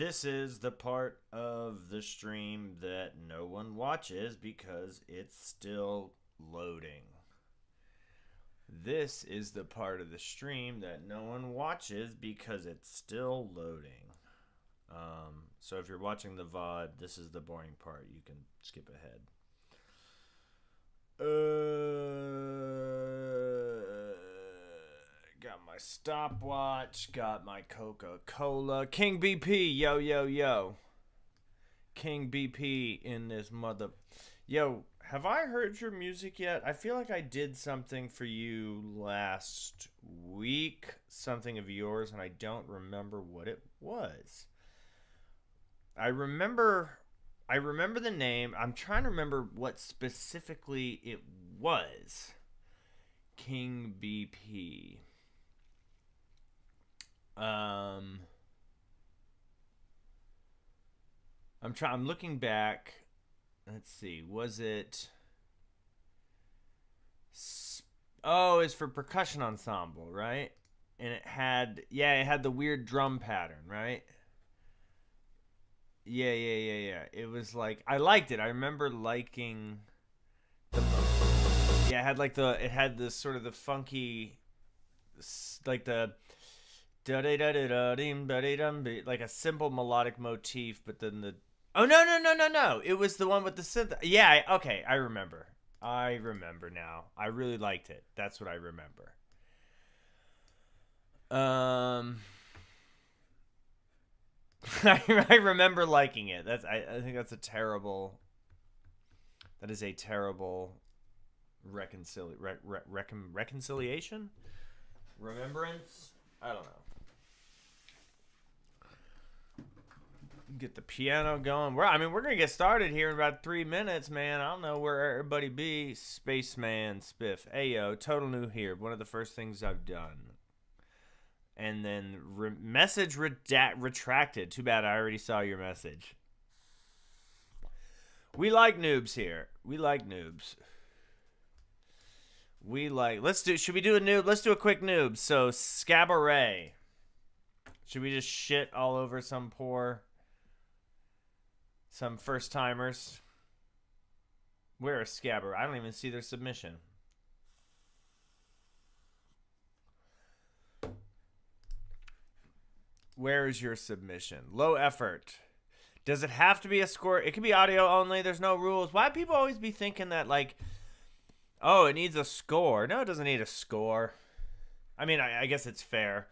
This is the part of the stream that no one watches because it's still loading. This is the part of the stream that no one watches because it's still loading. So if you're watching the VOD, this is the boring part. You can skip ahead. Got my stopwatch, got my Coca-Cola. King BP, yo, yo, yo. King BP in this mother... Yo, have I heard your music yet? I feel like I did something for you last week. Something of yours, and I don't remember what it was. I remember the name. I'm trying to remember what specifically it was. King BP. I'm looking back. Let's see. Was it? Oh, it's for percussion ensemble, right? And it had the weird drum pattern, right? Yeah. It was like, I liked it. I remember liking it had this sort of the funky, like the like a simple melodic motif, but then the no. It was the one with the synth. Yeah, okay, I remember now. I really liked it. That's what I remember. I remember liking it. I think that's a terrible. That is a terrible reconciliation? Remembrance? I don't know. Get the piano going. We're gonna get started here in about 3 minutes, man. I don't know where everybody be. Spaceman Spiff. Ayo, total new here. One of the first things I've done. And then message retracted. Too bad I already saw your message. We like noobs here. We like noobs. Should we do a noob? Let's do a quick noob. So, Scabaret. Should we just shit all over some first timers? Where is Scabaret? I don't even see their submission. Where is your submission? Low effort. Does it have to be a score? It can be audio only. There's no rules. Why do people always be thinking that, like, oh, it needs a score? No, it doesn't need a score. I mean, I guess it's fair.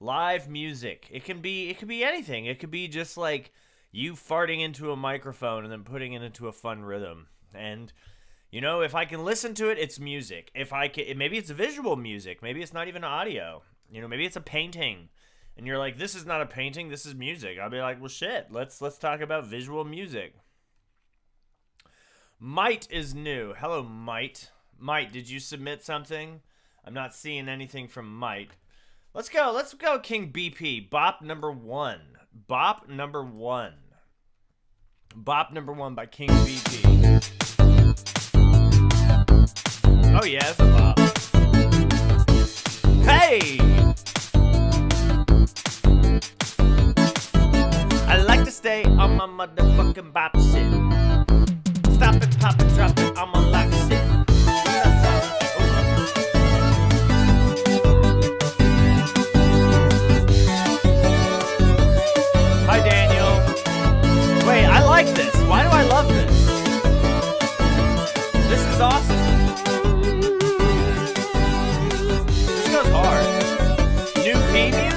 Live music. It can be anything. It could be just like you farting into a microphone and then putting it into a fun rhythm. And, you know, if I can listen to it, it's music. Maybe it's visual music. Maybe it's not even audio. You know, maybe it's a painting. And you're like, this is not a painting, this is music. I'll be like, well, shit, let's talk about visual music. Might is new. Hello, Might. Might, did you submit something? I'm not seeing anything from Might. Let's go, King BP. Bop number 1. Bop number 1. Bop number 1 by King BP. Oh, yeah, it's a bop. Hey! I like to stay on my motherfucking bop shit. Stop it, pop it, drop it, I'm on lock shit. Hi, Daniel. Wait, I like this. Why do I love this? This is awesome. This goes hard. New P music?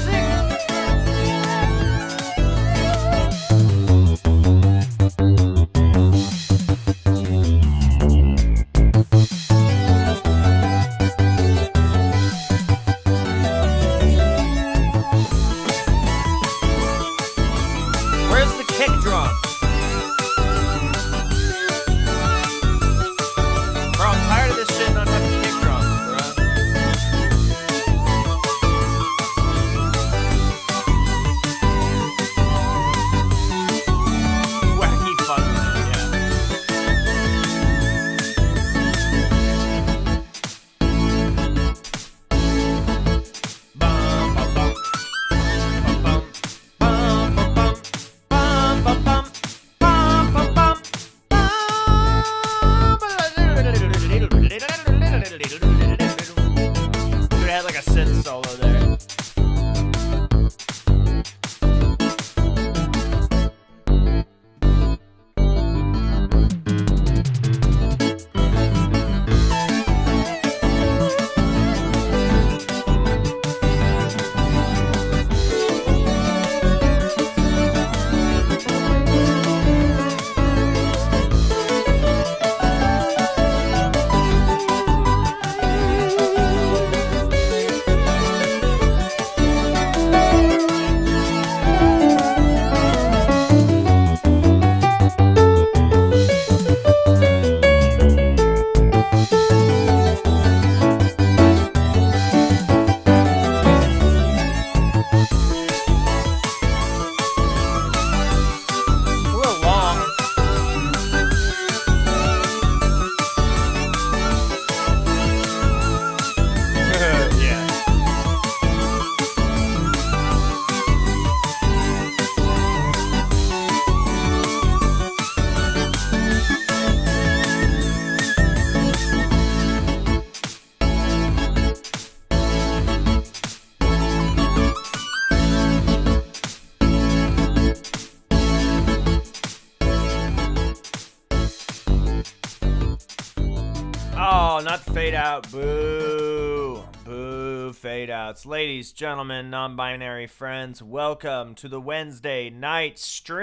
Oh, not the fade out. Boo. Boo, fade outs. Ladies, gentlemen, non-binary friends, welcome to the Wednesday night stream.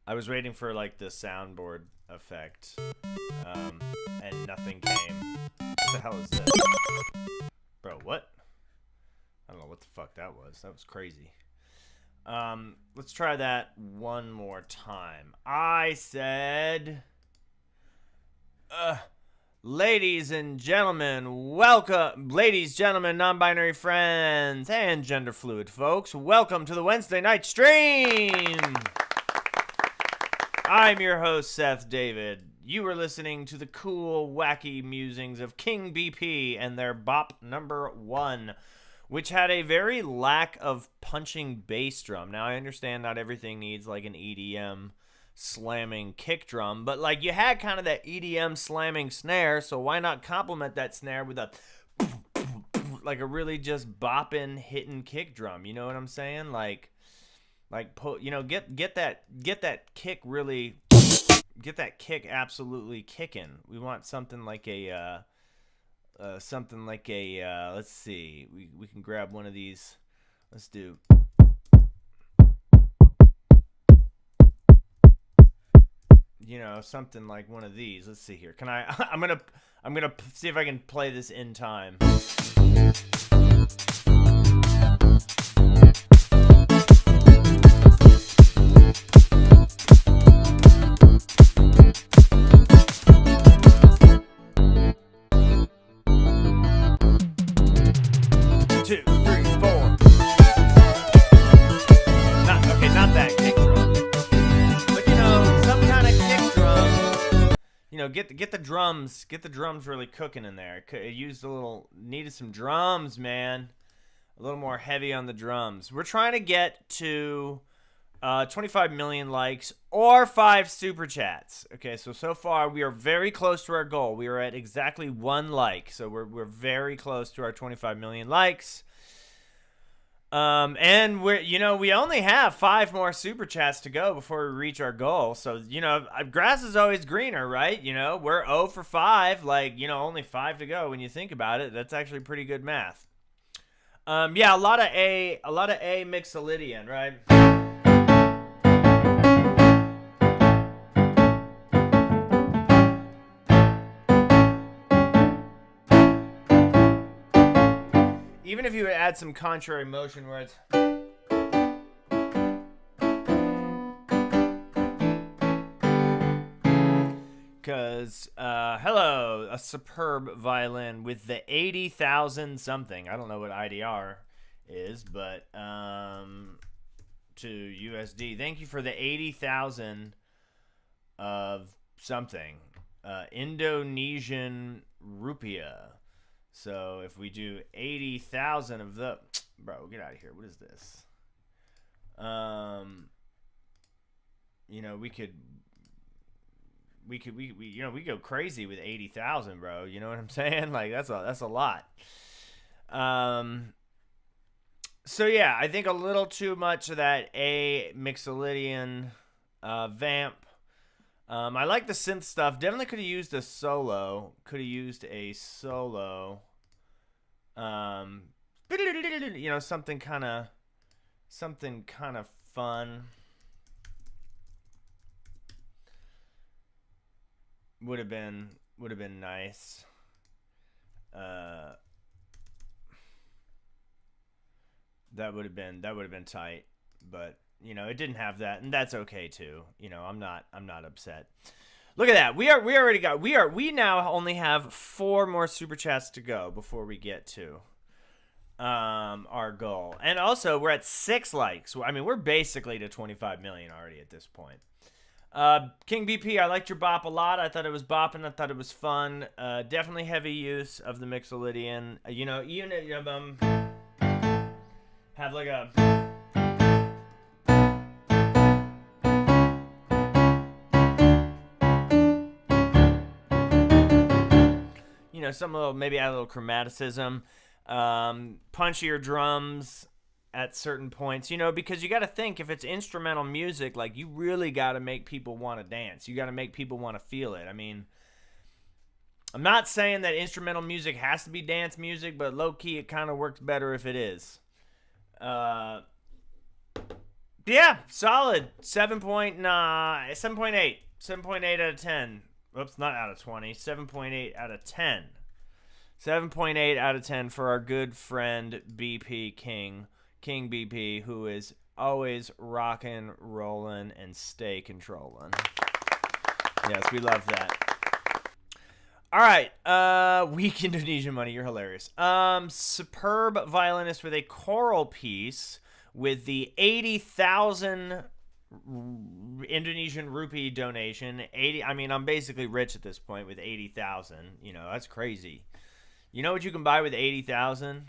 I was waiting for like the soundboard effect, and nothing came. What the hell is this? Bro, what? I don't know what the fuck that was. That was crazy. Let's try that one more time. I said, ladies and gentlemen, welcome, ladies, gentlemen, non-binary friends, and gender fluid folks, welcome to the Wednesday night stream. I'm your host, Seth David. You are listening to the cool, wacky musings of King BP and their bop number 1, which had a very lack of punching bass drum. Now, I understand not everything needs like an EDM slamming kick drum, but like you had kind of that EDM slamming snare, so why not complement that snare with a like a really just bopping, hitting kick drum? You know what I'm saying? Like you know, get that kick really, get that kick absolutely kicking. We want something like a let's see, we can grab one of these. Let's do, you know, something like one of these. Let's see here. Can I I'm gonna see if I can play this in time. Get the drums really cooking in there. It needed some drums, man. A little more heavy on the drums. We're trying to get to 25 million likes or 5 super chats. Okay, so far we are very close to our goal. We are at exactly 1 like, so we're very close to our 25 million likes. And we only have 5 more super chats to go before we reach our goal. So, grass is always greener, right? We're 0 for 5, only 5 to go. When you think about it, that's actually pretty good math. Yeah, a lot of A Mixolydian, right? Even if you would add some contrary motion where it's... Because, hello, a superb violin with the 80,000 something. I don't know what IDR is, but to USD. Thank you for the 80,000 of something. Indonesian rupiah. So if we do 80,000 of the, bro, get out of here. What is this? We go crazy with 80,000, bro. You know what I'm saying? Like that's a lot. So yeah, I think a little too much of that A Mixolydian vamp. I like the synth stuff. Definitely could have used a solo. Something kind of fun. Would have been nice. That would have been tight, but it didn't have that, and that's okay too. I'm not upset. Look at that. We now only have 4 more super chats to go before we get to our goal. And also, we're at 6 likes. I mean, we're basically to 25 million already at this point. King BP, I liked your bop a lot. I thought it was bopping. I thought it was fun. Definitely heavy use of the Mixolydian. Even have like a... maybe add a little chromaticism. Punchier drums at certain points, you know, because you got to think, if it's instrumental music, like, you really got to make people want to dance. You got to make people want to feel it. I mean, I'm not saying that instrumental music has to be dance music, but low-key it kind of works better if it is. Yeah, solid. 7.8. 7.8 out of 10. Oops, not out of 20. 7.8 out of 10. 7.8 out of 10 for our good friend BP King BP, who is always rocking, rolling, and stay controlling. Yes, we love that. All right, weak Indonesian money. You're hilarious. Superb violinist with a choral piece with the 80,000 Indonesian rupee donation. 80. I mean, I'm basically rich at this point with 80,000. You know, that's crazy. You know what you can buy with 80,000?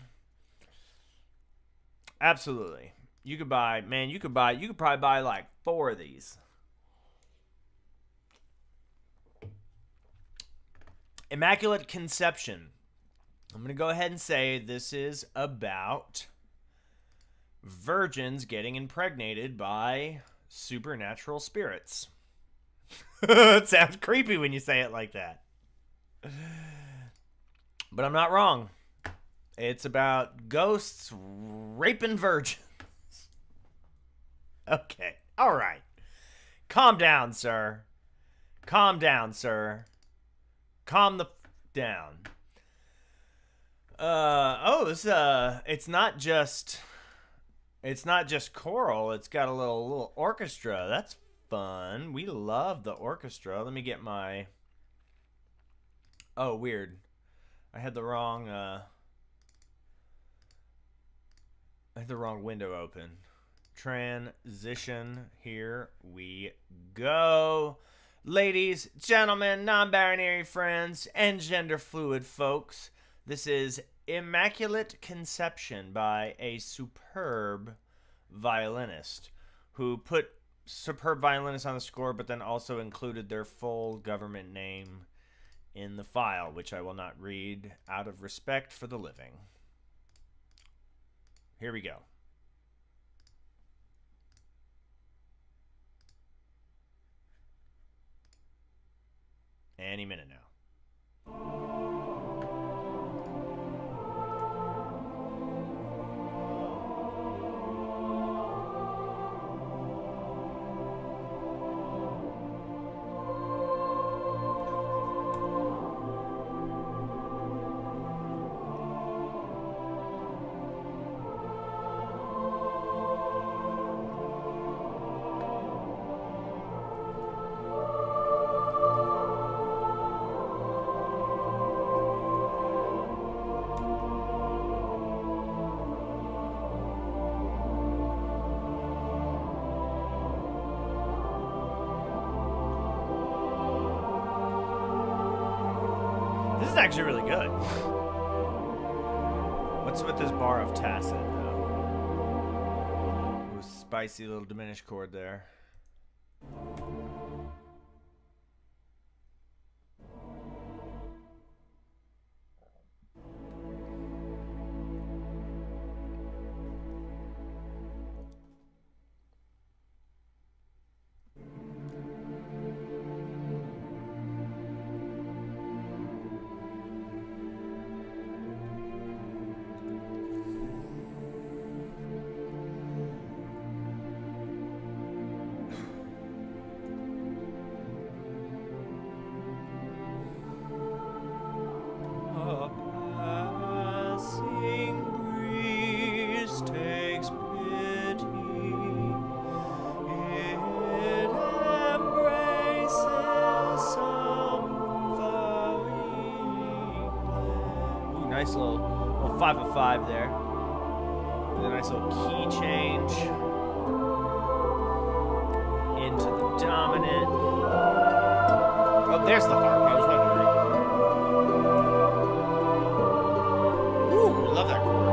Absolutely. You could probably buy like 4 of these. Immaculate Conception. I'm going to go ahead and say this is about virgins getting impregnated by supernatural spirits. It sounds creepy when you say it like that. But I'm not wrong. It's about ghosts raping virgins. Okay. All right. Calm down, sir. Calm down, sir. Calm the down. It's not just choral. It's got a little orchestra. That's fun. We love the orchestra. Let me get my... Oh, weird. I had the wrong window open. Transition. Here we go. Ladies, gentlemen, non-binary friends, and gender fluid folks, this is Immaculate Conception by a superb violinist who put superb violinist on the score, but then also included their full government name in the file, which I will not read out of respect for the living. Here we go. Any minute now. This is actually really good. What's with this bar of tacit, though? Ooh, spicy little diminished chord there. Nice little 5 of 5 there. With a nice little key change into the dominant. Oh, there's the harp. I was wondering. Ooh, love that chord.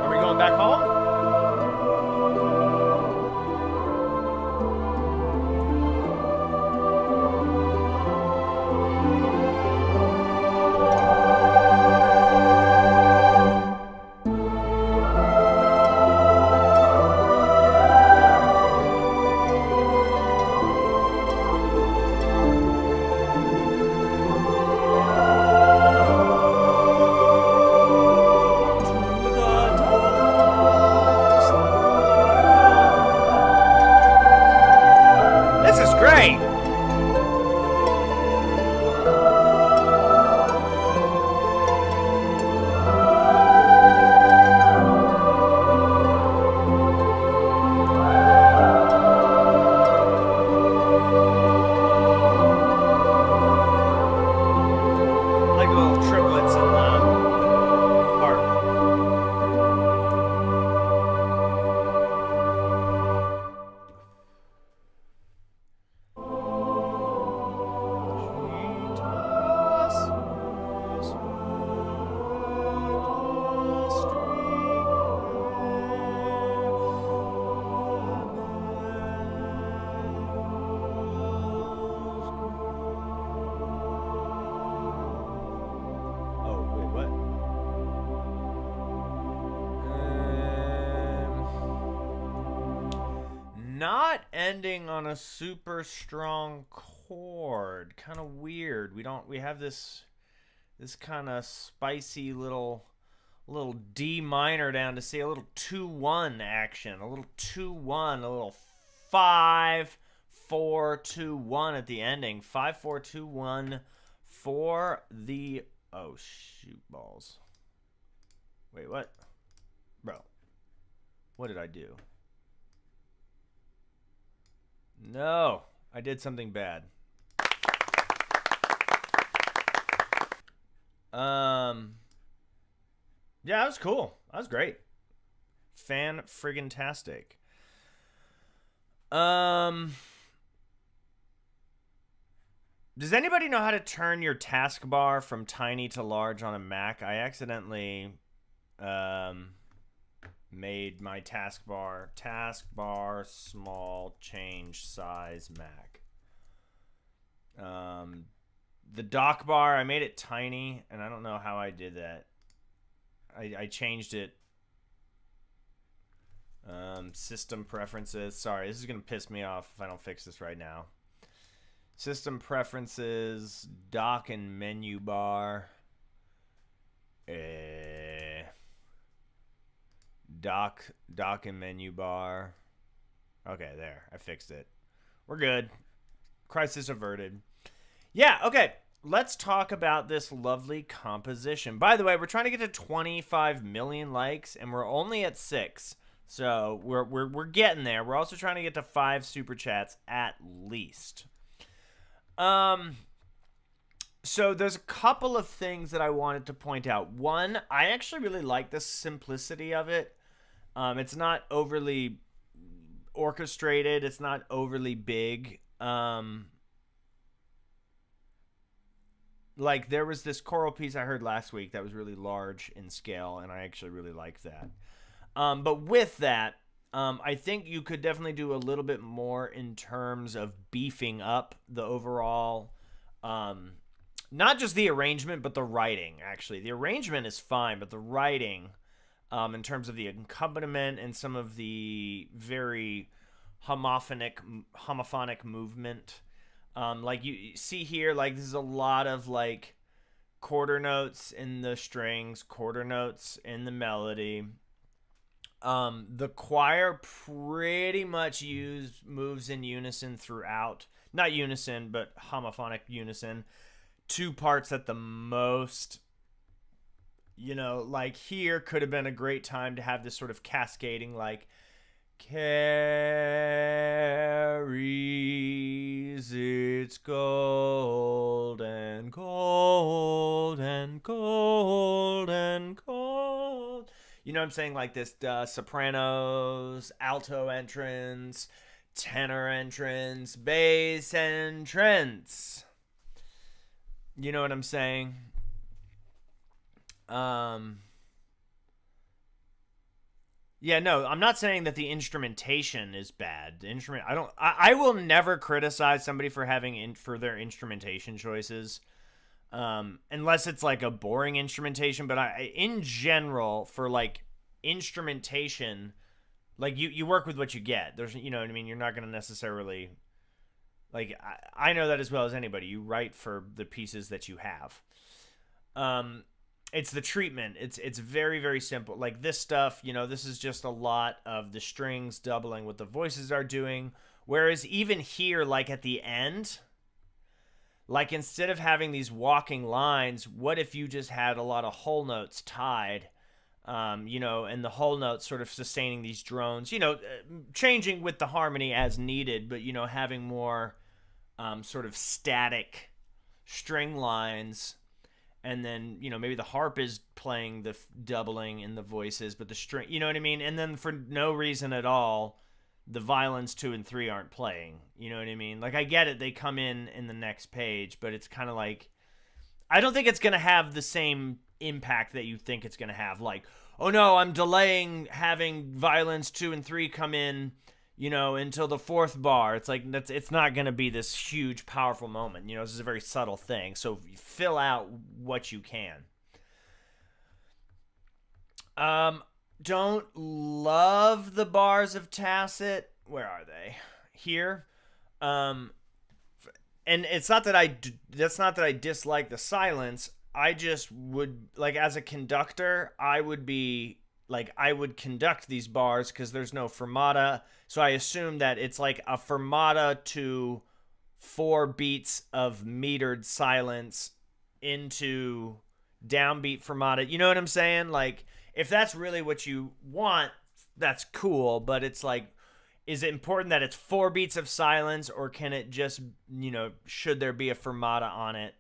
Are we going back home? great. Like little triplets in the harp. Oh, wait, what? Not ending on a super strong chord. Kind of weird. We have this kind of spicy little D minor down to C, a little 2-1 action, a little 2-1, a little 5-4-2-1 at the ending. 5-4-2-1 for the, oh shoot balls. Wait, what? Bro, what did I do? No, I did something bad. Yeah, that was cool. That was great. Fan-friggin-tastic. Does anybody know how to turn your taskbar from tiny to large on a Mac? I accidentally made my taskbar small, change size Mac. The dock bar, I made it tiny, and I don't know how I did that. I changed it. System preferences. Sorry, this is going to piss me off if I don't fix this right now. System preferences, dock and menu bar. Dock and menu bar. Okay, there. I fixed it. We're good. Crisis averted. Yeah, okay. Let's talk about this lovely composition. By the way, we're trying to get to 25 million likes, and we're only at 6. So we're getting there. We're also trying to get to 5 super chats at least. So there's a couple of things that I wanted to point out. One, I actually really like the simplicity of it. It's not overly orchestrated. It's not overly big. Like, there was this choral piece I heard last week that was really large in scale, and I actually really liked that. But with that, I think you could definitely do a little bit more in terms of beefing up the overall, not just the arrangement, but the writing, actually. The arrangement is fine, but the writing, in terms of the accompaniment and some of the very homophonic movement, like you see here, like this is a lot of like quarter notes in the strings, quarter notes in the melody. The choir pretty much moves in unison throughout. Not unison, but homophonic unison. 2 parts at the most. You know, like here could have been a great time to have this sort of cascading, like carries its gold and gold and gold and gold. You know what I'm saying? Like this sopranos, alto entrance, tenor entrance, bass entrance. You know what I'm saying? Yeah, no, I'm not saying that the instrumentation is bad. The instrument, I will never criticize somebody for for their instrumentation choices, unless it's like a boring instrumentation. But in general, for like instrumentation, like you work with what you get. There's, you know what I mean. You're not going to necessarily, like, I know that as well as anybody. You write for the pieces that you have. It's the treatment. It's very, very simple. Like this stuff, you know, this is just a lot of the strings doubling what the voices are doing Whereas even here, like at the end, like instead of having these walking lines, what if you just had a lot of whole notes tied, you know, and the whole notes sort of sustaining these drones, you know, changing with the harmony as needed, but, you know, having more sort of static string lines. And then, you know, maybe the harp is playing the doubling in the voices, but the string, you know what I mean? And then for no reason at all, the violins 2 and 3 aren't playing. You know what I mean? Like, I get it. They come in the next page, but it's kind of like, I don't think it's going to have the same impact that you think it's going to have. Like, oh no, I'm delaying having violins 2 and 3 come in, you know, until the 4th bar. It's like, it's not going to be this huge, powerful moment. You know, this is a very subtle thing. So fill out what you can. Don't love the bars of Tacit. Where are they? Here. And it's not that that's not that I dislike the silence. I just would, like, as a conductor, I would conduct these bars because there's no fermata. So I assume that it's like a fermata to 4 beats of metered silence into downbeat fermata. You know what I'm saying? Like, if that's really what you want, that's cool. But it's like, is it important that it's 4 beats of silence, or can it just, you know, should there be a fermata on it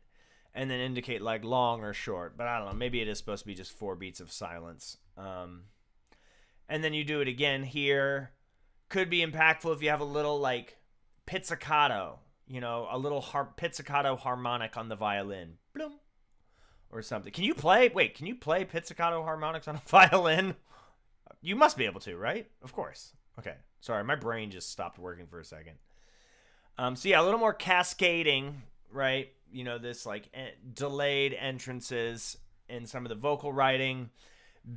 and then indicate like long or short? But I don't know. Maybe it is supposed to be just 4 beats of silence. And then you do it again here. Could be impactful if you have a little like pizzicato, you know, a little pizzicato harmonic on the violin. Bloom. Or something. Can you play pizzicato harmonics on a violin? You must be able to, right? Of course. Okay. Sorry, my brain just stopped working for a second. So yeah, a little more cascading, right? You know, this like delayed entrances in some of the vocal writing.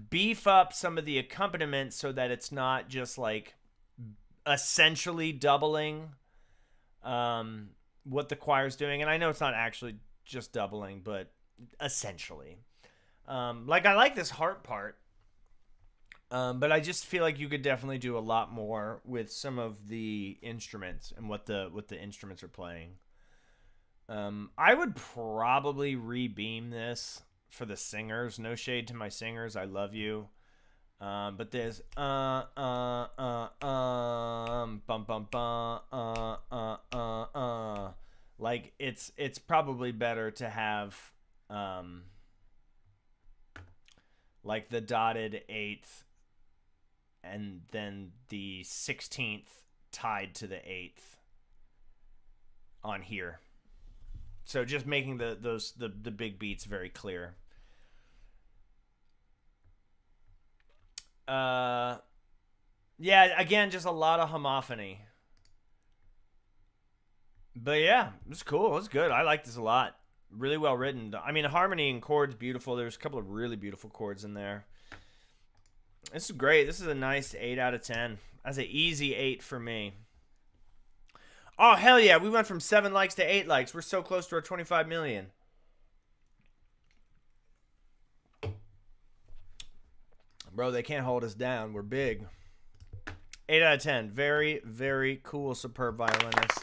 Beef up some of the accompaniment so that it's not just like essentially doubling what the choir's doing. And I know it's not actually just doubling, but essentially. Like, I like this harp part, but I just feel like you could definitely do a lot more with some of the instruments and what the instruments are playing. I would probably rebeam this for the singers. No shade to my singers, I love you. But there's bum bum bum like it's probably better to have like the dotted 8th and then the 16th tied to the 8th on here. So just making the big beats very clear. Yeah, again, just a lot of homophony. But yeah, it's cool. It's good. I like this a lot. Really well written. I mean, harmony and chords, beautiful. There's a couple of really beautiful chords in there. This is great. This is a nice 8 out of 10. That's an easy 8 for me. Oh, hell yeah. We went from 7 likes to 8 likes. We're so close to our 25 million. Bro, they can't hold us down. We're big. 8 out of 10. Very, very cool, superb violinist.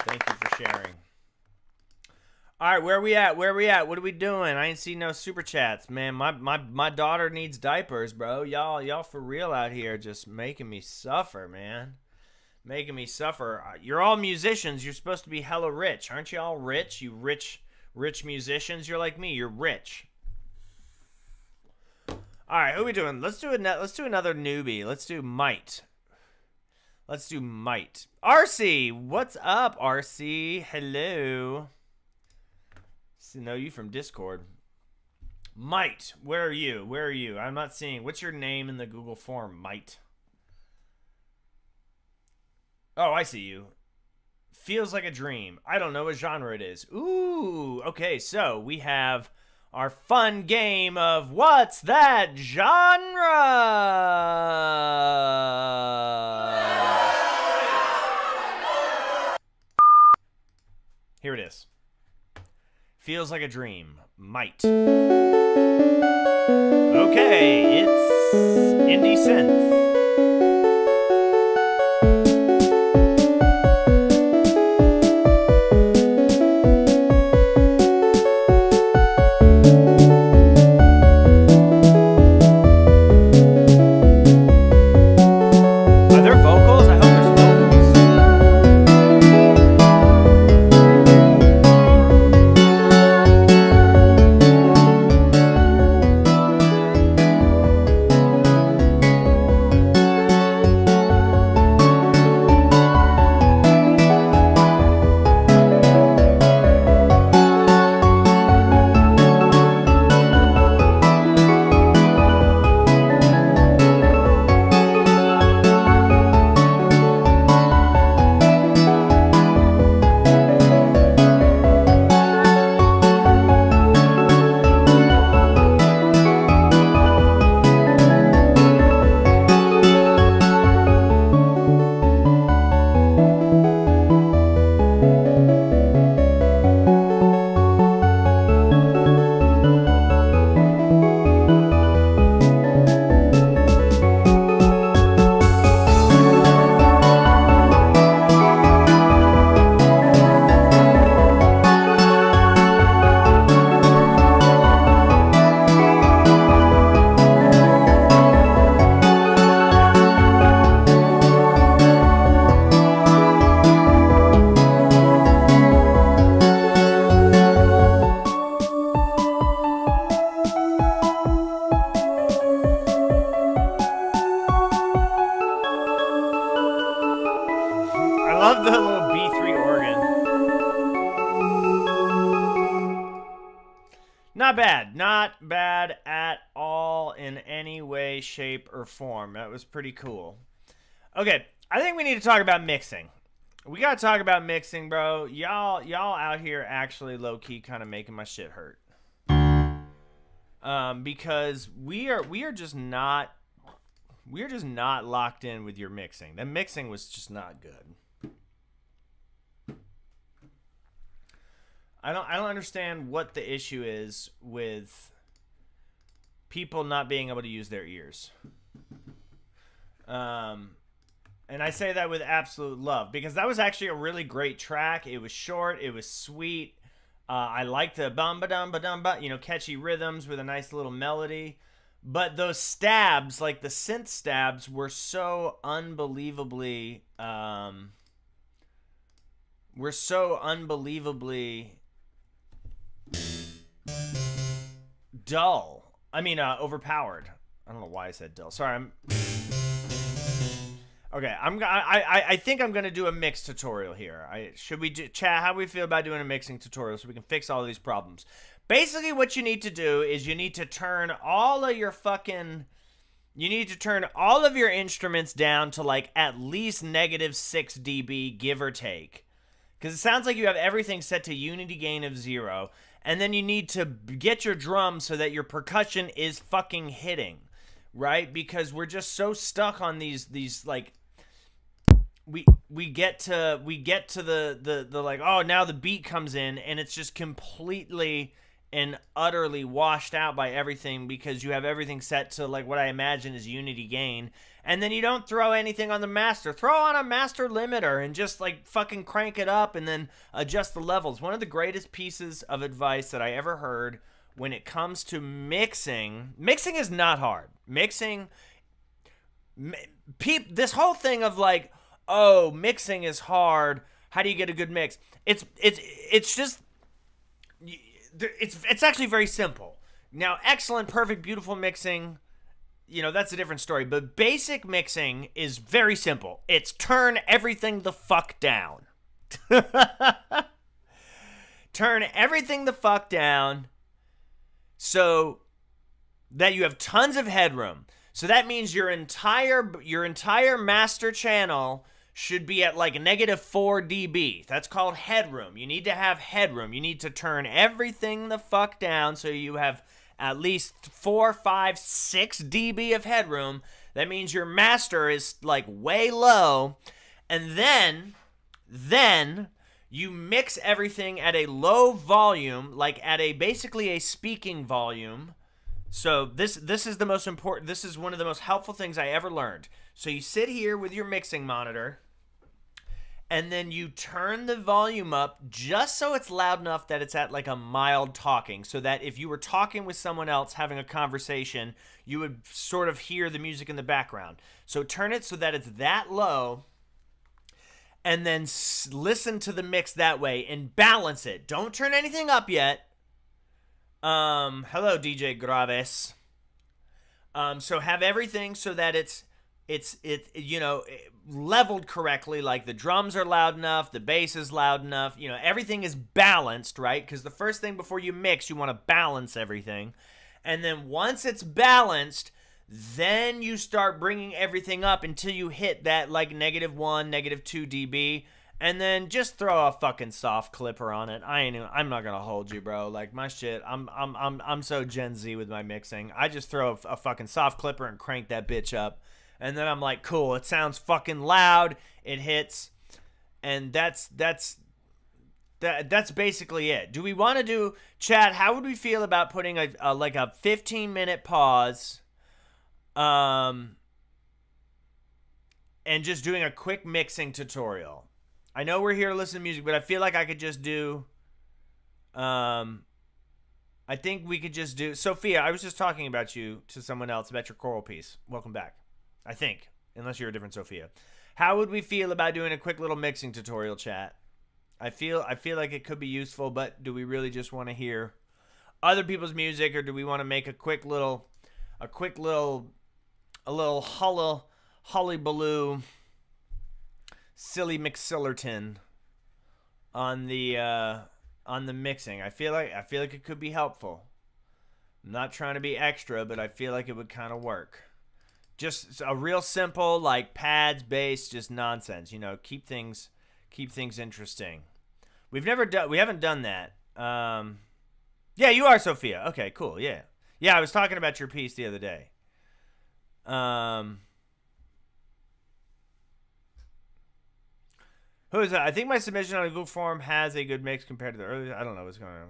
Thank you for sharing. All right, where are we at? Where are we at? What are we doing? I ain't seen no super chats, man. My daughter needs diapers, bro. Y'all for real out here, just making me suffer, man. Making me suffer. You're all musicians. You're supposed to be hella rich, aren't you all rich? You rich musicians. You're like me. You're rich. All right, who are we doing? Let's do another newbie. Let's do Might. RC, what's up, RC? Hello. I know you from Discord. Might, where are you? I'm not seeing. What's your name in the Google form, Might? Oh, I see you. Feels like a dream. I don't know what genre it is. Ooh, okay, so we have our fun game of What's That Genre? Here it is. Feels like a dream. Might. Okay, it's indie synth. love the little B3 organ. Not bad. Not bad at all in any way, shape, or form. That was pretty cool. Okay, I think we need to talk about mixing. We gotta talk about mixing, bro. Y'all out here actually low-key kind of making my shit hurt. Because we are just not locked in with your mixing. The mixing was just not good. I don't understand what the issue is with people not being able to use their ears. And I say that with absolute love, because that was actually a really great track. It was short, it was sweet. I liked the bum-ba-dum-ba-dum-ba, catchy rhythms with a nice little melody. But those stabs, like the synth stabs, were so unbelievably dull. I mean, overpowered. I don't know why I said dull. Sorry, Okay, I think I'm gonna do a mix tutorial here. Chat? How do we feel about doing a mixing tutorial so we can fix all of these problems? Basically, what you need to do is you need to turn all of your instruments down to like at least -6 dB, give or take, because it sounds like you have everything set to unity gain of 0, and then you need to get your drums so that your percussion is fucking hitting, right? Because we're just so stuck on these like. We get to the like, oh, now the beat comes in and it's just completely and utterly washed out by everything, because you have everything set to like what I imagine is unity gain, and then you don't throw anything on the master. Throw on a master limiter and just like fucking crank it up and then adjust the levels. One of the greatest pieces of advice that I ever heard when it comes to mixing is not hard. This whole thing of like, oh, mixing is hard, how do you get a good mix? It's actually very simple. Now, excellent, perfect, beautiful mixing, that's a different story. But basic mixing is very simple. It's turn everything the fuck down. Turn everything the fuck down so that you have tons of headroom. So that means your entire master channel should be at like -4 dB. That's called headroom. You need to have headroom. You need to turn everything the fuck down so you have at least 4, 5, 6 dB of headroom. That means your master is like way low. And then you mix everything at a low volume, like at basically a speaking volume. So this is the most important. This is one of the most helpful things I ever learned. So you sit here with your mixing monitor, and then you turn the volume up just so it's loud enough that it's at like a mild talking, so that if you were talking with someone else having a conversation, you would sort of hear the music in the background. So turn it so that it's that low, and then listen to the mix that way and balance it. Don't turn anything up yet. Hello, DJ Graves. So have everything so that it's leveled correctly, like the drums are loud enough, the bass is loud enough, everything is balanced, right? Because the first thing before you mix, you want to balance everything. And then once it's balanced, then you start bringing everything up until you hit that like -1, -2 dB. And then just throw a fucking soft clipper on it. I'm not gonna hold you, bro. Like my shit, I'm so Gen Z with my mixing. I just throw a fucking soft clipper and crank that bitch up, and then I'm like, cool. It sounds fucking loud. It hits, and that's basically it. Do we want to do, chat? How would we feel about putting a 15-minute pause, and just doing a quick mixing tutorial? I know we're here to listen to music, but I feel like I could just do, I think we could just do, Sophia, I was just talking about you to someone else about your choral piece. Welcome back. I think, unless you're a different Sophia. How would we feel about doing a quick little mixing tutorial, chat? I feel like it could be useful, but do we really just want to hear other people's music, or do we want to make a little hullabaloo silly McSillerton on the mixing. I feel like it could be helpful. I'm not trying to be extra, but I feel like it would kind of work. Just a real simple, like pads, bass, just nonsense. You know, keep things interesting. We haven't done that. Yeah, you are Sophia. Okay, cool. Yeah, I was talking about your piece the other day. Who is that? I think my submission on Google Form has a good mix compared to the earlier. I don't know what's going on.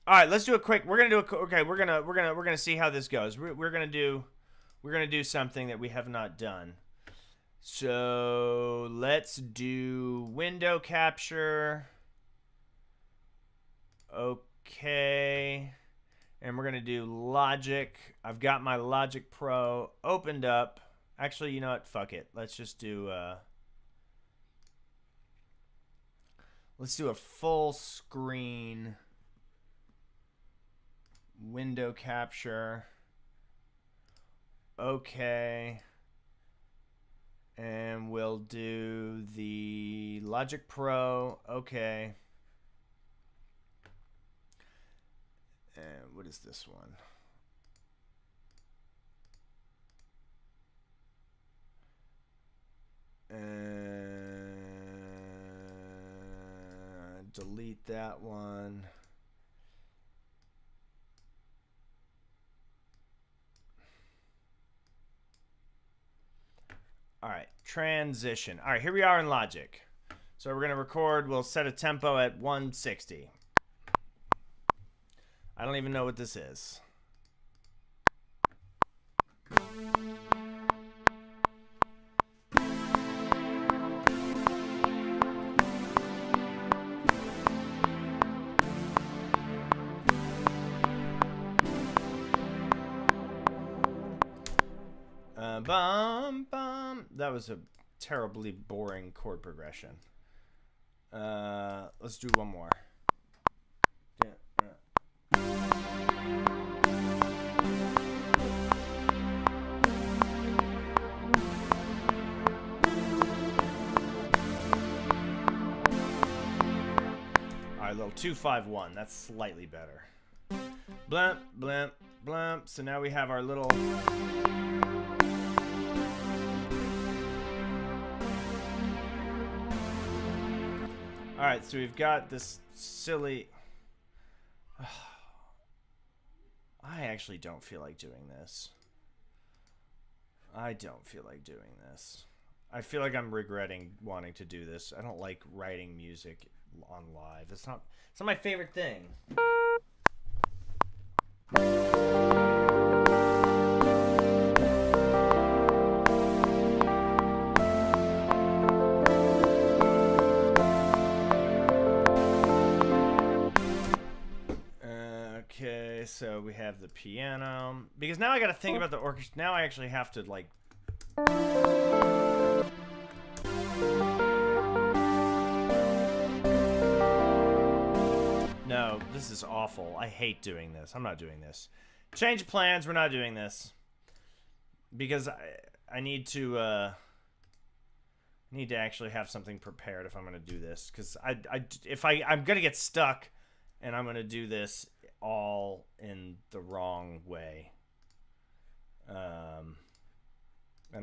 All right, let's do a quick. We're gonna see how this goes. We're gonna do something that we have not done. So let's do window capture. Okay, and we're gonna do Logic. I've got my Logic Pro opened up. Actually, you know what? Fuck it. Let's just do. Let's do a full screen window capture. Okay. And we'll do the Logic Pro. Okay. And what is this one? And delete that one. All right, transition. All right, here we are in Logic. So we're going to record. We'll set a tempo at 160. I don't even know what this is. Bum, bum. That was a terribly boring chord progression. Let's do one more. Alright, little 2-5-1. That's slightly better. Blimp, blimp, blimp. So now we have our little... Alright, so we've got this silly... I actually don't feel like doing this. I don't feel like doing this. I feel like I'm regretting wanting to do this. I don't like writing music on live. It's not my favorite thing. Okay, so we have the piano. Because now I got to think about the orchestra. Now I actually have to, like... No, this is awful. I hate doing this. I'm not doing this. Change plans. We're not doing this. Because I need to actually have something prepared if I'm going to do this. Because I'm going to get stuck and I'm going to do this all in the wrong way. And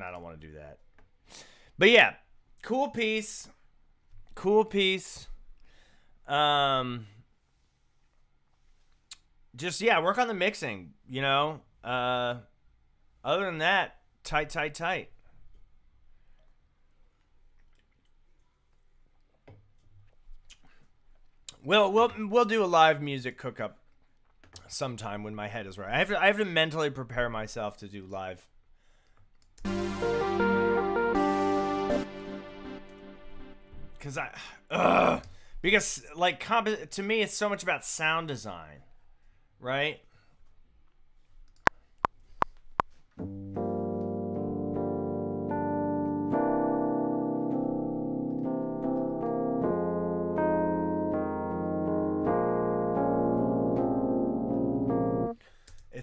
I don't want to do that. But yeah, cool piece. Cool piece. Just, yeah, work on the mixing, you know. Other than that, tight. We'll do a live music cook-up sometime when my head is right. I have to mentally prepare myself to do live. Because like to me it's so much about sound design, right?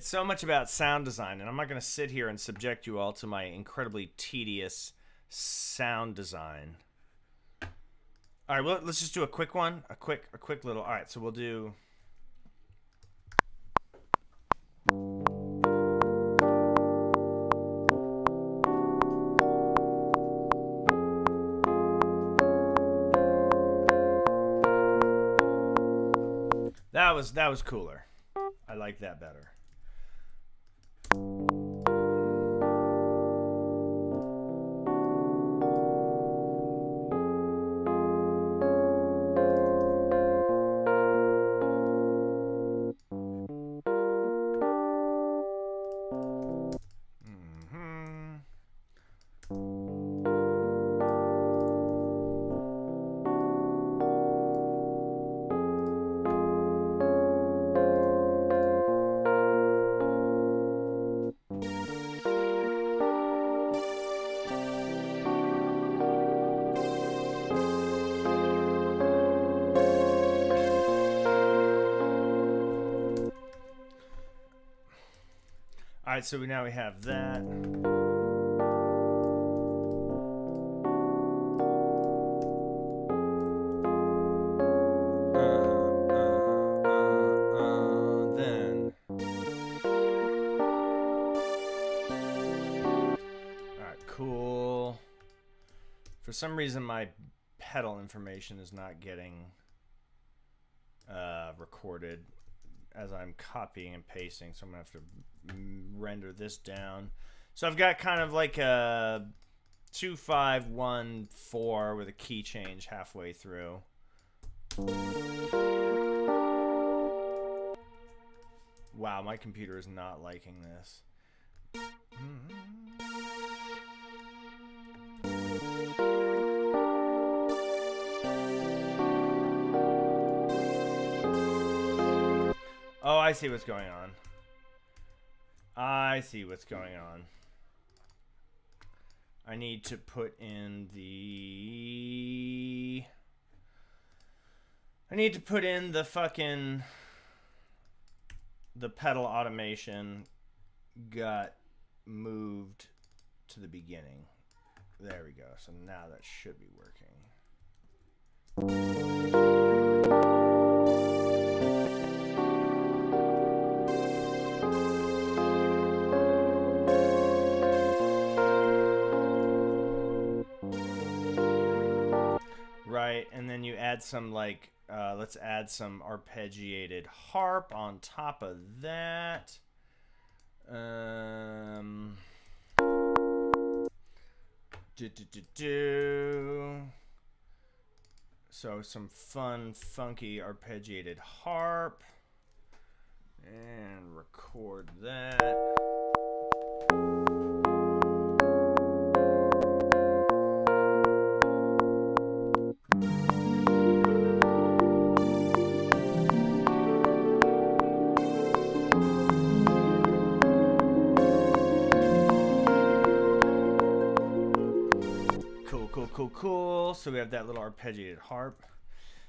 It's so much about sound design, and I'm not going to sit here and subject you all to my incredibly tedious sound design. All right, well, let's just do a quick one, a quick little. All right, so we'll do. That was cooler. I like that better. All right, so now we have that. Then. All right, cool. For some reason, my pedal information is not getting recorded as I'm copying and pasting, so I'm gonna have to render this down. So I've got kind of like a 2-5-1-4 with a key change halfway through. Wow, my computer is not liking this. Oh, I see what's going on. I see what's going on. I need to put in the... I need to put in the fucking... The pedal automation got moved to the beginning. There we go. So now that should be working. Right, and then you add some like, let's add some arpeggiated harp on top of that. So some fun, funky arpeggiated harp. And record that. Cool. So we have that little arpeggiated harp.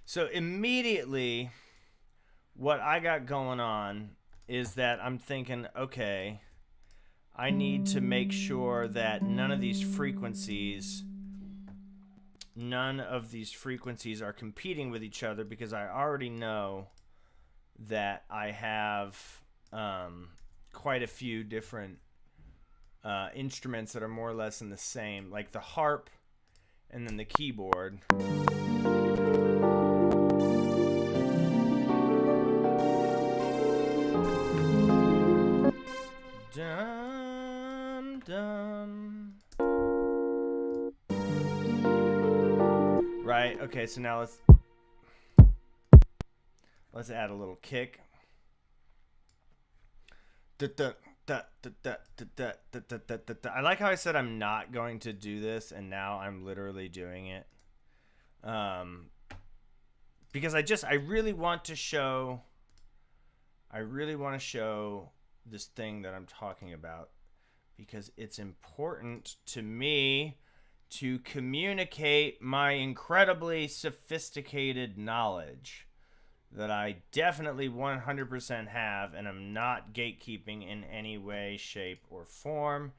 So immediately, what I got going on is that I'm thinking, okay, I need to make sure that none of these frequencies are competing with each other, because I already know that I have quite a few different instruments that are more or less in the same, like the harp and then the keyboard. Dum dum. Right, okay, so now let's add a little kick. I like how I said I'm not going to do this, and now I'm literally doing it. Because I really want to show this thing that I'm talking about, because it's important to me to communicate my incredibly sophisticated knowledge that I definitely 100% have, and I'm not gatekeeping in any way, shape, or form.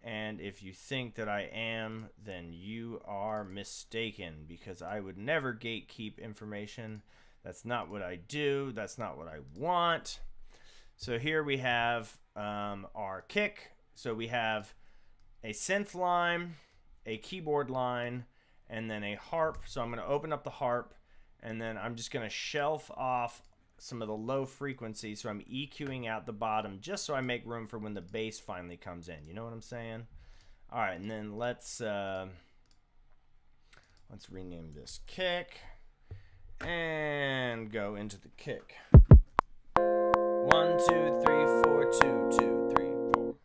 And if you think that I am, then you are mistaken, because I would never gatekeep information. That's not what I do. That's not what I want. So here we have our kick. So we have a synth line, a keyboard line, and then a harp. So I'm going to open up the harp, and then I'm just going to shelf off some of the low frequencies. So I'm EQing out the bottom just so I make room for when the bass finally comes in. You know what I'm saying? All right, and then let's rename this kick and go into the kick. 1, 2, 3, 4, 2, 2, 3, 4.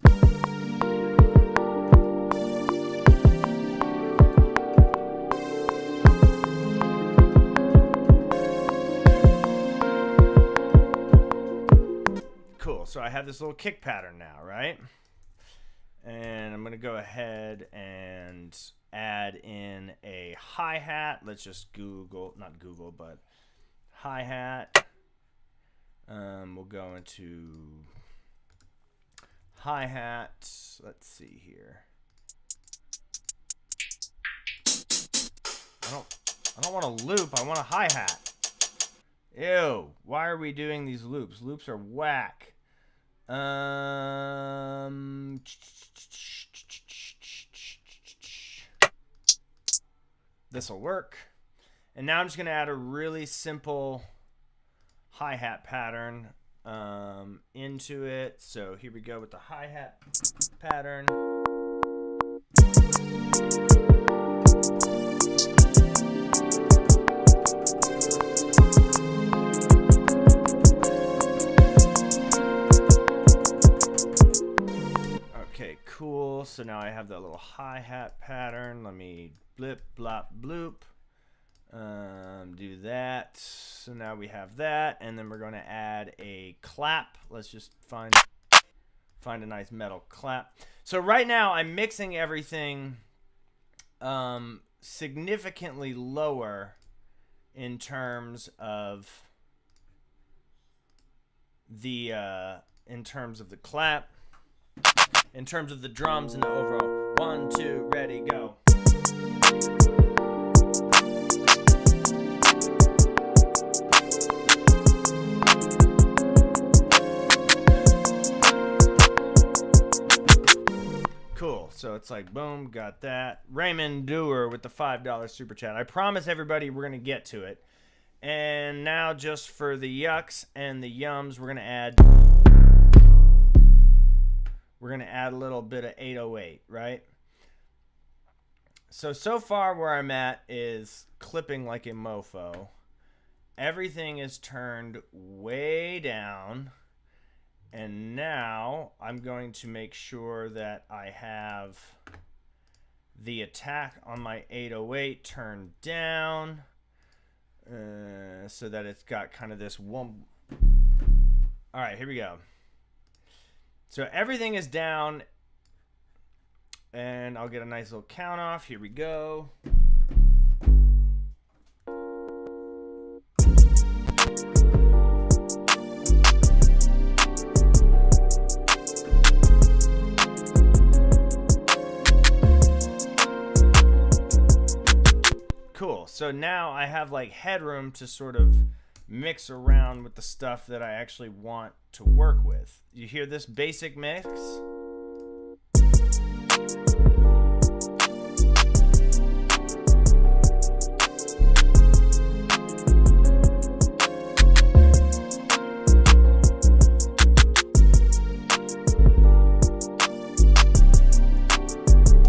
Cool, so I have this little kick pattern now, right? And I'm going to go ahead and add in a hi-hat. Let's just not Google, but hi-hat. We'll go into hi-hat. Let's see here. I don't want a loop. I want a hi-hat. Ew. Why are we doing these loops? Loops are whack. This'll work. And now I'm just going to add a really simple hi-hat pattern into it. So here we go with the hi-hat pattern. Okay, cool. So now I have that little hi-hat pattern. Let me blip, blop, bloop. Do that. So now we have that, and then we're going to add a clap. Let's just find a nice metal clap. So right now I'm mixing everything significantly lower in terms of the clap, in terms of the drums and the overall. 1, 2, ready, go. Cool. So it's like, boom, got that. Raymond Dewar with the $5 super chat. I promise everybody we're going to get to it. And now just for the yucks and the yums, we're going to add a little bit of 808, right? So far where I'm at is clipping like a mofo. Everything is turned way down. And now I'm going to make sure that I have the attack on my 808 turned down so that it's got kind of this one. All right, here we go. So everything is down, and I'll get a nice little count off. Here we go. Cool. So now I have like headroom to sort of mix around with the stuff that I actually want to work with. You hear this basic mix?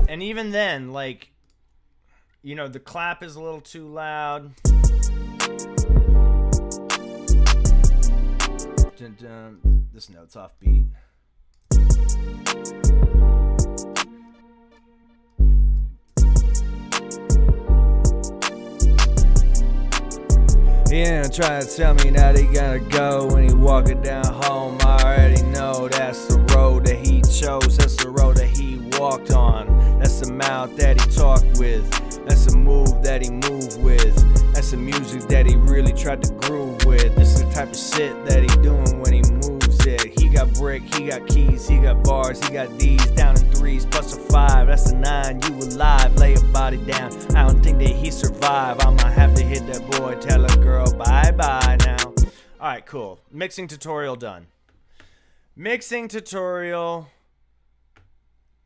And even then, like, you know, the clap is a little too loud. Dun, dun. This note's off beat. Yeah, try to tell me that he gotta go when he walking down home. I already know that's the road that he chose. That's the road that he walked on. That's the mouth that he talked with. That's the move that he moved with. That's the music that he really tried to groove with. This is the type of shit that he doing when he moves it. He got brick, he got keys, he got bars, he got D's, down in threes, plus a 5, that's a 9, you alive, lay your body down. I don't think that he survive, I might have to hit that boy, tell a girl bye-bye now. Alright, cool. Mixing tutorial done. Mixing tutorial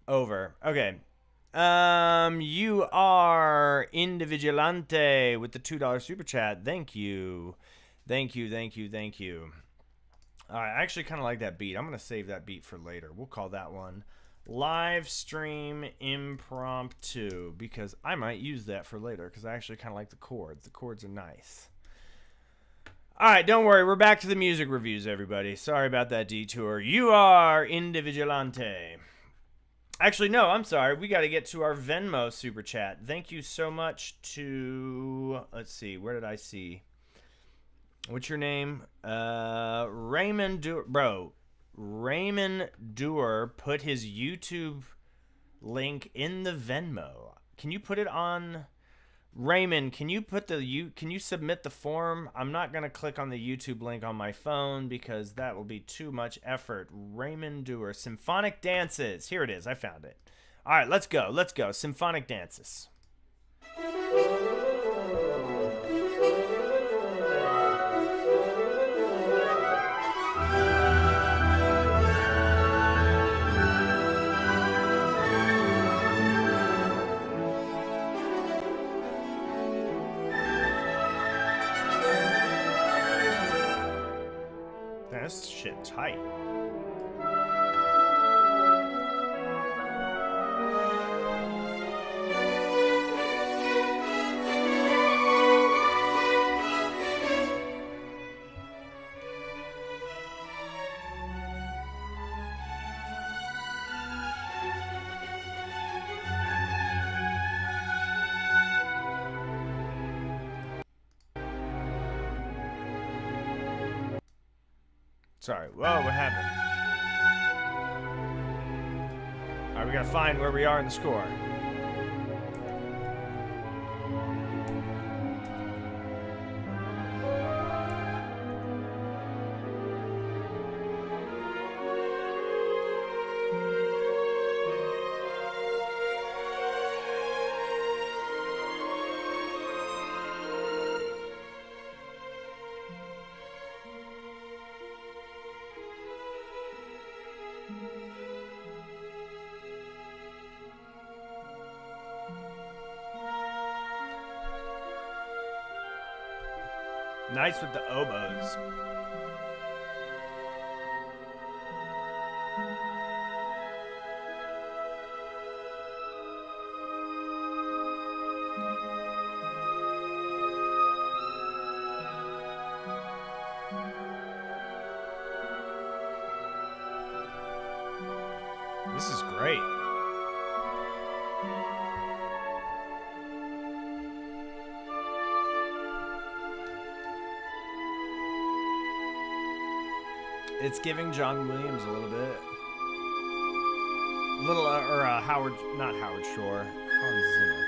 over. Okay. You are Individualante with the $2 super chat. Thank you. Thank you, thank you, thank you. Alright, I actually kind of like that beat. I'm going to save that beat for later. We'll call that one Live Stream Impromptu, because I might use that for later, because I actually kind of like the chords. The chords are nice. Alright, don't worry. We're back to the music reviews, everybody. Sorry about that detour. You are Individualante. Actually, no, I'm sorry. We got to get to our Venmo super chat. Thank you so much to... Let's see. Where did I see? What's your name? Raymond Dewar. Bro, Raymond Dewar put his YouTube link in the Venmo. Can you put it on... Raymond, can you put can you submit the form? I'm not going to click on the YouTube link on my phone because that will be too much effort. Raymond Dewar, Symphonic Dances. Here it is. I found it. All right, let's go. Let's go. Symphonic Dances. This shit tight. Sorry. Whoa, what happened? Alright, we gotta find where we are in the score. Nice with the oboes. This is great. It's giving John Williams a little bit. Howard, not Howard Shore. Hans Zimmer.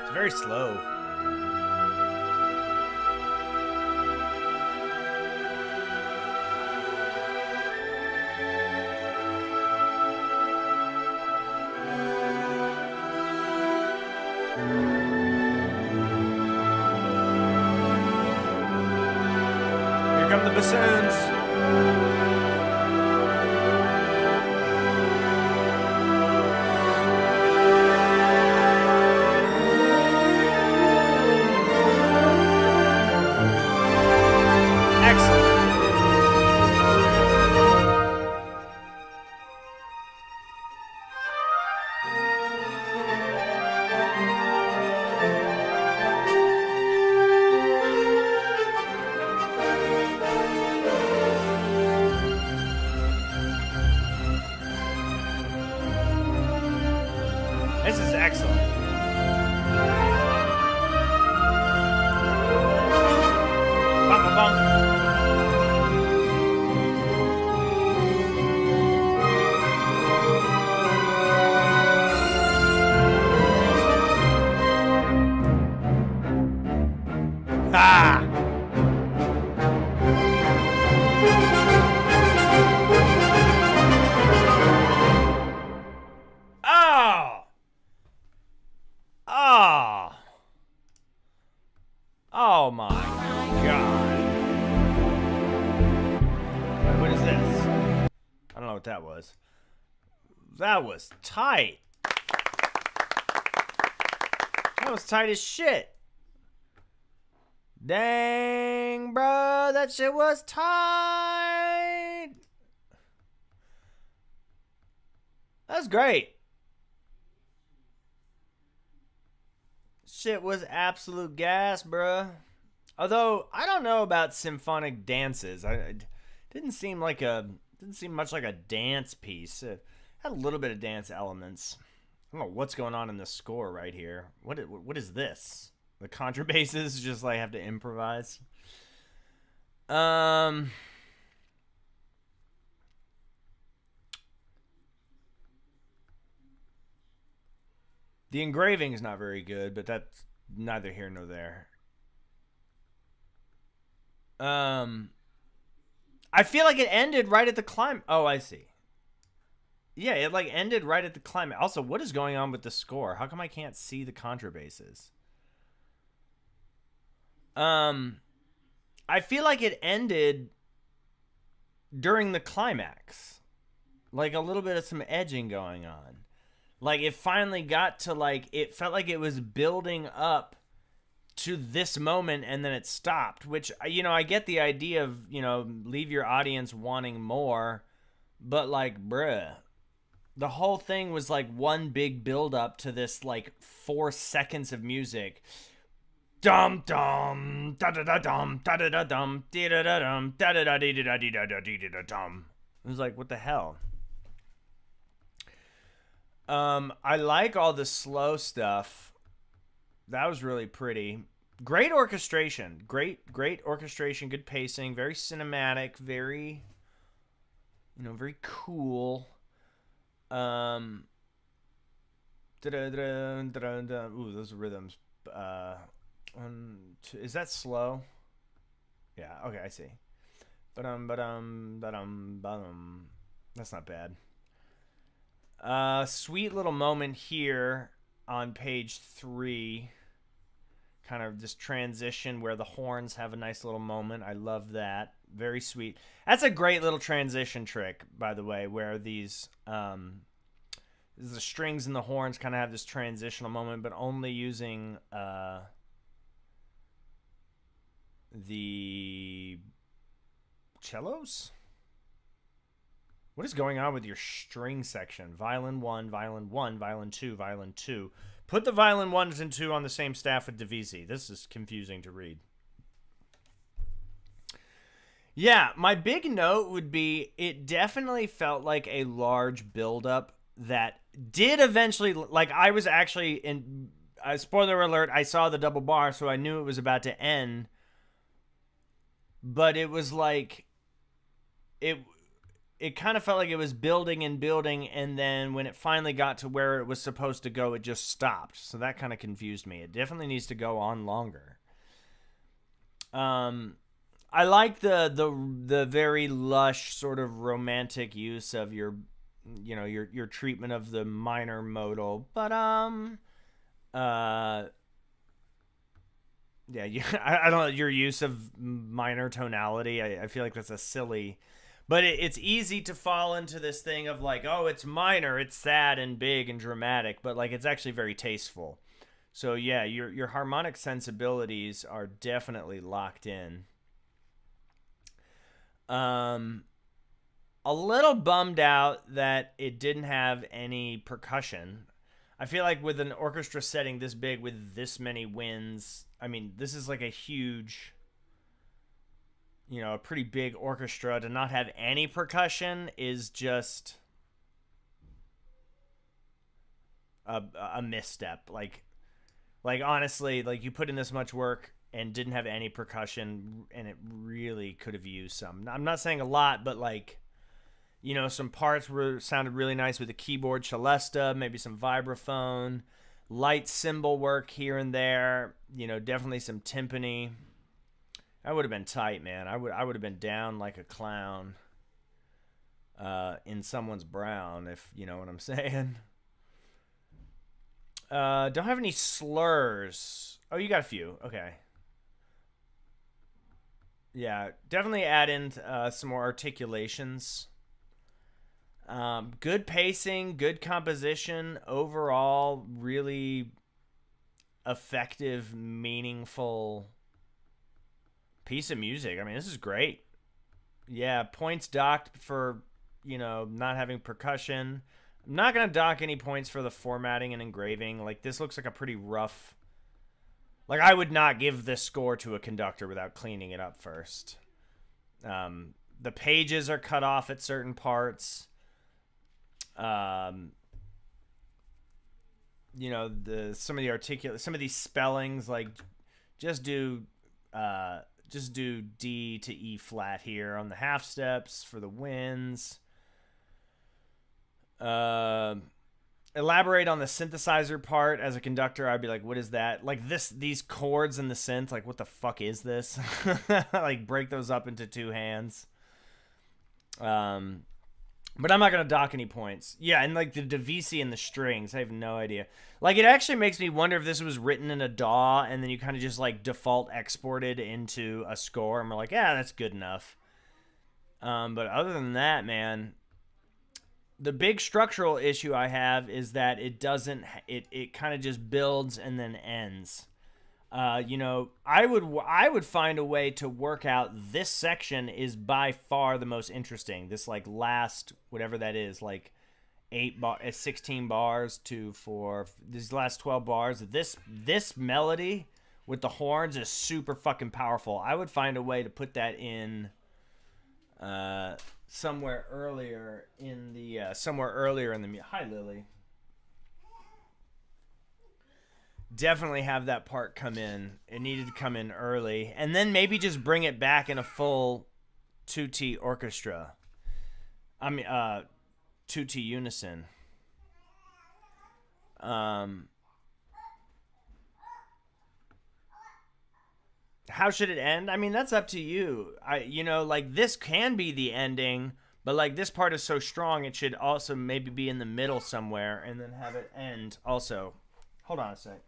It's very slow. Come the bassoons. Excellent. Ah! Oh! Oh! Oh my God. Wait, what is this? I don't know what that was. That was tight. That was tight as shit. Dang, bro, that shit was tight. That's great. Shit was absolute gas, bruh. Although I don't know about Symphonic Dances. It didn't seem much like a dance piece. It had a little bit of dance elements. I don't know what's going on in the score right here. What is this? The contrabasses just like have to improvise. The engraving is not very good, but that's neither here nor there. I feel like it ended right at the climb. Oh, I see. Yeah, it like ended right at the climax. Also, what is going on with the score? How come I can't see the contrabasses? I feel like it ended during the climax. Like a little bit of some edging going on. Like it finally got to like, it felt like it was building up to this moment and then it stopped, which, you know, I get the idea of, you know, leave your audience wanting more, but like, bruh, the whole thing was like one big build up to this like 4 seconds of music. Dum dum da da da dum da da da dum da da da dum da da da da da da da da dum. It was like, what the hell? I like all the slow stuff. That was really pretty. Great orchestration. Great orchestration. Good pacing. Very cinematic. Very, you know, very cool. Ooh, those rhythms. Is that slow? Yeah. Okay, I see. That's not bad. Sweet little moment here on page 3. Kind of this transition where the horns have a nice little moment. I love that. Very sweet. That's a great little transition trick, by the way, where these the strings and the horns kind of have this transitional moment, but only using the cellos? What is going on with your string section? Violin 1, violin 1, violin 2, violin 2. Put the violin 1s and 2 on the same staff with Divisi. This is confusing to read. Yeah, my big note would be it definitely felt like a large buildup that did eventually, like I was actually in, spoiler alert, I saw the double bar, so I knew it was about to end. But it was like, it kind of felt like it was building and building, and then when it finally got to where it was supposed to go, it just stopped. So that kind of confused me. It definitely needs to go on longer. I like the very lush sort of romantic use of your, you know, your treatment of the minor modal, but yeah, I don't know, your use of minor tonality. I feel like that's a silly. But it's easy to fall into this thing of like, oh, it's minor, it's sad and big and dramatic, but like it's actually very tasteful. So yeah, your harmonic sensibilities are definitely locked in. A little bummed out that it didn't have any percussion. I feel like with an orchestra setting this big with this many winds, I mean, this is like a huge, you know, a pretty big orchestra. To not have any percussion is just a misstep. Like honestly, like you put in this much work and didn't have any percussion, and it really could have used some. I'm not saying a lot, but like, you know, some parts sounded really nice with the keyboard celesta, maybe some vibraphone, light cymbal work here and there, you know, definitely some timpani. That would have been tight, man. I would have been down like a clown in someone's brown, if you know what I'm saying. Don't have any slurs. Oh, you got a few. Okay. Yeah, definitely add in some more articulations. Good pacing, good composition. Overall, really effective, meaningful piece of music. I mean, this is great. Yeah, points docked for, not having percussion. I'm not going to dock any points for the formatting and engraving. Like, this looks like a pretty rough... Like, I would not give this score to a conductor without cleaning it up first. The pages are cut off at certain parts. Some of these spellings, like, just do D to E flat here on the half steps for the wins. Elaborate on the synthesizer part. As a conductor, I'd be like, what is that? Like these chords in the synth, like what the fuck is this? Like break those up into two hands. But I'm not gonna dock any points. Yeah, and like the DVC and the strings, I have no idea. Like it actually makes me wonder if this was written in a DAW and then you kind of just like default exported into a score and we're like, yeah, that's good enough. But other than that, man, the big structural issue I have is that it doesn't. It kind of just builds and then ends. I would find a way to work out this section is by far the most interesting. This like last whatever that is, like 16 bars for these last 12 bars. This melody with the horns is super fucking powerful. I would find a way to put that in. Somewhere earlier in the hi Lily. Definitely have that part come in. It needed to come in early, and then maybe just bring it back in a full 2T orchestra. 2T unison. How should it end? I mean, that's up to you. Like this can be the ending, but like this part is so strong, it should also maybe be in the middle somewhere and then have it end also. Hold on a sec.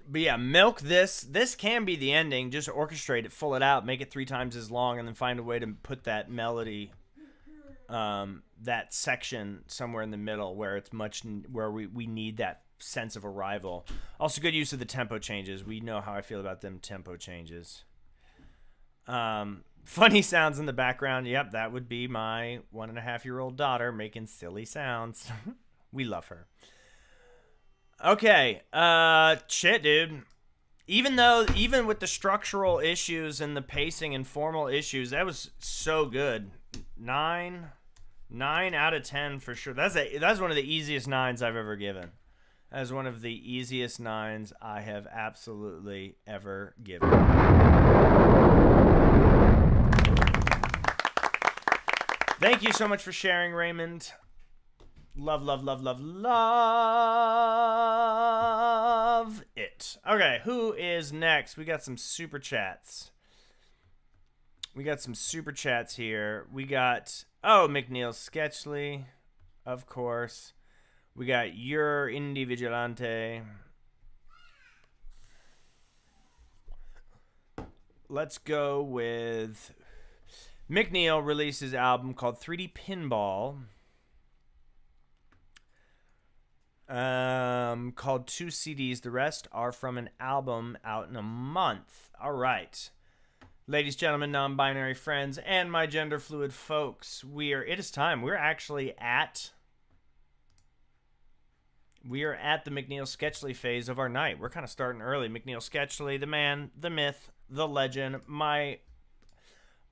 But yeah, milk this. This can be the ending. Just orchestrate it, full it out, make it 3 times as long, and then find a way to put that melody, that section somewhere in the middle where it's where we need that sense of arrival. Also, good use of the tempo changes. We know how I feel about them tempo changes. Funny sounds in the background. Yep, that would be my 1.5-year-old daughter making silly sounds. We love her. Okay, shit, dude. Even with the structural issues and the pacing and formal issues, that was so good. 9 out of 10 for sure. That's one of the easiest 9s I've ever given. That is one of the easiest 9s I have absolutely ever given. Thank you so much for sharing, Raymond. Love, love, love, love, love it. Okay, who is next? We got some super chats. We got some super chats here. We got, McNeil Sketchley, of course. We got Your Indie Vigilante. Let's go with McNeil released his album called 3D Pinball. Called 2 CDs. The rest are from an album out in a month. All right. Ladies, gentlemen, non-binary friends, and my gender fluid folks, it is time. We're actually at the McNeil Sketchley phase of our night. We're kind of starting early. McNeil Sketchley, the man, the myth, the legend,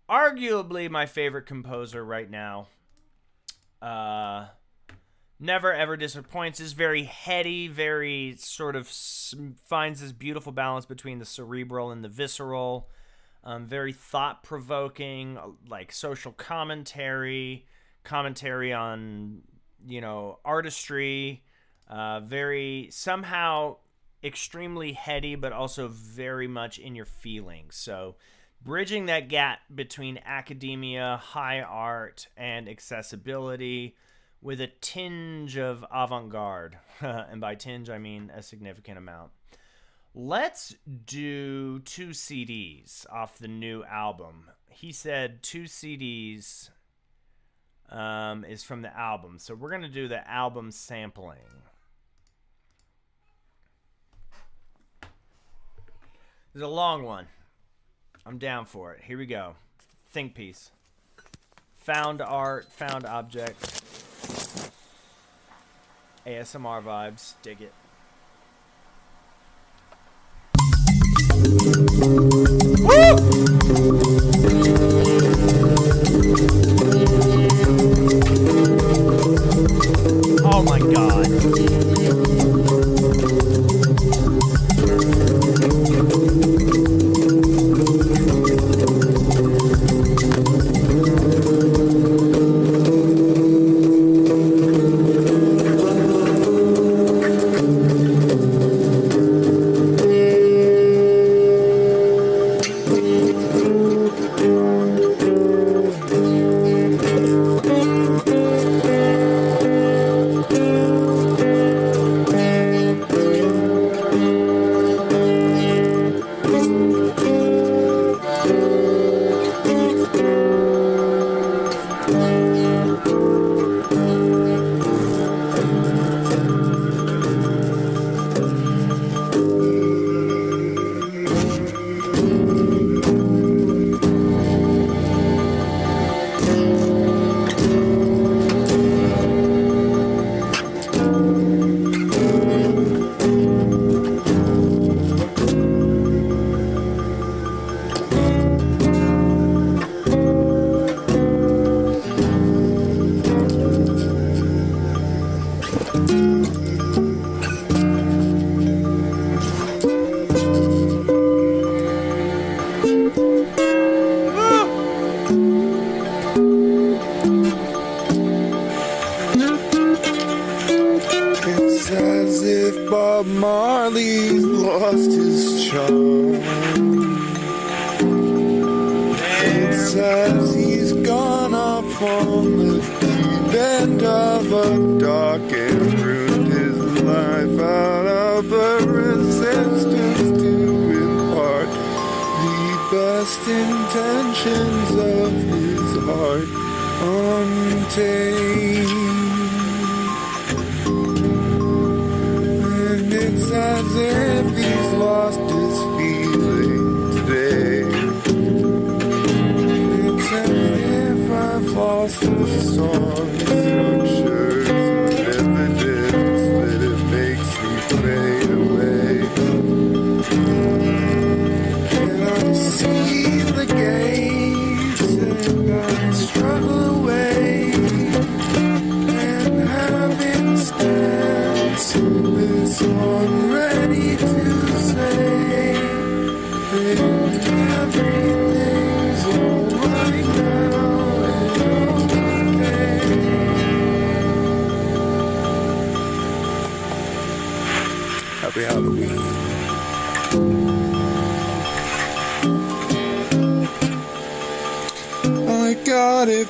arguably my favorite composer right now. Never ever disappoints. Is very heady, very sort of finds this beautiful balance between the cerebral and the visceral. Very thought-provoking, like social commentary on, artistry. Very somehow extremely heady, but also very much in your feelings. So bridging that gap between academia, high art, and accessibility with a tinge of avant-garde. And by tinge, I mean a significant amount. Let's do 2 CDs off the new album. He said 2 CDs is from the album. So we're going to do the album sampling. This is a long one. I'm down for it. Here we go. Think piece. Found art, found object. ASMR vibes. Dig it. Woo! Oh my God.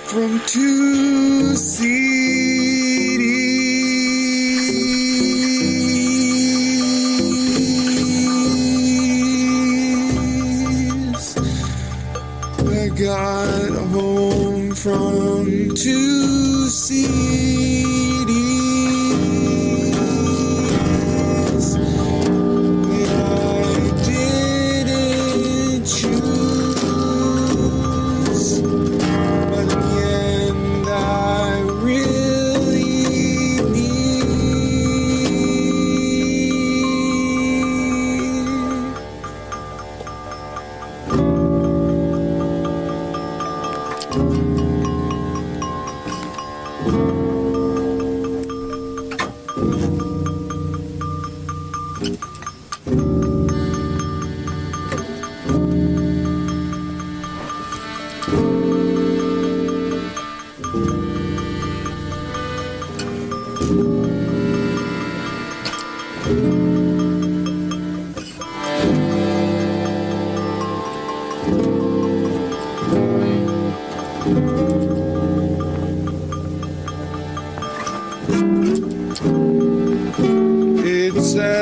From 2 CDs. I got home from 2 CDs. I didn't choose. But in the end, I really need.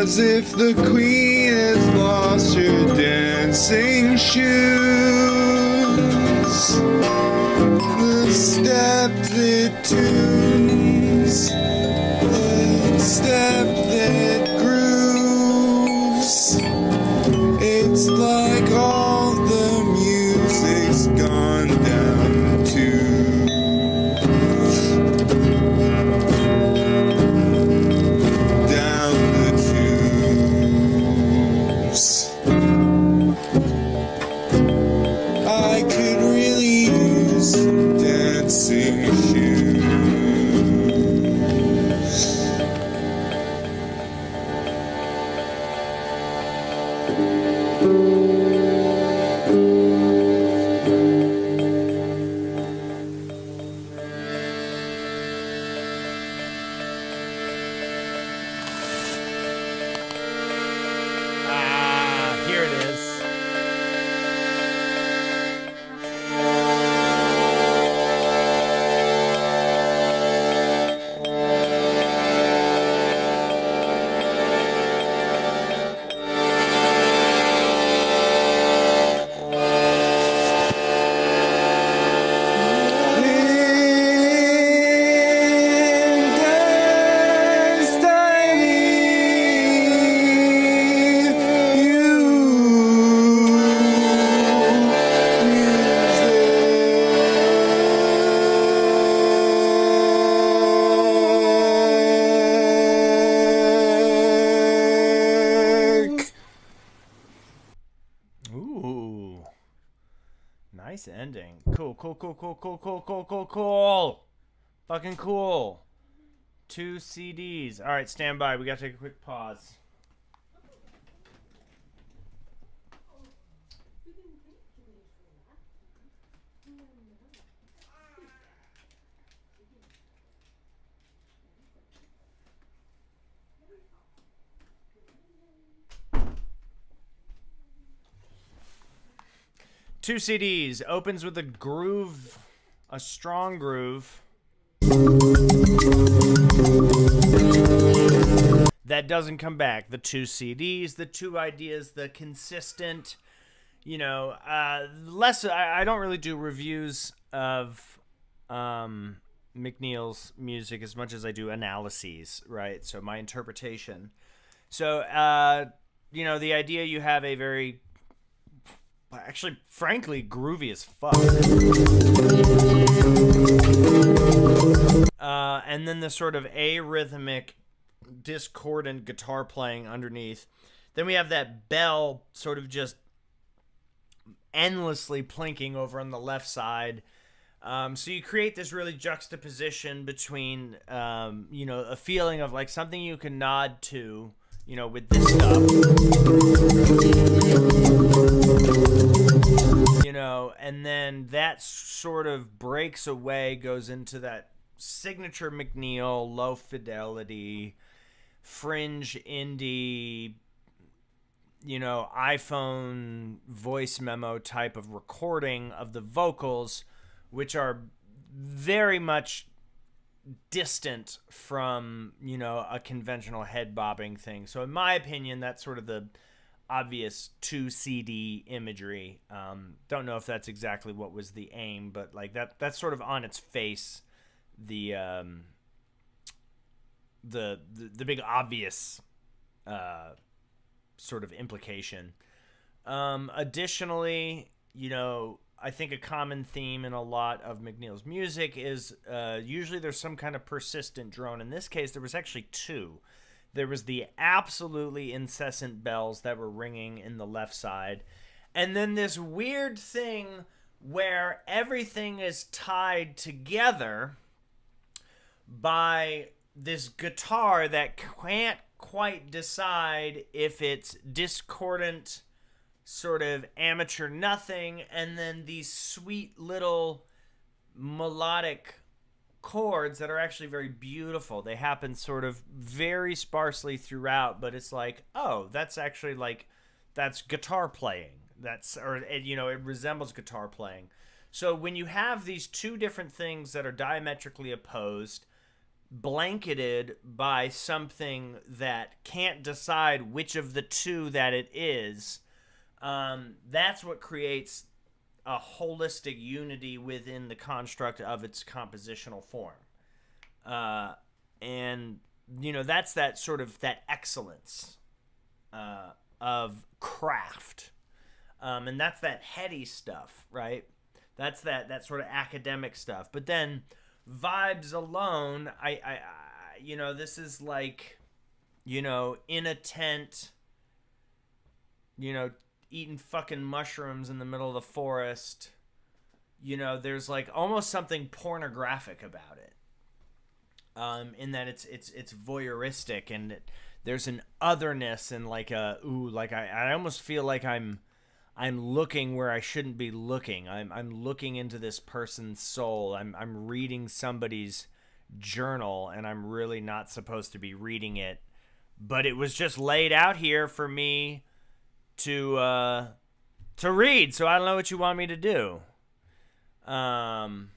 as if the queen has lost her dancing shoes. The step that tunes, the step that grooves. It's like all the music's gone down to down the tubes. I could really use dancing shoes. Here it is. Ooh. Nice ending. Cool. Fucking cool. 2 CDs. All right, stand by. We got to take a quick pause. Two CDs. Opens with a groove, a strong groove. That doesn't come back. The 2 CDs, the 2 ideas, the consistent, less. I don't really do reviews of McNeil's music as much as I do analyses, right? So my interpretation. So, the idea you have a very, actually, frankly, groovy as fuck. And then the sort of arrhythmic, discordant guitar playing underneath. Then we have that bell sort of just endlessly plinking over on the left side. So you create this really juxtaposition between, a feeling of like something you can nod to, with this stuff. And then that sort of breaks away, goes into that signature McNeil, low fidelity, fringe indie, iPhone voice memo type of recording of the vocals, which are very much distant from, a conventional head bobbing thing. So in my opinion, that's sort of the obvious 2 CD imagery. Don't know if that's exactly what was the aim, but like that's sort of on its face the big obvious sort of implication. Additionally, I think a common theme in a lot of McNeil's music is usually there's some kind of persistent drone. In this case, there was actually 2. There was the absolutely incessant bells that were ringing in the left side. And then this weird thing where everything is tied together by this guitar that can't quite decide if it's discordant, sort of amateur nothing, and then these sweet little melodic chords that are actually very beautiful. They happen sort of very sparsely throughout, but it's like, oh, that's actually like, that's guitar playing. It resembles guitar playing. So when you have these 2 different things that are diametrically opposed, blanketed by something that can't decide which of the two that it is, that's what creates a holistic unity within the construct of its compositional form. And, that's that sort of that excellence of craft. And that's that heady stuff, right? That's that sort of academic stuff. But then vibes alone, I this is like, in a tent, eating fucking mushrooms in the middle of the forest. There's like almost something pornographic about it. In that it's voyeuristic, and there's an otherness and like I almost feel like I'm looking where I shouldn't be looking. I'm looking into this person's soul. I'm reading somebody's journal, and I'm really not supposed to be reading it, but it was just laid out here for me to read. So I don't know what you want me to do. And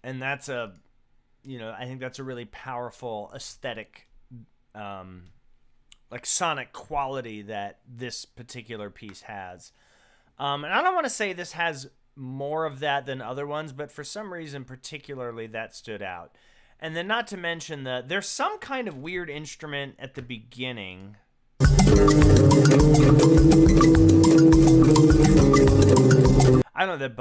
that's I think that's a really powerful aesthetic, like sonic quality that this particular piece has. And I don't want to say this has more of that than other ones, but for some reason particularly that stood out. And then not to mention there's some kind of weird instrument at the beginning. I don't know, that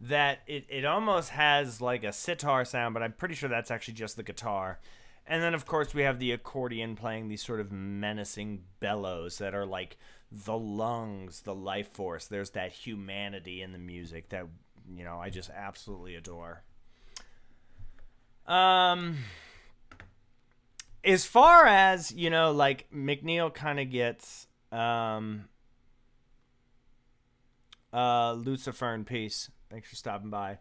that it almost has like a sitar sound, but I'm pretty sure that's actually just the guitar. And then, of course, we have the accordion playing these sort of menacing bellows that are like the lungs, the life force. There's that humanity in the music that, I just absolutely adore. As far as, like McNeil kind of gets Luciferne piece. Thanks for stopping by.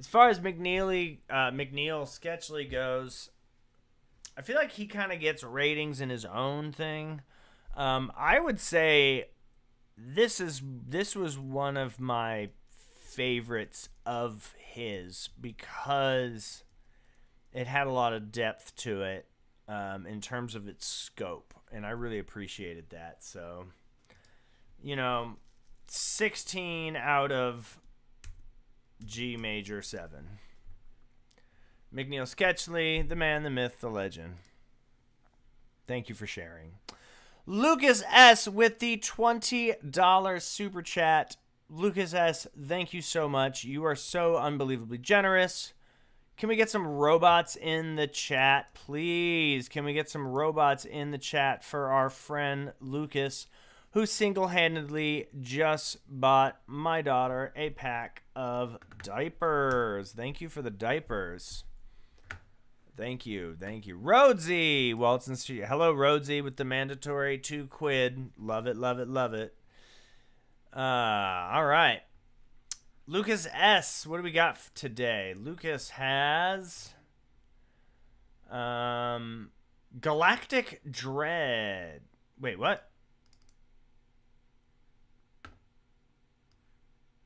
As far as McNeil Sketchley goes, I feel like he kind of gets ratings in his own thing. I would say this was one of my favorites of his because it had a lot of depth to it in terms of its scope, and I really appreciated that. So, 16 out of G major 7. McNeil Sketchley, the man, the myth, the legend. Thank you for sharing. Lucas S. with the $20 super chat. Lucas S., thank you so much. You are so unbelievably generous. Can we get some robots in the chat, please? Can we get some robots in the chat for our friend Lucas, who single-handedly just bought my daughter a pack of diapers. Thank you for the diapers. Thank you. Rhodesy, Waltz and Street. Hello, Rhodesy, with the mandatory $2. Love it. All right. Lucas S., what do we got today? Lucas has Galactic Dread. Wait, what?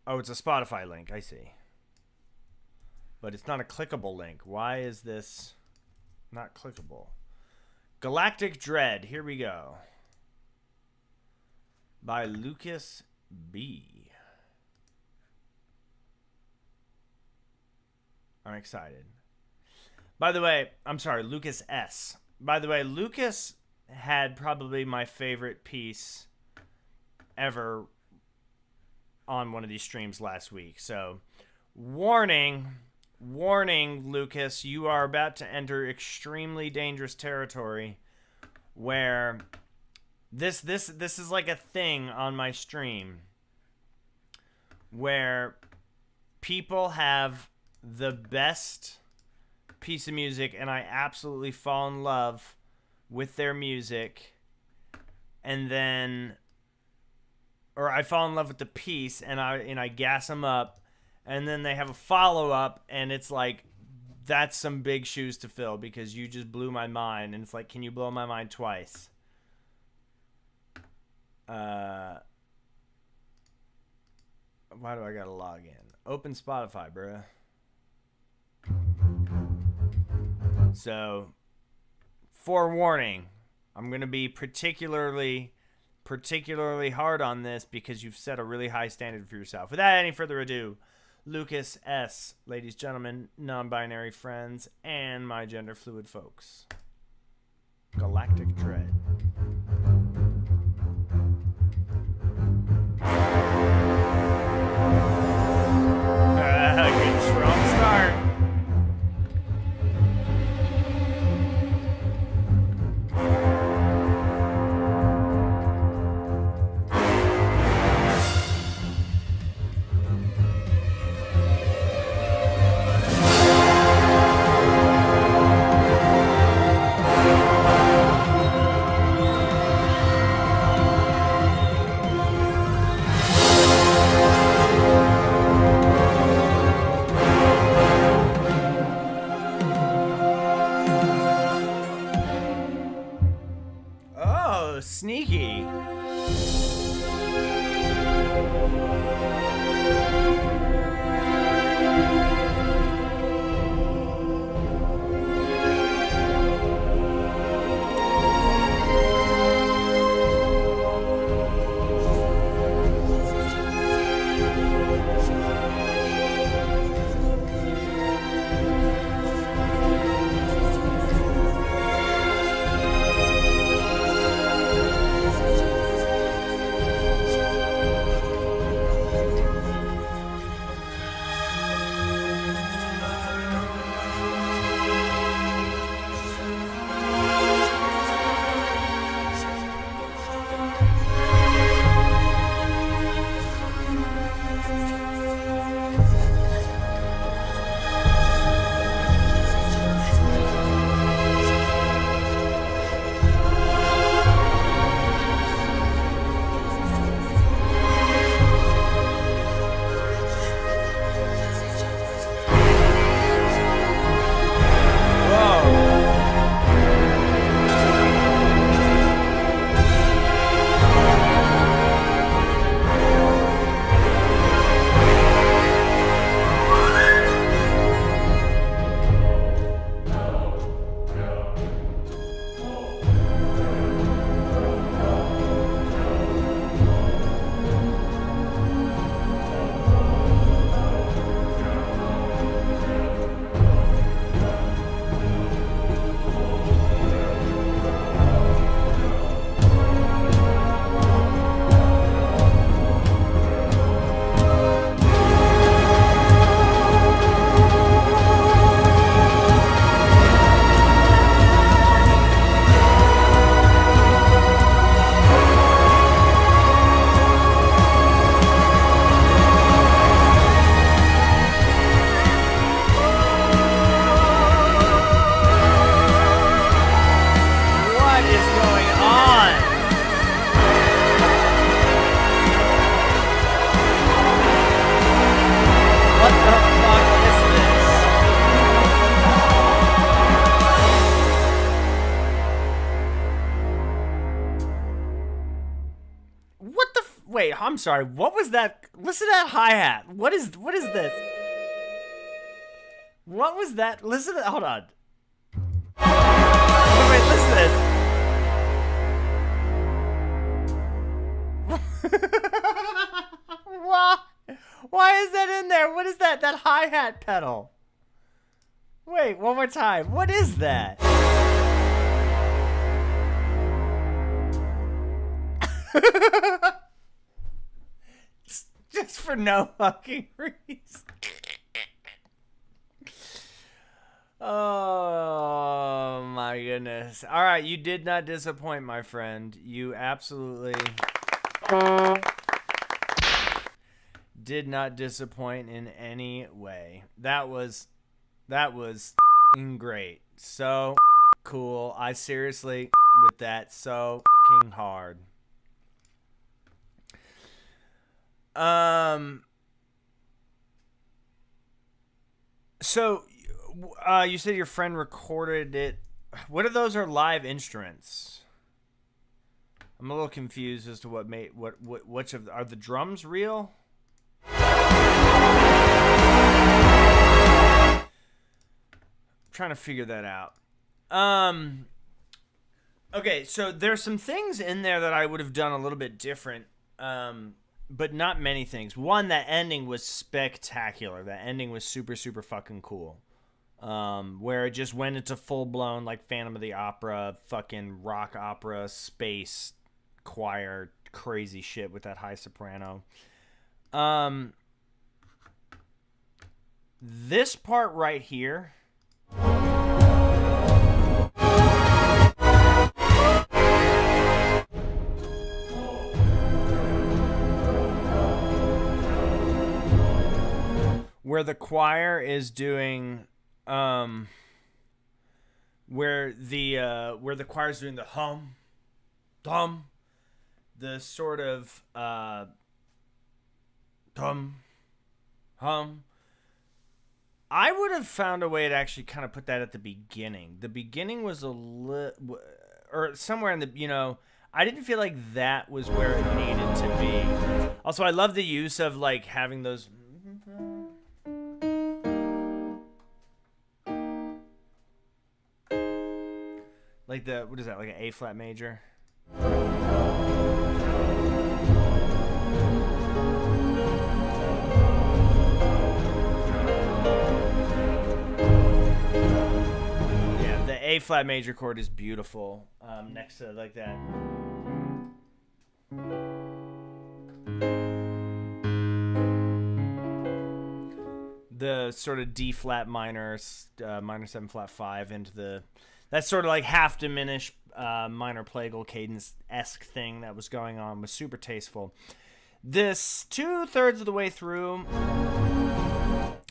Oh, it's a Spotify link. I see. But it's not a clickable link. Why is this not clickable? Galactic Dread. Here we go. By Lucas B. I'm excited. By the way, I'm sorry, Lucas S. By the way, Lucas had probably my favorite piece ever on one of these streams last week. So, warning, Lucas, you are about to enter extremely dangerous territory where this is like a thing on my stream where people have the best piece of music and I absolutely fall in love with their music, and then, or I fall in love with the piece and I gas them up, and then they have a follow-up and it's like, that's some big shoes to fill because you just blew my mind. And it's like, can you blow my mind twice? Why do I gotta log in? Open Spotify, bruh. So, forewarning, I'm gonna be particularly hard on this because you've set a really high standard for yourself. Without any further ado, Lucas S., ladies, gentlemen, non-binary friends, and my gender fluid folks. Galactic Dread. Good strong start. Sneaky. Wait, I'm sorry. What was that? Listen to that hi-hat. What is this? What was that? Listen to, hold on. Wait, listen to this. Why is that in there? What is that? That hi-hat pedal. Wait, one more time. What is that? Just for no fucking reason. Oh my goodness. All right, you did not disappoint, my friend. You absolutely did not disappoint in any way. That was great. So cool. I seriously, with that, so hard. So, you said your friend recorded it. What of those are live instruments? I'm a little confused as to what made which of are the drums real? I'm trying to figure that out. Okay, so there's some things in there that I would have done a little bit different. But not many things. One, that ending was spectacular. That ending was super, super fucking cool. Where it just went into full-blown, like, Phantom of the Opera, fucking rock opera, space, choir, crazy shit with that high soprano. This part right here... where the choir is doing, where the choir is doing the hum, the sort of hum. I would have found a way to actually kind of put that at the beginning. The beginning was a little, or somewhere in the, you know, I didn't feel like that was where it needed to be. Also, I love the use of, like, having those. Like the, what is that, like an A flat major? Yeah, the A flat major chord is beautiful. Next to like that. The sort of D flat minor, minor 7 flat 5 into the. That sort of like half diminished minor plagal cadence-esque thing that was going on was super tasteful. This 2/3 of the way through,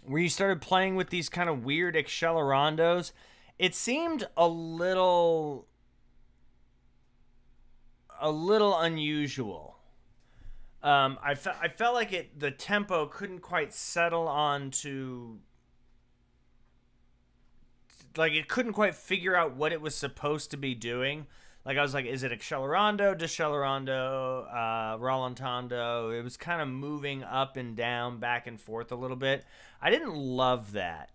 where you started playing with these kind of weird accelerandos, it seemed a little unusual. I felt like the tempo couldn't quite settle on to... Like, it couldn't quite figure out what it was supposed to be doing. Like, I was like, is it accelerando, descelerando, rallentando? It was kind of moving up and down, back and forth a little bit. I didn't love that.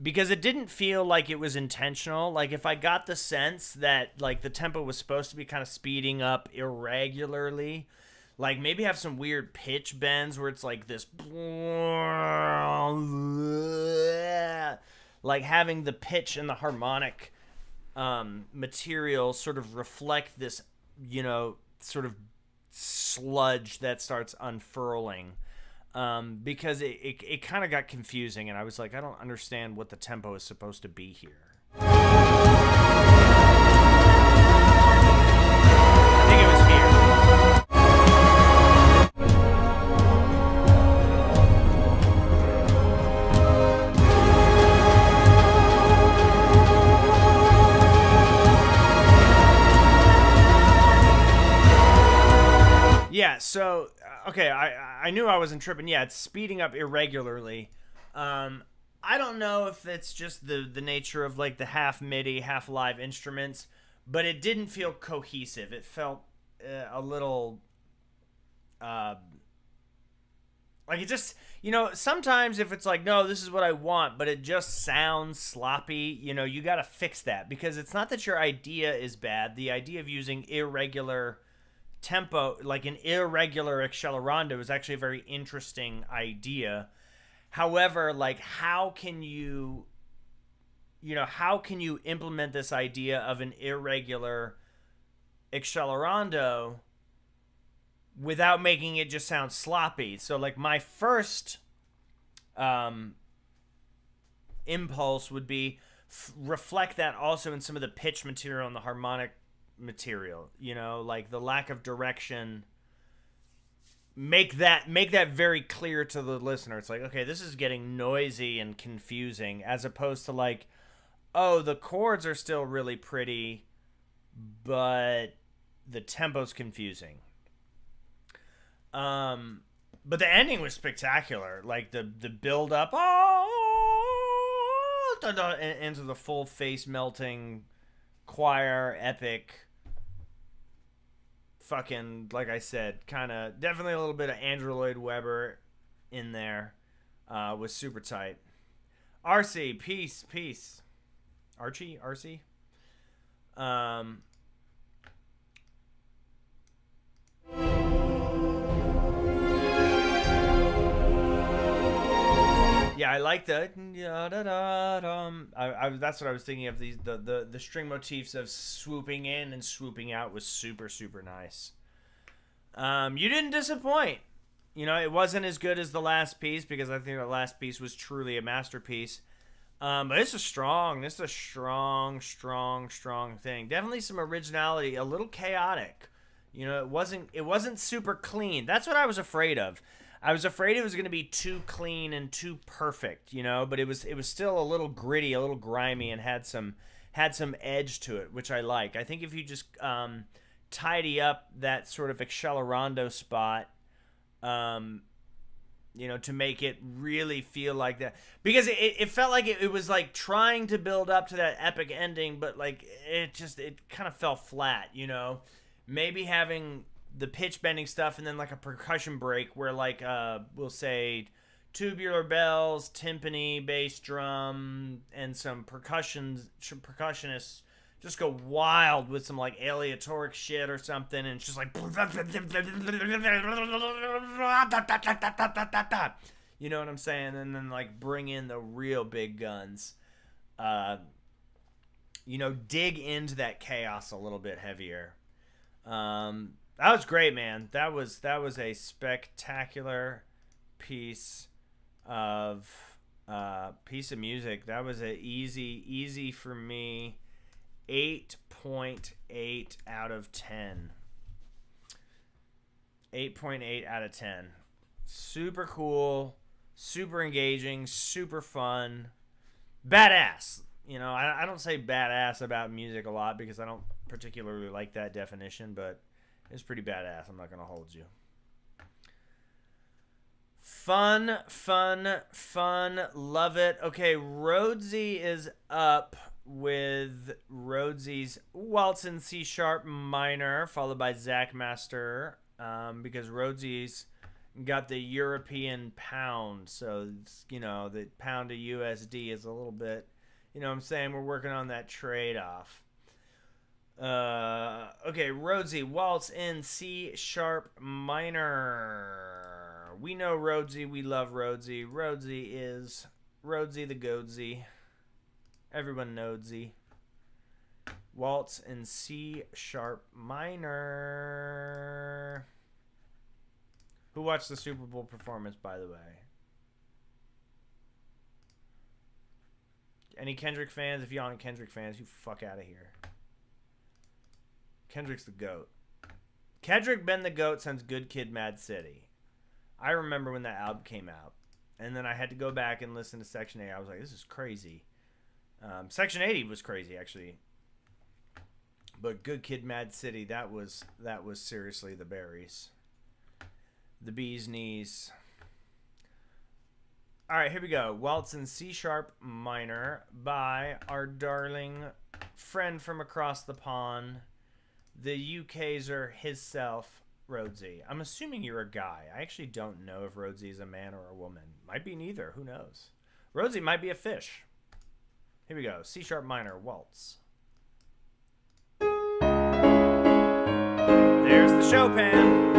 Because it didn't feel like it was intentional. Like, if I got the sense that, like, the tempo was supposed to be kind of speeding up irregularly, like, maybe have some weird pitch bends where it's like this... Like, having the pitch and the harmonic material sort of reflect this, you know, sort of sludge that starts unfurling. Because it kind of got confusing, and I was like, I don't understand what the tempo is supposed to be here. I think it was here. Yeah, so, okay, I knew I wasn't tripping. Yeah, it's speeding up irregularly. I don't know if it's just the nature of, like, the half MIDI, half live instruments, but it didn't feel cohesive. It felt a little, like, it just, you know, sometimes if it's like, no, this is what I want, but it just sounds sloppy, you know, you gotta fix that, because it's not that your idea is bad. The idea of using irregular tempo, like an irregular accelerando, is actually a very interesting idea. However, like, how can you implement this idea of an irregular accelerando without making it just sound sloppy? So, like, my first impulse would be reflect that also in some of the pitch material and the harmonic material, you know, like the lack of direction. Make that very clear to the listener. It's like, okay, this is getting noisy and confusing, as opposed to, like, oh, the chords are still really pretty, but the tempo's confusing. But the ending was spectacular. Like the build up, into the full face melting choir epic. Fucking, like I said, kind of definitely a little bit of Andrew Lloyd Webber in there. Was super tight. RC, peace. Archie, RC. Yeah, I like the that's what I was thinking of. The string motifs of swooping in and swooping out was super nice. You didn't disappoint. You know, it wasn't as good as the last piece because I think the last piece was truly a masterpiece. But it's a strong thing. Definitely some originality, a little chaotic. You know, it wasn't super clean. That's what I was afraid of. I was afraid it was going to be too clean and too perfect, you know, but it was still a little gritty, a little grimy, and had some edge to it, which I like. I think if you just tidy up that sort of accelerando spot, you know, to make it really feel like that, because it felt like it was like trying to build up to that epic ending, but like it kind of fell flat, you know. Maybe having the pitch bending stuff and then like a percussion break where like we'll say tubular bells, timpani, bass drum, and some percussionists just go wild with some like aleatoric shit or something, and it's just like, you know what I'm saying? And then like bring in the real big guns. You know, dig into that chaos a little bit heavier. That was great, man. That was a spectacular piece of music. That was a easy for me. 8.8 out of 10. 8.8 out of 10. Super cool, super engaging, super fun, badass. You know, I don't say badass about music a lot because I don't particularly like that definition, but it's pretty badass. I'm not going to hold you. Fun. Love it. Okay, Rhodesy is up with Rhodesie's Waltz in C sharp minor, followed by Zach Master, because Rhodesie's got the European pound. So, you know, the pound to USD is a little bit, you know what I'm saying? We're working on that trade-off. Okay, Rhodesy, Waltz in C sharp minor. We know Rhodesy, we love Rhodesy. Rhodesy is Rhodesy the Goadsy. Everyone knows-y. Waltz in C sharp minor. Who watched the Super Bowl performance, by the way? Any Kendrick fans? If you aren't Kendrick fans, you fuck out of here. Kendrick's the GOAT. Kendrick been the GOAT since Good Kid, Mad City. I remember when that album came out. And then I had to go back and listen to Section 8. I was like, this is crazy. Section 80 was crazy, actually. But Good Kid, Mad City, that was seriously the berries. The bee's knees. All right, here we go. Waltz in C sharp minor by our darling friend from across the pond, the UK'ser himself, Rhodesy. I'm assuming you're a guy. I actually don't know if Rhodesy is a man or a woman. Might be neither. Who knows? Rhodesy might be a fish. Here we go. C sharp minor, waltz. There's the Chopin.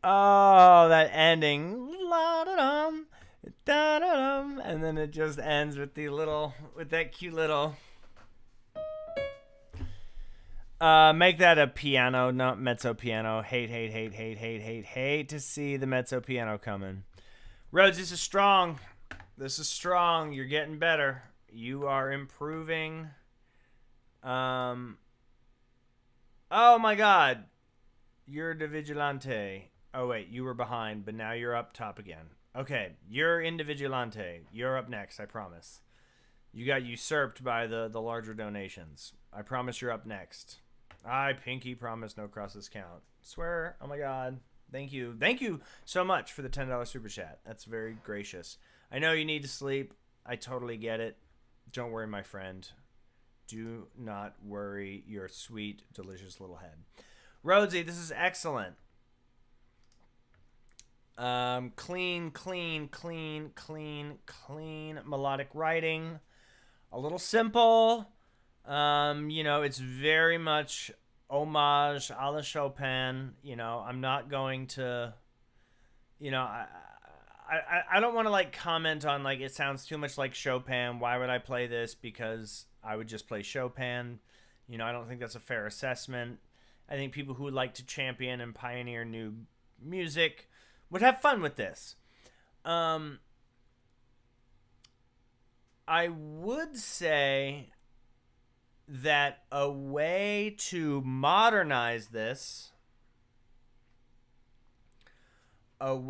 Oh, that ending. La-da-dum, da-da-dum, and then it just ends with that cute little. Make that a piano, not mezzo piano. Hate to see the mezzo piano coming. Rhodes, this is strong. This is strong. You're getting better. You are improving. Oh my God. You're the vigilante. Oh wait, you were behind, but now you're up top again. Okay, you're in the vigilante. You're up next, I promise. You got usurped by the larger donations. I promise you're up next. I pinky promise no crosses count. Swear. Oh my God. Thank you. Thank you so much for the $10 super chat. That's very gracious. I know you need to sleep. I totally get it. Don't worry, my friend. Do not worry your sweet, delicious little head. Rhodesy, this is excellent. Clean melodic writing. A little simple. It's very much homage a la Chopin. I'm not going to, I don't want to like comment on like it sounds too much like Chopin. Why would I play this? Because I would just play Chopin. I don't think that's a fair assessment. I think people who would like to champion and pioneer new music would have fun with this. I would say that a way to modernize this would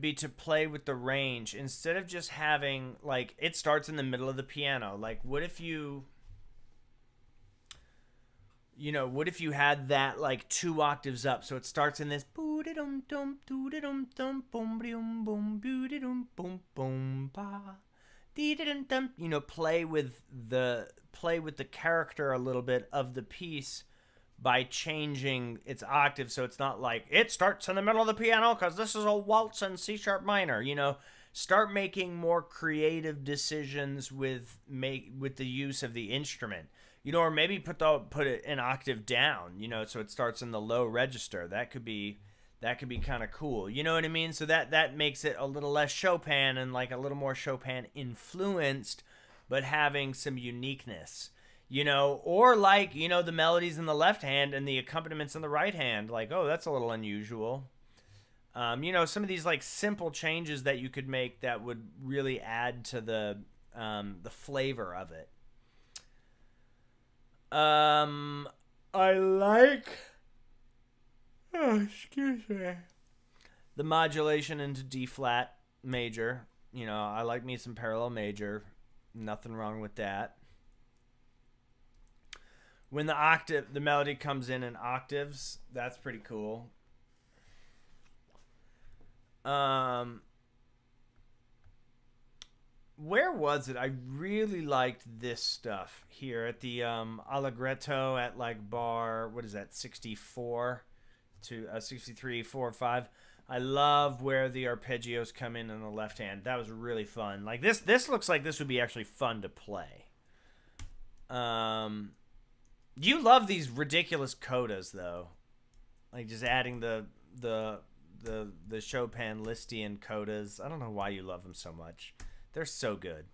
be to play with the range instead of just having like it starts in the middle of the piano. Like what if you had that like 2 octaves up, so it starts in this play with the character a little bit of the piece by changing its octave, so it's not like it starts in the middle of the piano because this is a waltz in C sharp minor. Start making more creative decisions with the use of the instrument. Or maybe put it an octave down. So it starts in the low register. That could be kind of cool. You know what I mean? So that makes it a little less Chopin and like a little more Chopin influenced, but having some uniqueness. Or like, the melodies in the left hand and the accompaniments in the right hand. Like, oh, that's a little unusual. Some of these like simple changes that you could make that would really add to the flavor of it. I like. Oh, excuse me. The modulation into D flat major. I like me some parallel major. Nothing wrong with that. When the melody comes in octaves, that's pretty cool. Where was it? I really liked this stuff here at the Allegretto at like bar, what is that, 64 to 63, 4, 5. I love where the arpeggios come in the left hand. That was really fun. Like this looks like this would be actually fun to play. You love these ridiculous codas though. Like just adding the Chopin Lisztian codas. I don't know why you love them so much. They're so good.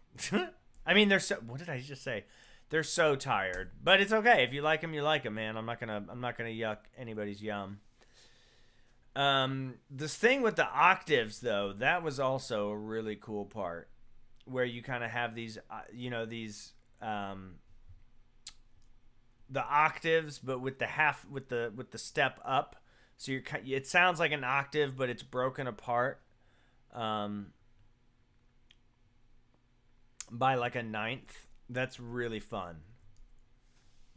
I mean, what did I just say? They're so tired, but it's okay. If you like them, you like them, man. I'm not gonna yuck anybody's yum. This thing with the octaves, though, that was also a really cool part, where you kind of have these, the octaves, but with the step up. So it sounds like an octave, but it's broken apart. By like a ninth. That's really fun.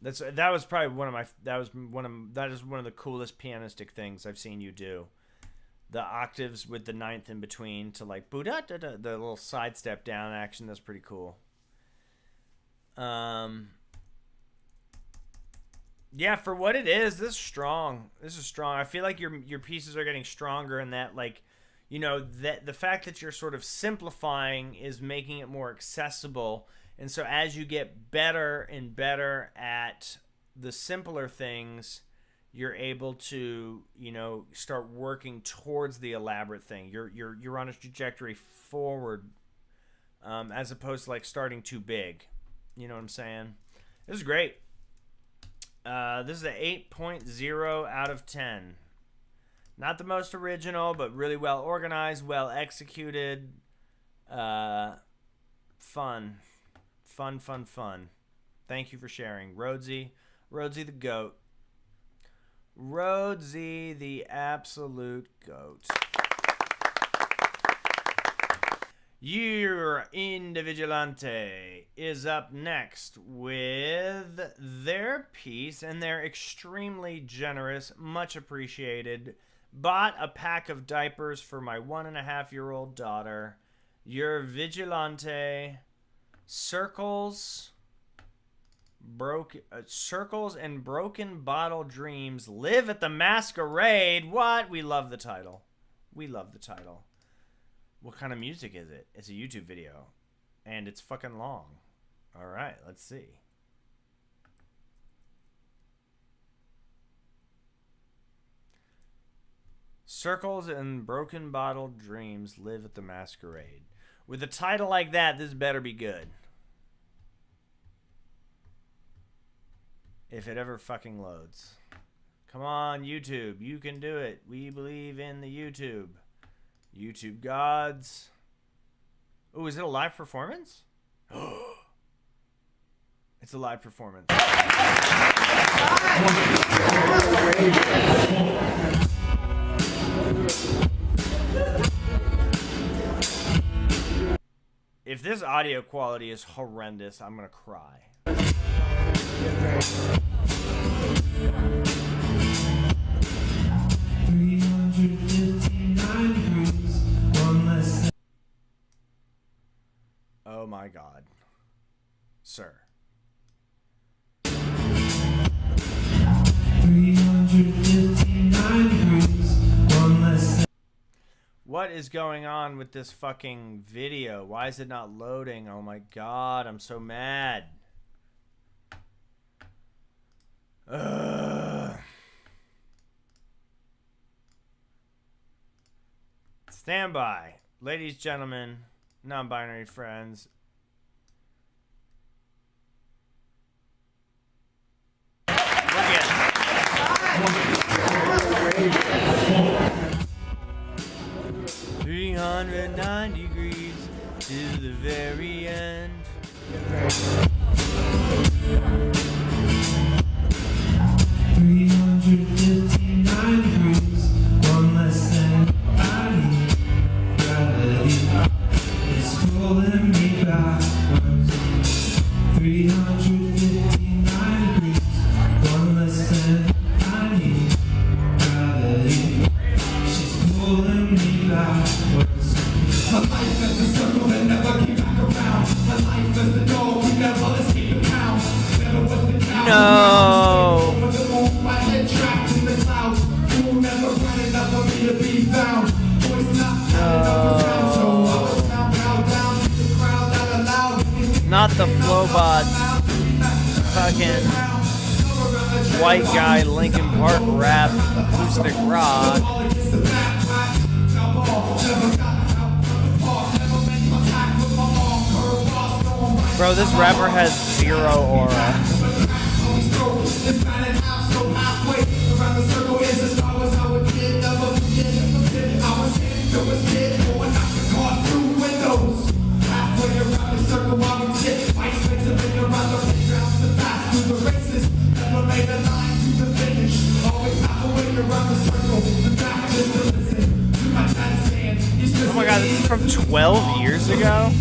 That was probably one of the coolest pianistic things I've seen you do. The octaves with the ninth in between to like the little side step down action. That's pretty cool. Yeah, for what it is, this is strong. I feel like your pieces are getting stronger in that, like, that the fact that you're sort of simplifying is making it more accessible. And so as you get better and better at the simpler things, you're able to, you know, start working towards the elaborate thing. You're on a trajectory forward, as opposed to like starting too big. You know what I'm saying? This is great. This is an 8.0 out of 10. Not the most original, but really well organized, well executed. Fun. Thank you for sharing. Rhodesy the GOAT. Rhodesy the absolute GOAT. Your Individualante is up next with their piece, and they're extremely generous, much appreciated. Bought a pack of diapers for my 1.5-year-old daughter. Your Vigilante, circles and broken bottle dreams live at the masquerade. What? We love the title. What kind of music is it? It's a YouTube video, and it's fucking long. All right, let's see. Circles and broken bottle dreams live at the masquerade. With a title like that, this better be good. If it ever fucking loads. Come on, YouTube. You can do it. We believe in the YouTube. YouTube gods. Oh, is it a live performance? It's a live performance. If this audio quality is horrendous, I'm gonna cry. Oh my God, sir. 359 degrees, one less. What is going on with this fucking video? Why is it not loading? Oh my God, I'm so mad. Stand by. Ladies, gentlemen, non-binary friends. Look at 309 degrees to the very end. 359 degrees, one less than body. Gravity is pulling me backwards. 359 degrees, one less than body. Gravity, she's pulling me backwards. My life is a circle that never came back around. My life is the door we never escape the pound. Never was the cow. No. My head trapped in the clouds. Who never run and never be to be found. Voice not loud enough to sound. So I was found down to the crowd that allowed. Not the Flowbots. Fucking white guy Linkin Park rap acoustic rock. Bro, this rapper has zero aura. Oh my God, this is from 12 years ago?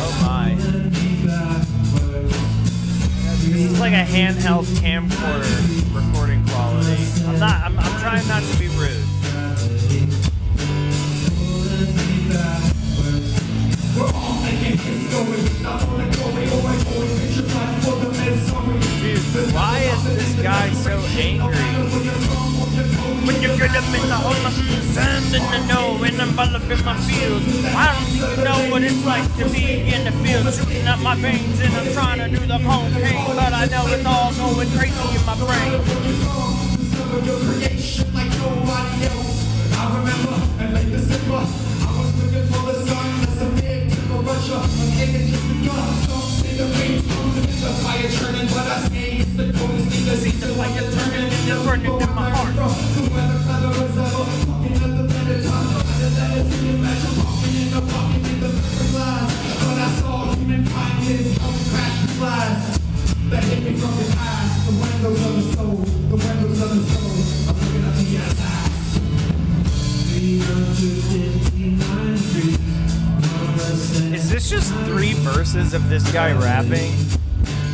Oh my. This is like a handheld camcorder recording quality. I'm trying not to be rude. Dude, why is this guy so angry? When you get him in the hole of the sand in the know, and I'm all up in my fields. I don't even know what it's like to be in the field, shooting up my veins, and I'm trying to do the cocaine, but I know it's all going crazy in my brain. I remember in late December, I was looking for the sun. That's a big temperature. And it just begun. So see the rain comes and the fire turning, but I say it's the coldest thing to see the fire turning and it's burning in my heart. The weather feather is ever fucking at the better time. Better than it's in the measure, walking in the pocket in the different lines. But I saw humankind his own crash and flies that hit me from his eyes. The windows of the soul, the windows of the soul. I'm looking at the outside. Is this just 3 verses of this guy rapping?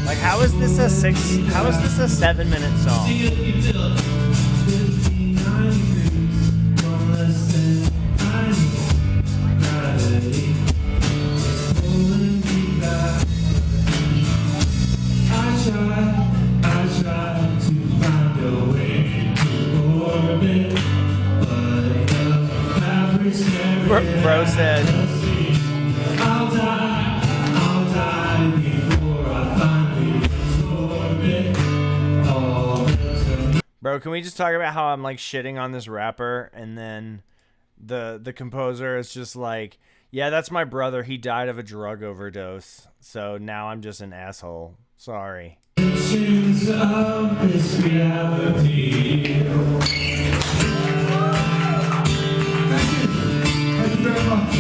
Like, how is this a 7-minute song? I try to find a way to orbit. Bro said, I'll die before I finally absorb it. Bro, can we just talk about how I'm like shitting on this rapper, and then the composer is just like, yeah, that's my brother. He died of a drug overdose. So now I'm just an asshole. Sorry. Of this reality. Thank you very much.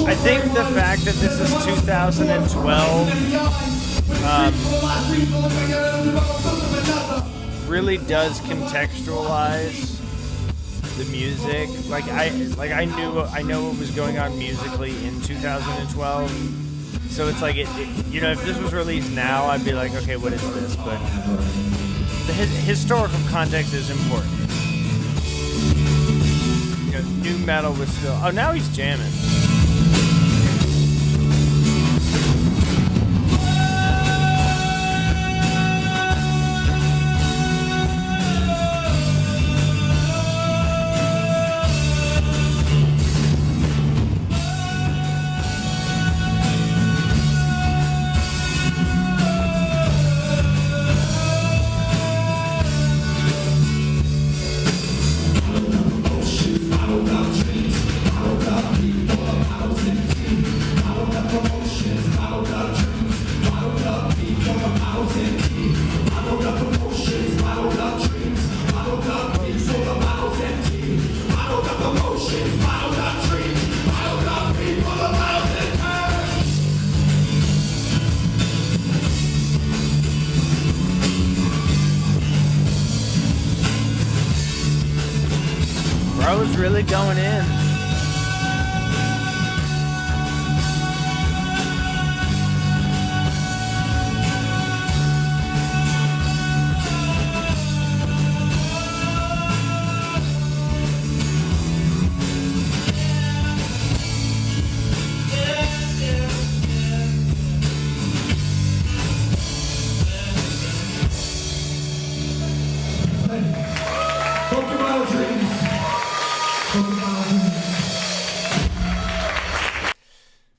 I think the fact that this is 2012 really does contextualize the music. I know what was going on musically in 2012. So it's like if this was released now, I'd be like, okay, what is this? But the historical context is important. Nu metal was still. Oh, now he's jamming. Bro's really going in.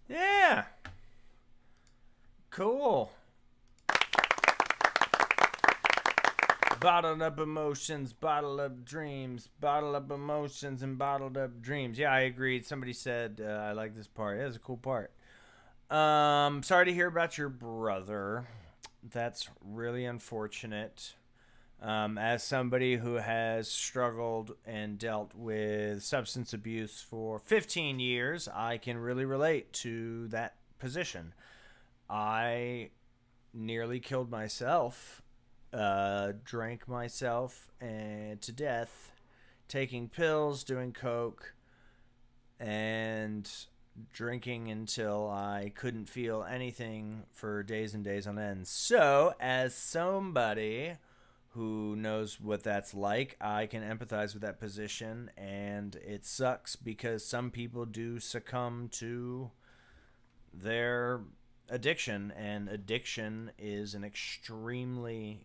Yeah. Cool. Bottled up emotions, bottled up dreams, bottled up emotions and bottled up dreams. Yeah, I agreed. Somebody said I like this part. It's a cool part. Sorry to hear about your brother. That's really unfortunate. As somebody who has struggled and dealt with substance abuse for 15 years, I can really relate to that position. I nearly killed myself, drank myself to death, taking pills, doing coke, and drinking until I couldn't feel anything for days and days on end. So, as somebody who knows what that's like, I can empathize with that position, and it sucks because some people do succumb to their addiction, and addiction is an extremely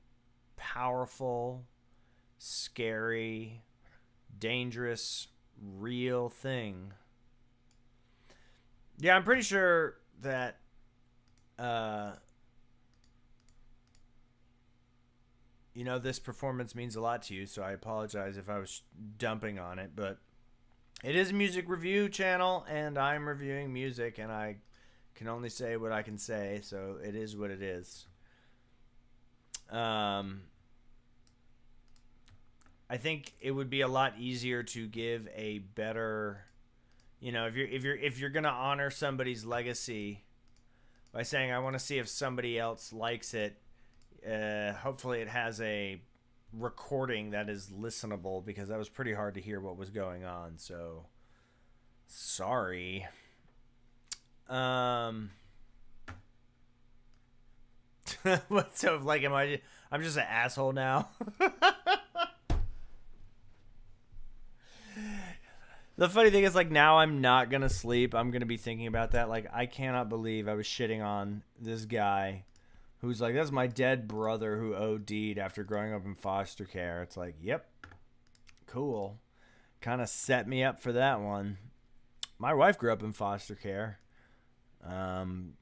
powerful, scary, dangerous, real thing. Yeah, I'm pretty sure that this performance means a lot to you, so I apologize if I was dumping on it, but it is a music review channel, and I'm reviewing music, and I can only say what I can say, so it is what it is. I think it would be a lot easier to give a better, if you're gonna honor somebody's legacy by saying I want to see if somebody else likes it. Hopefully it has a recording that is listenable, because that was pretty hard to hear what was going on. So sorry. So like, I'm just an asshole now. The funny thing is, like, now I'm not gonna sleep. I'm gonna be thinking about that. Like, I cannot believe I was shitting on this guy who's like, that's my dead brother who OD'd after growing up in foster care. It's like, yep, cool. Kind of set me up for that one. My wife grew up in foster care.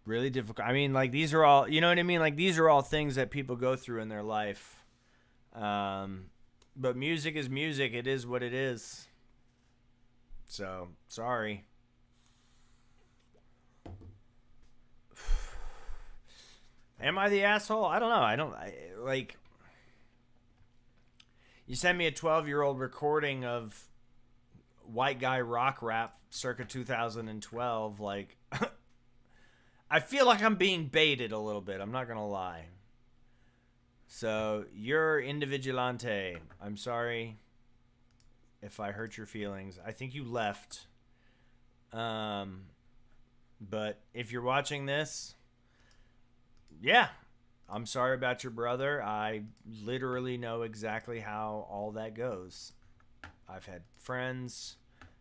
Really difficult. I mean, like, these are all, you know what I mean? Like, these are all things that people go through in their life. But music is music. It is what it is. So, sorry. Am I the asshole? I don't know. You send me a 12-year-old recording of white guy rock rap circa 2012. Like, I feel like I'm being baited a little bit. I'm not going to lie. So, you're individualante. I'm sorry if I hurt your feelings. I think you left. But if you're watching this, yeah, I'm sorry about your brother. I literally know exactly how all that goes. I've had friends,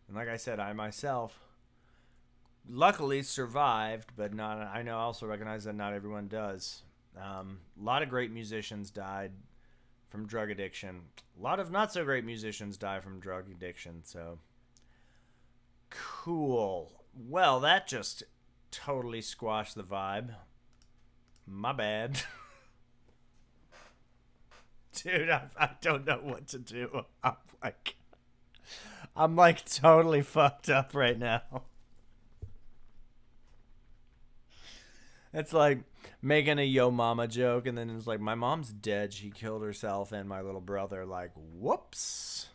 and like I said, I myself luckily survived, but I also recognize that not everyone does. A lot of great musicians died from drug addiction. A lot of not so great musicians die from drug addiction. So cool. Well, that just totally squashed the vibe. My bad. Dude, I don't know what to do. I'm like totally fucked up right now. It's like making a yo mama joke, and then it's like, my mom's dead. She killed herself and my little brother. Like, whoops.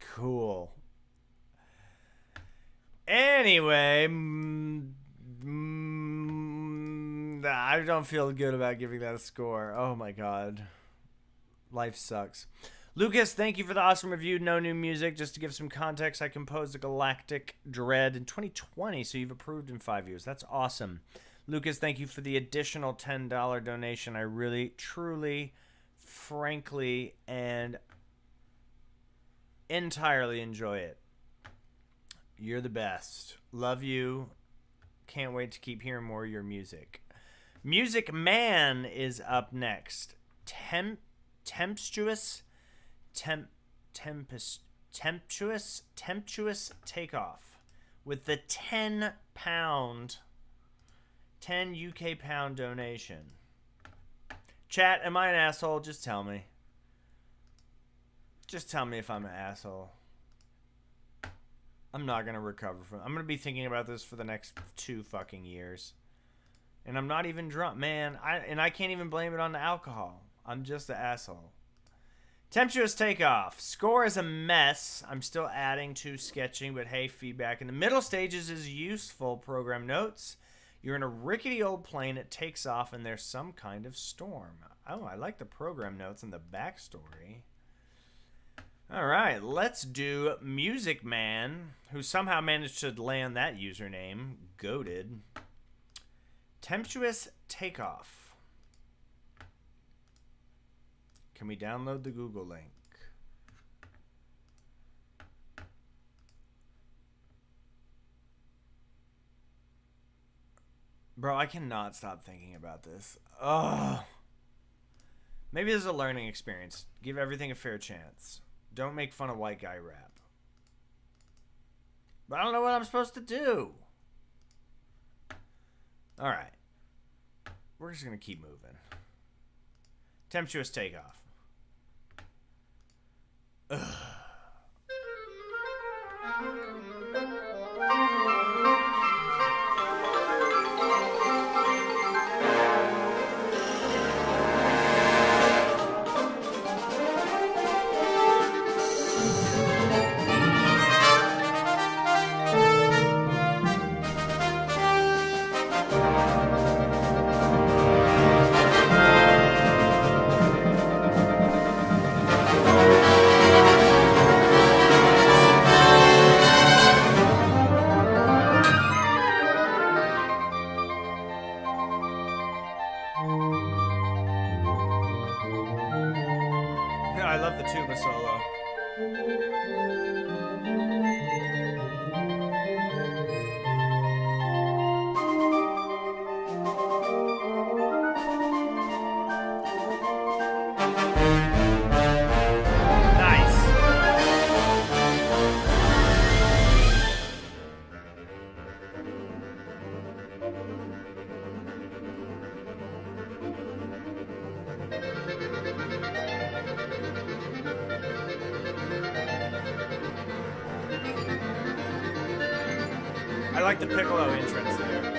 Cool. Anyway, I don't feel good about giving that a score. Oh my god. Life sucks. Lucas, thank you for the awesome review. No new music. Just to give some context, I composed a Galactic Dread in 2020, so you've approved in 5 years. That's awesome. Lucas, thank you for the additional $10 donation. I really, truly, frankly, and entirely enjoy it. You're the best. Love you. Can't wait to keep hearing more of your music. Music Man is up next. Tempestuous Takeoff with the 10-pound 10 UK pound donation. Chat, am I an asshole? Just tell me. Just tell me if I'm an asshole. I'm not going to recover from it. I'm going to be thinking about this for the next 2 fucking years. And I'm not even drunk. Man, I can't even blame it on the alcohol. I'm just an asshole. Tempestuous Takeoff. Score is a mess. I'm still adding to sketching, but hey, feedback in the middle stages is useful. Program notes. You're in a rickety old plane. It takes off, and there's some kind of storm. Oh, I like the program notes and the backstory. All right, let's do Music Man, who somehow managed to land that username. Goated. Tempestuous Takeoff. Can we download the Google link? Bro, I cannot stop thinking about this. Ugh. Maybe this is a learning experience. Give everything a fair chance. Don't make fun of white guy rap. But I don't know what I'm supposed to do. Alright. We're just going to keep moving. Tempestuous Takeoff. Ugh. I love the tuba solo. I like the piccolo entrance there.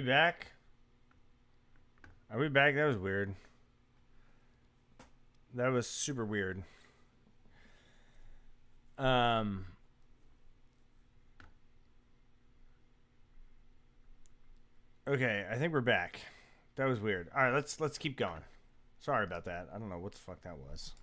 back? Are we back? That was weird. That was super weird. Okay, I think we're back. That was weird. All right, let's keep going. Sorry about that. I don't know what the fuck that was.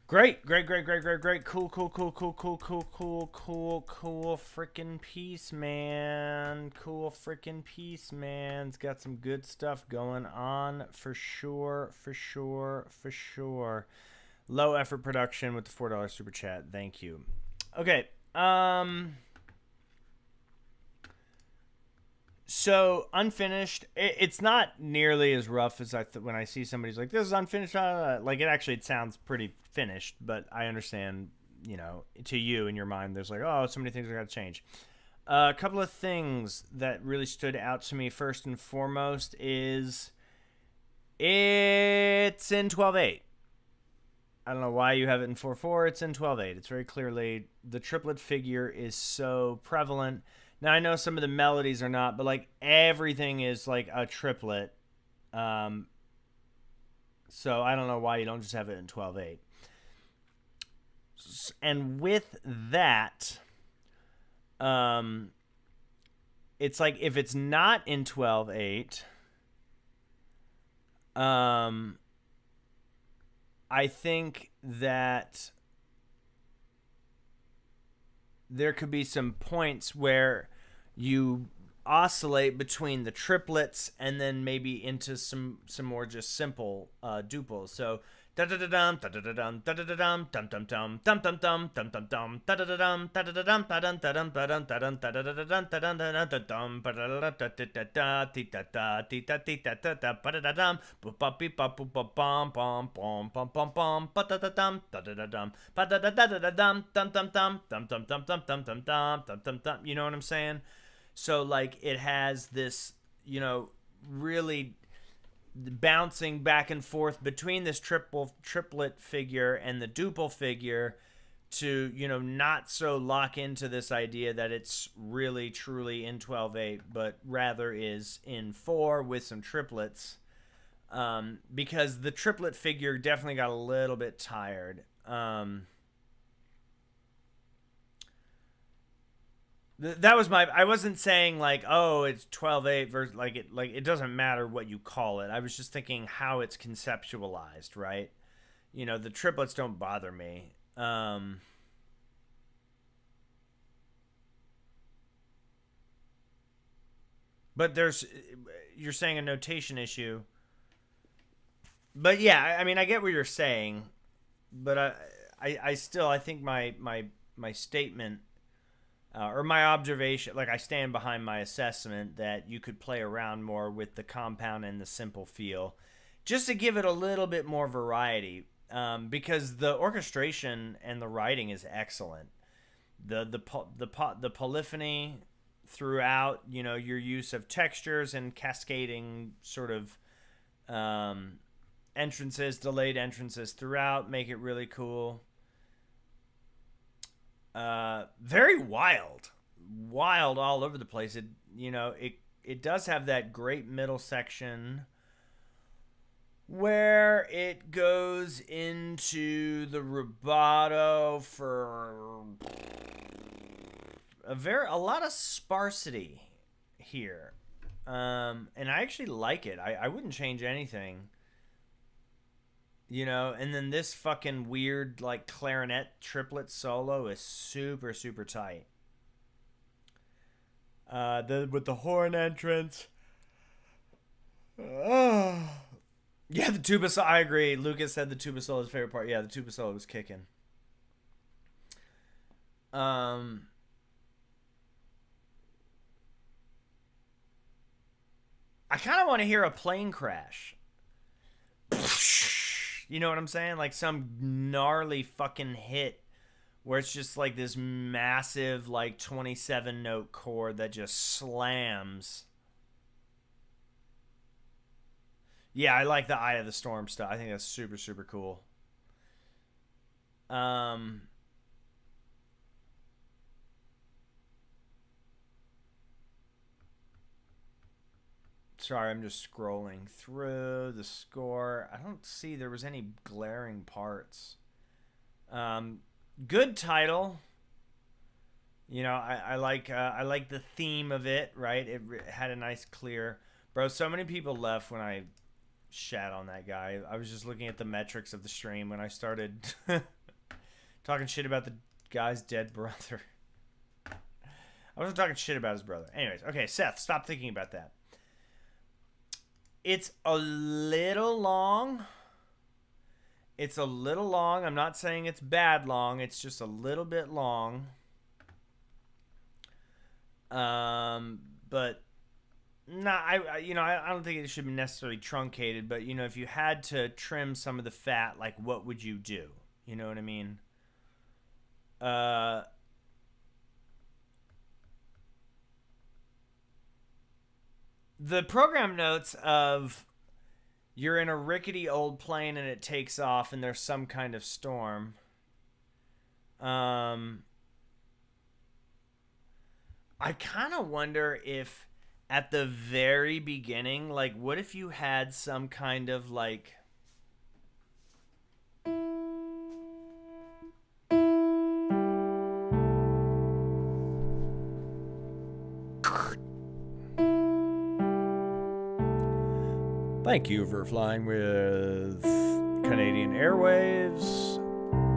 Great. Cool freaking piece, man. It's got some good stuff going on for sure. Low effort production with the $4 super chat. Thank you. Okay. So unfinished, it's not nearly as rough as when I see somebody's like, this is unfinished. Like it sounds pretty finished, but I understand, to you in your mind, there's like, oh, so many things I got to change. A couple of things that really stood out to me first and foremost is it's in 12/8. I don't know why you have it in 4/4. It's in 12/8. It's very clearly the triplet figure is so prevalent. Now, I know some of the melodies are not, but, like, everything is, like, a triplet. So I don't know why you don't just have it in 12/8. And with that, it's like if it's not in 12/8, I think that there could be some points where you oscillate between the triplets and then maybe into some more just simple duples. So da da da dum da da da dum da da da dum dum dum dum dum dum dum dum dum dum da da da dum da da da dum da dum da dum da dum da dum da da da dum da dum da dum ba da da da da da ti da da ti da ti da da da ba da da dum bu ba bi ba bu ba bum bum bum bum bum bum ba da da dum da da da dum ba da da da da dum dum dum dum dum dum dum dum dum dum dum dum dum. You know what I'm saying? So like it has this, really bouncing back and forth between this triplet figure and the duple figure to, not so lock into this idea that it's really truly in 12/8, but rather is in 4 with some triplets, because the triplet figure definitely got a little bit tired. That was I wasn't saying like, oh, it's 12/8 versus like it doesn't matter what you call it. I was just thinking how it's conceptualized, right? The triplets don't bother me. But you're saying a notation issue. But yeah, I mean, I get what you're saying, but I still think my statement, or my observation, like I stand behind my assessment that you could play around more with the compound and the simple feel, just to give it a little bit more variety, because the orchestration and the writing is excellent. The polyphony throughout, your use of textures and cascading sort of delayed entrances throughout make it really cool. Very wild all over the place. It does have that great middle section where it goes into the rubato for a lot of sparsity here, and I actually like it. I wouldn't change anything. And then this fucking weird, like, clarinet triplet solo is super, super tight. With the horn entrance. Yeah, the tuba solo. I agree. Lucas said the tuba solo is his favorite part. Yeah, the tuba solo was kicking. I kind of want to hear a plane crash. You know what I'm saying? Like some gnarly fucking hit where it's just like this massive, like 27 note chord that just slams. Yeah, I like the Eye of the Storm stuff. I think that's super, super cool. Sorry, I'm just scrolling through the score. I don't see there was any glaring parts. Good title. You know, I like the theme of it. Right, it had a nice clear. Bro, so many people left when I shat on that guy. I was just looking at the metrics of the stream when I started talking shit about the guy's dead brother. I wasn't talking shit about his brother. Anyways, okay, Seth, stop thinking about that. It's a little long. It's a little long. I'm not saying it's bad long. It's just a little bit long. But I don't think it should be necessarily truncated. But you know, if you had to trim some of the fat, like what would you do? You know what I mean? The program notes of you're in a rickety old plane and it takes off and there's some kind of storm. I kind of wonder if at the very beginning, like, what if you had some kind of like Thank you for flying with Canadian Airwaves.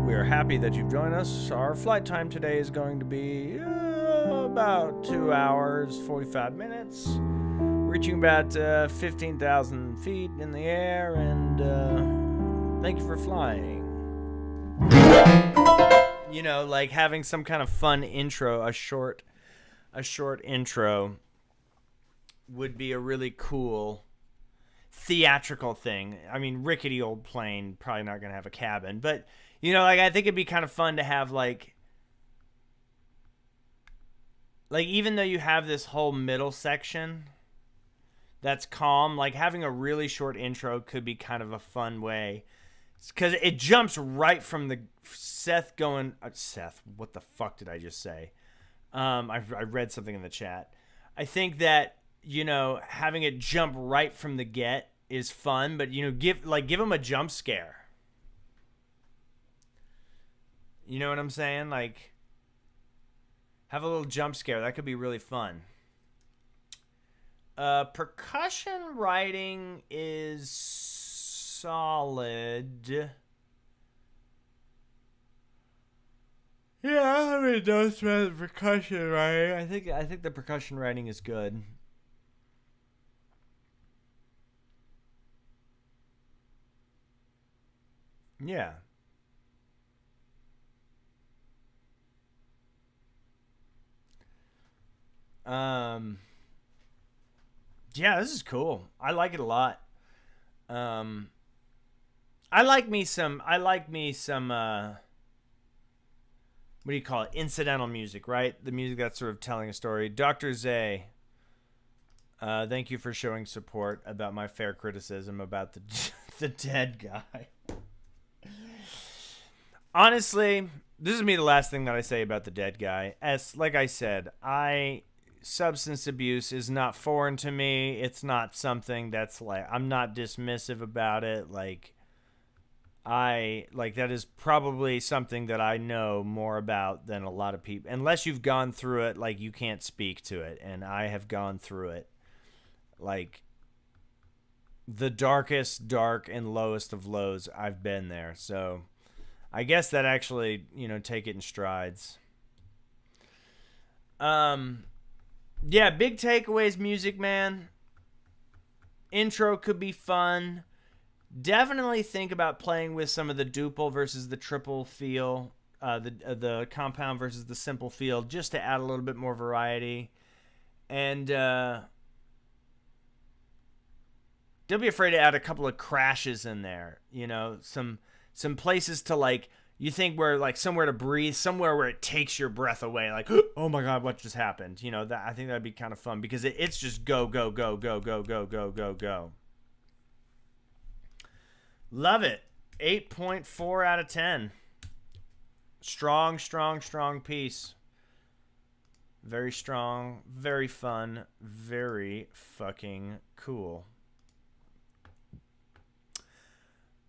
We are happy that you've joined us. Our flight time today is going to be about 2 hours, 45 minutes. Reaching about 15,000 feet in the air, and thank you for flying. You know, like having some kind of fun intro, a short intro would be a really cool theatrical thing. I mean, rickety old plane, probably not gonna have a cabin, but you know, like I think it'd be kind of fun to have like even though you have this whole middle section that's calm, like having a really short intro could be kind of a fun way, because it jumps right from the Seth, what the fuck did I just say? I read something in the chat. I think that, you know, having it jump right from the get is fun, but you know, give them a jump scare. You know what I'm saying? Like, have a little jump scare. That could be really fun. Percussion writing is solid. Yeah, I mean, don't spell the percussion writing. I think the percussion writing is good. Yeah. Yeah, this is cool. I like it a lot. I like me some what do you call it? Incidental music, right? The music that's sort of telling a story. Dr. Zay, thank you for showing support about my fair criticism about the dead guy. Honestly, this is me the last thing that I say about the dead guy. As like I said, substance abuse is not foreign to me. It's not something that's like, I'm not dismissive about it. Like that is probably something that I know more about than a lot of people. Unless you've gone through it, like you can't speak to it, and I have gone through it. Like the darkest dark and lowest of lows, I've been there. So I guess that actually, you know, take it in strides. Yeah, big takeaways, Music Man. Intro could be fun. Definitely think about playing with some of the duple versus the triple feel, the compound versus the simple feel, just to add a little bit more variety. And don't be afraid to add a couple of crashes in there. You know, some places to like, you think where like somewhere to breathe, somewhere where it takes your breath away. Like, oh my God, what just happened? You know, that I think that'd be kind of fun because it's just go, go, go, go, go, go, go, go, go. Love it. 8.4 out of 10. Strong, strong, strong piece. Very strong, very fun, very fucking cool.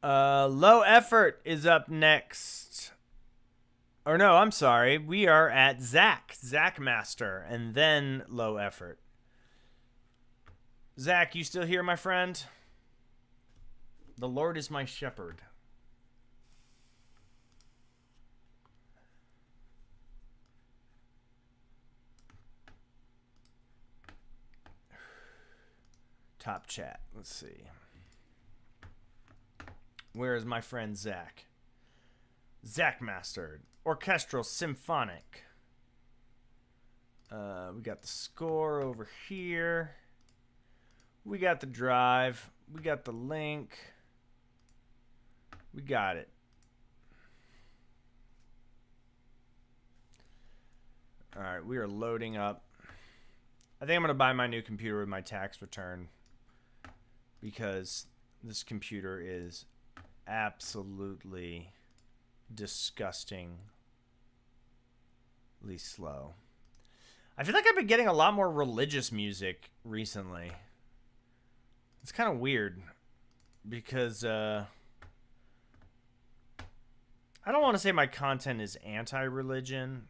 Low Effort is up next. Or no, I'm sorry. We are at Zach Master, and then Low Effort. Zach, you still here, my friend? The Lord is my shepherd. Top chat. Let's see. Where is my friend Zach? Zach Mastered. Orchestral Symphonic. We got the score over here. We got the drive. We got the link. We got it. All right, we are loading up. I think I'm going to buy my new computer with my tax return because this computer is absolutely disgustingly slow. I feel like I've been getting a lot more religious music recently. It's kind of weird because I don't want to say my content is anti-religion,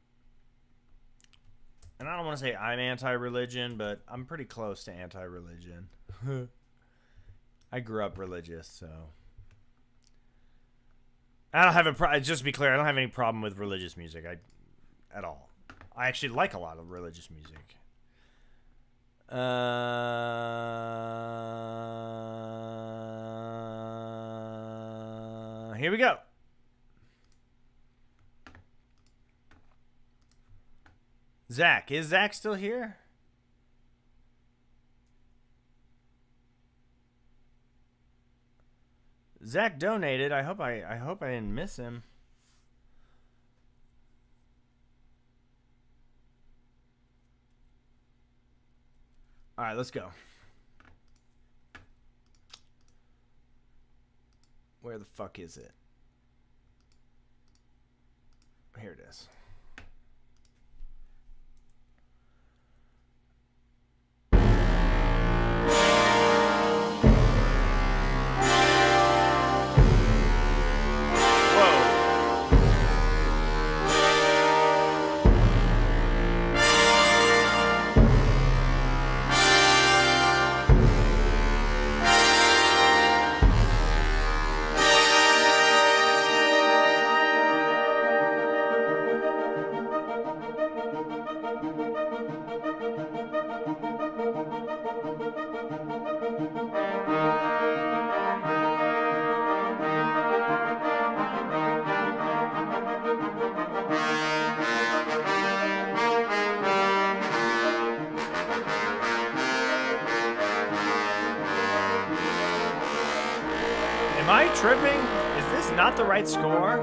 and I don't want to say I'm anti-religion, but I'm pretty close to anti-religion. I grew up religious, so I don't have just to be clear, I don't have any problem with religious music at all. I actually like a lot of religious music. Here we go. Zach. Is Zach still here? Zach donated. I hope I didn't miss him. All right, let's go. Where the fuck is it? Here it is. Am I tripping? Is this not the right score?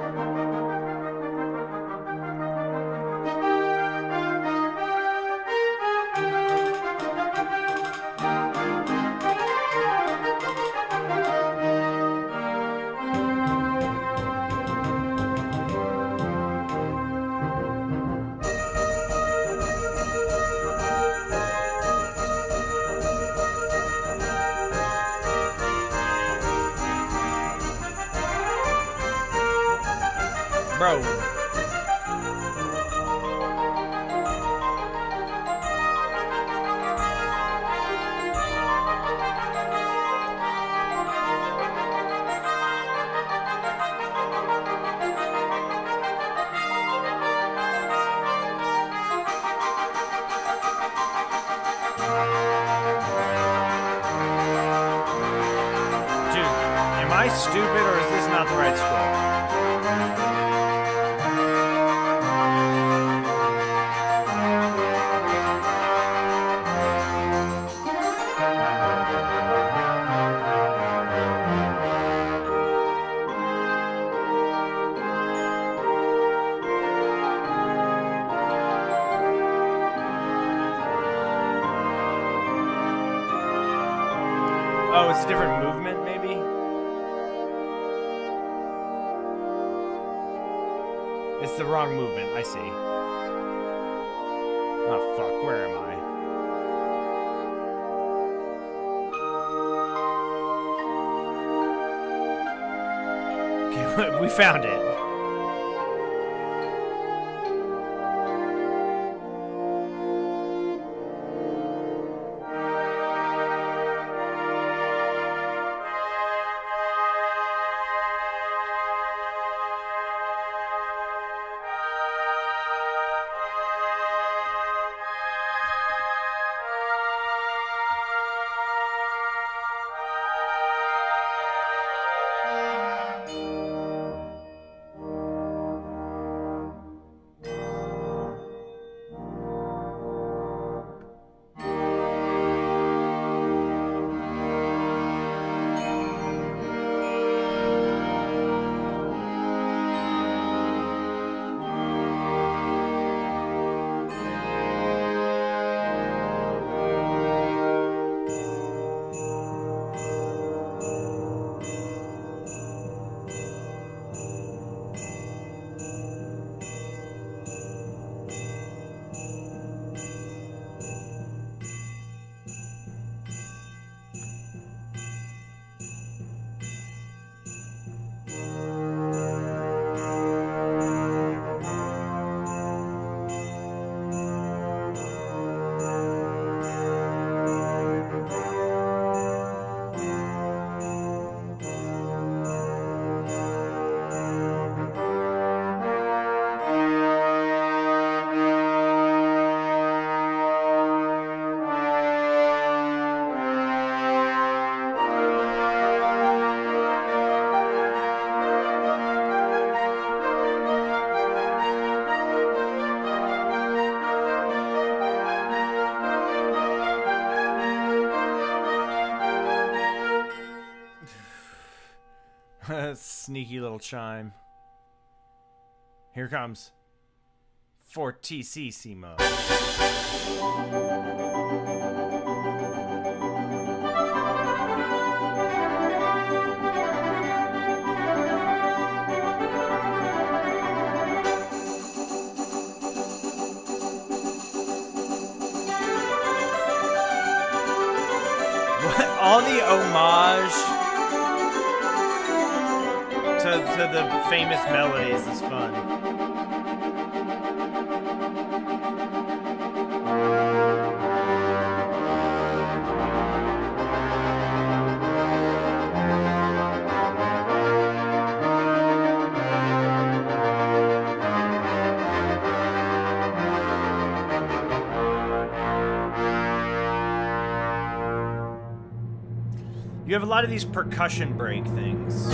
Bro. stupid or is this not the right score? Oh, it's a different movement, maybe? It's the wrong movement, I see. Oh, fuck, where am I? Okay, we found it. Sneaky little chime. Here comes Fortissimo. All the homage to the famous melodies is fun. You have a lot of these percussion break things.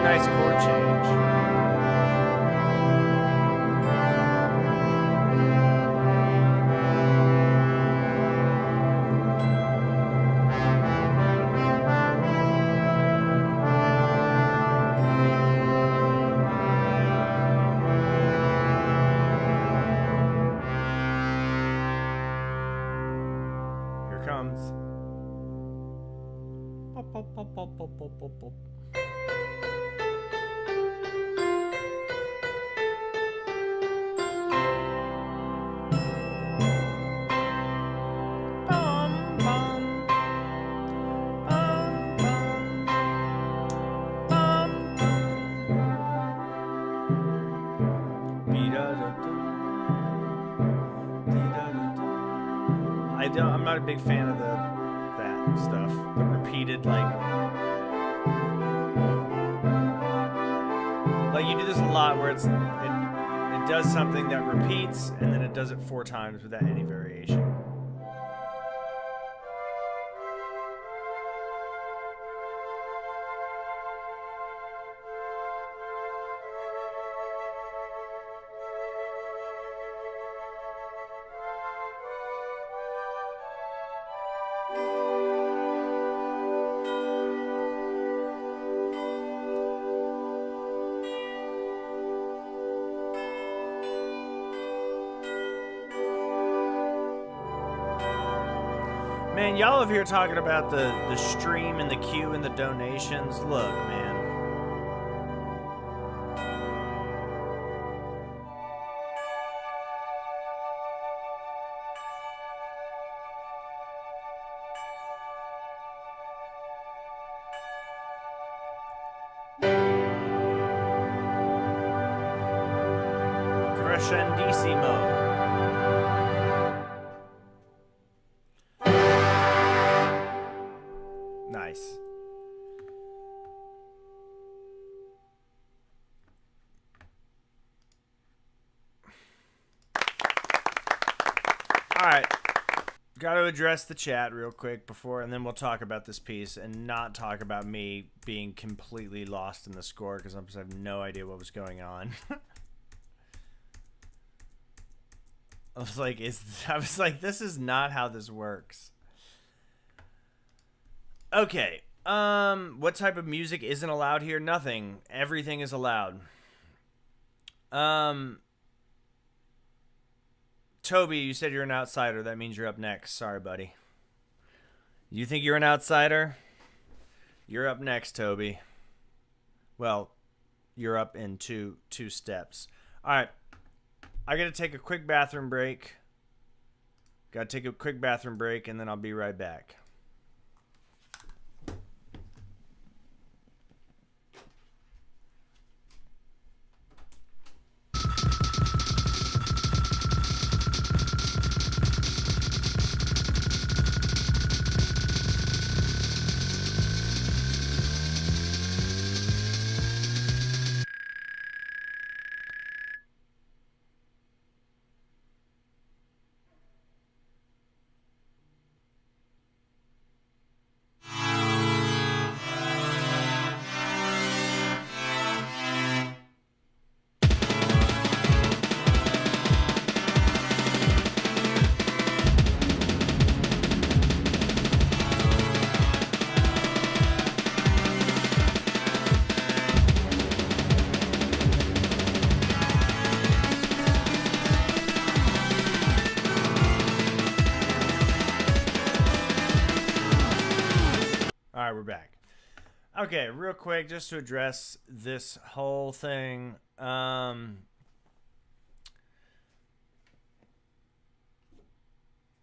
Nice chord change. Here comes. Pop, pop, pop, pop, pop, pop, pop, pop. not a big fan of that stuff. The repeated, like you do this a lot where it does something that repeats and then it does it 4 times without any variation. Man, y'all over here talking about the stream and the queue and the donations. Look, man. Crescendissimo. Nice. All right. Got to address the chat real quick before, and then we'll talk about this piece and not talk about me being completely lost in the score because I have no idea what was going on. I was like, this is not how this works. Okay. What type of music isn't allowed here? Nothing. Everything is allowed. Toby, you said you're an outsider. That means you're up next. Sorry, buddy. You think you're an outsider? You're up next, Toby. Well, you're up in two steps. All right. I got to take a quick bathroom break. Got to take a quick bathroom break, and then I'll be right back. We're back. Okay, real quick, just to address this whole thing.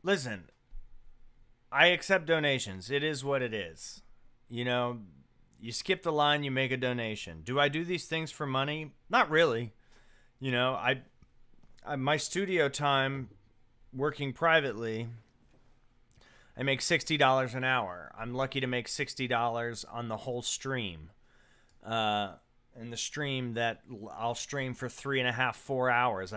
Listen, I accept donations. It is what it is. You know, you skip the line, you make a donation. Do I do these things for money? Not really. You know, I my studio time working privately, I make $60 an hour. I'm lucky to make $60 on the whole stream. And the stream that I'll stream for 3.5, 4 hours.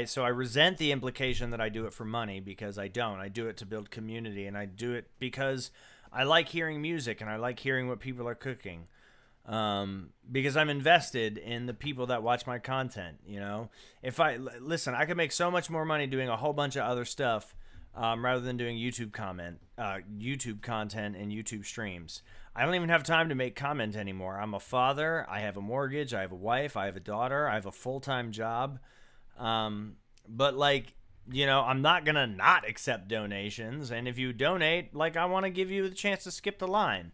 So I resent the implication that I do it for money, because I don't. I do it to build community, and I do it because I like hearing music and I like hearing what people are cooking. Because I'm invested in the people that watch my content. You know, listen, I could make so much more money doing a whole bunch of other stuff. Rather than doing YouTube content and YouTube streams. I don't even have time to make comment anymore. I'm a father. I have a mortgage. I have a wife. I have a daughter. I have a full-time job. But, like, you know, I'm not going to not accept donations. And if you donate, like, I want to give you the chance to skip the line.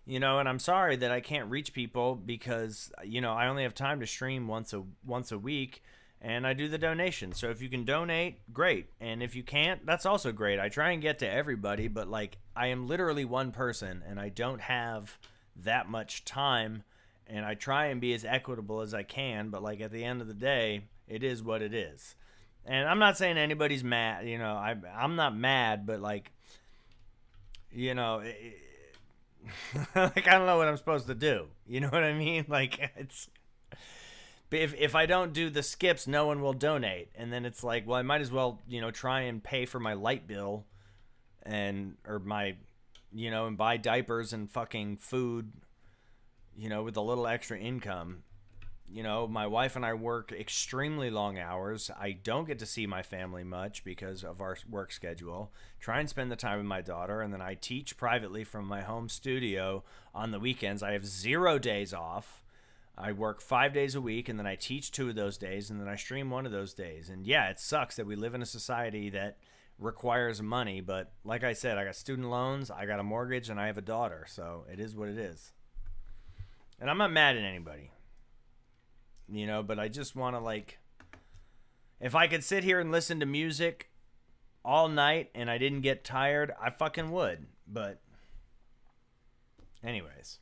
You know, and I'm sorry that I can't reach people because, you know, I only have time to stream once a week. And I do the donation. So if you can donate, great. And if you can't, that's also great. I try and get to everybody, but like I am literally one person and I don't have that much time, and I try and be as equitable as I can, but like at the end of the day, it is what it is. And I'm not saying anybody's mad, you know, I'm not mad, but like You know, like I don't know what I'm supposed to do. You know what I mean? Like it's if I don't do the skips, no one will donate, and then it's like, well, I might as well, try and pay for my light bill, or my, and buy diapers and fucking food, with a little extra income. My wife and I work extremely long hours. I don't get to see my family much because of our work schedule. Try and spend the time with my daughter, and then I teach privately from my home studio on the weekends. I have 0 days off. I work 5 days a week, and then I teach 2 of those days, and then I stream 1 of those days. And yeah, it sucks that we live in a society that requires money, but like I said, I got student loans, I got a mortgage, and I have a daughter, so it is what it is. And I'm not mad at anybody. But I just want to, if I could sit here and listen to music all night and I didn't get tired, I fucking would. But anyways.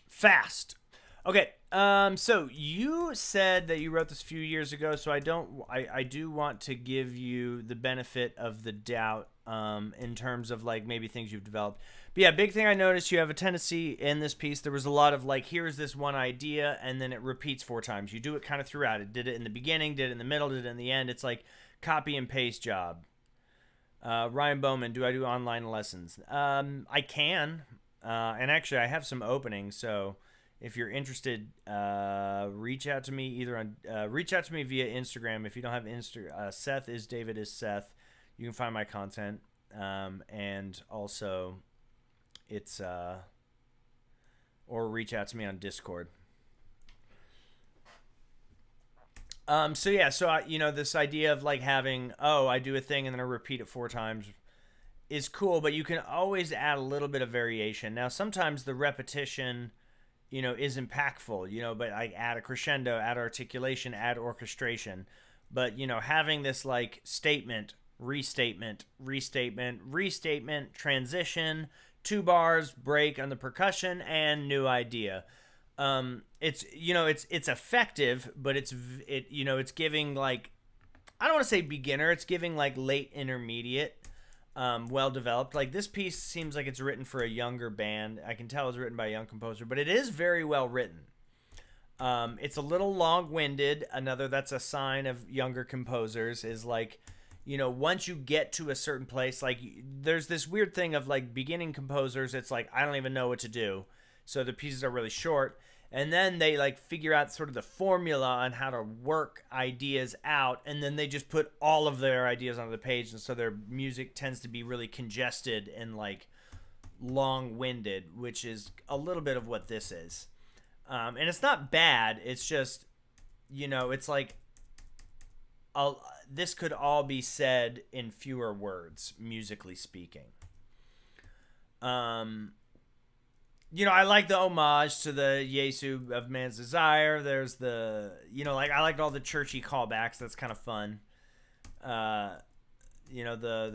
Fast. Okay. So you said that you wrote this a few years ago, so I do want to give you the benefit of the doubt, in terms of maybe things you've developed. But yeah, big thing I noticed, you have a tendency in this piece, there was a lot of here's this one idea, and then it repeats 4 times. You do it kind of throughout. It did it in the beginning, did it in the middle, did it in the end. It's like copy and paste job. Ryan Bowman, do I do online lessons? I can, and actually I have some openings, so if you're interested, reach out to me reach out to me via Instagram. If you don't have Seth is David is Seth. You can find my content, and also it's or reach out to me on Discord. So yeah, this idea of having, I do a thing and then I repeat it 4 times is cool, but you can always add a little bit of variation. Now, sometimes the repetition, is impactful, but I add a crescendo, add articulation, add orchestration. But, having this statement, restatement, transition, 2 bars, break on the percussion, and new idea. It's effective, but it's giving I don't want to say beginner, it's giving late intermediate, well developed. This piece seems like it's written for a younger band. I can tell it's written by a young composer, but it is very well written. It's a little long-winded. That's a sign of younger composers, is once you get to a certain place, there's this weird thing of beginning composers, it's I don't even know what to do. So the pieces are really short. And then they figure out sort of the formula on how to work ideas out. And then they just put all of their ideas onto the page. And so their music tends to be really congested and long-winded, which is a little bit of what this is. And it's not bad. It's just, it's this could all be said in fewer words, musically speaking. I like the homage to the Yesu of Man's Desire. There's the, I liked all the churchy callbacks. That's kind of fun. There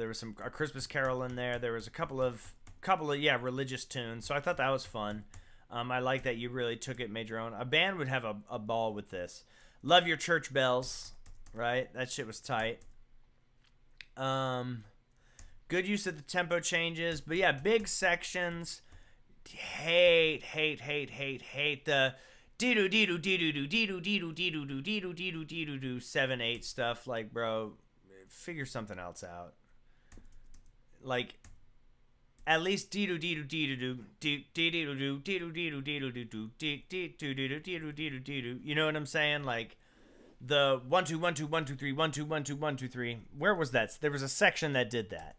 was a Christmas Carol in there. There was a couple of religious tunes. So I thought that was fun. I like that you really took it, made your own. A band would have a ball with this. Love Your Church Bells, right? That shit was tight. Good use of the tempo changes. But yeah, big sections. Hate the dee-doo dee-doo dee-doo dee-doo dee-doo dee-doo dee-doo dee-doo dee-doo 7/8 stuff. Bro, figure something else out. At least dee-doo dee-doo dee-doo dee-doo dee-doo dee-doo dee-doo dee-doo dee-doo dee-doo dee-doo dee-doo. You know what I'm saying? The 1 2 1 2 1 2 3 1 2 1 2 1 2 3. Where was that? There was a section that did that.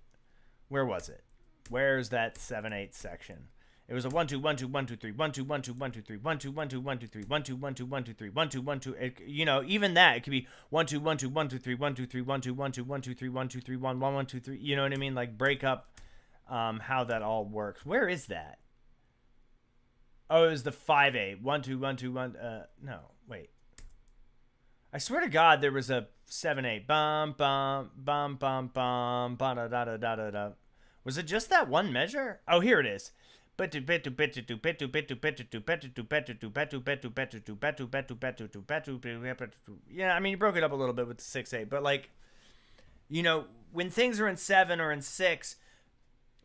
Where was it? Where's that 7/8 section? It was a 1 2 1 2 1 2 3 1 2 1 2 1 2 3 1 2 1 2 1 2 3 1 2 1 2 1 2 3 1 2 1 2. Even that, it could be 1 2 1 2 1 2 3 1 2 3 1 2 1 2 1 2 3 1 2 3 1 1 1 2 3. You know what I mean? Break up how that all works. Where is that? Oh, it was the 5/8. 1 2 1 2 1. No, wait. I swear to God, there was a 7/8. Bum bum bum bum bum ba da da da da da. Was it just that one measure? Oh, here it is. Yeah, I mean, you broke it up a little bit with the 6/8, but You know, when things are in 7 or in 6,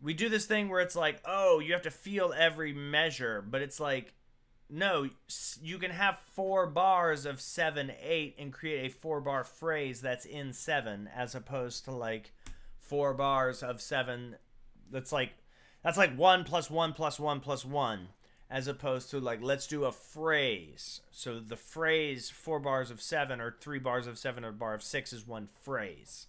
we do this thing where it's like, oh, you have to feel every measure, but it's like, no, you can have 4 bars of 7/8 and create a 4-bar phrase that's in 7, as opposed to like 4 bars of 7. That's like 1 plus 1 plus 1 plus 1, as opposed to like, let's do a phrase. So the phrase 4 bars of 7 or 3 bars of 7 or a bar of 6 is one phrase.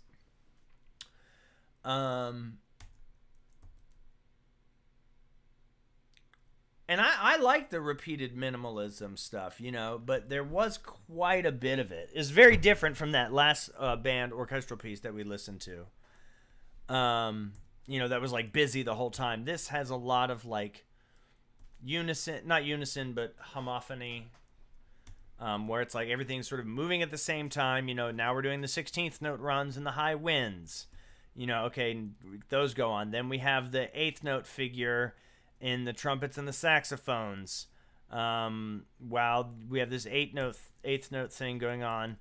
And I like the repeated minimalism stuff, you know, but there was quite a bit of it. It's very different from that last band orchestral piece that we listened to. You know, that was like busy the whole time. This has a lot of like not unison, but homophony, where it's like everything's sort of moving at the same time. You know, now we're doing the 16th note runs and the high winds. You know, okay, those go on. Then we have the 8th note figure in the trumpets and the saxophones, while we have this 8th note thing going on.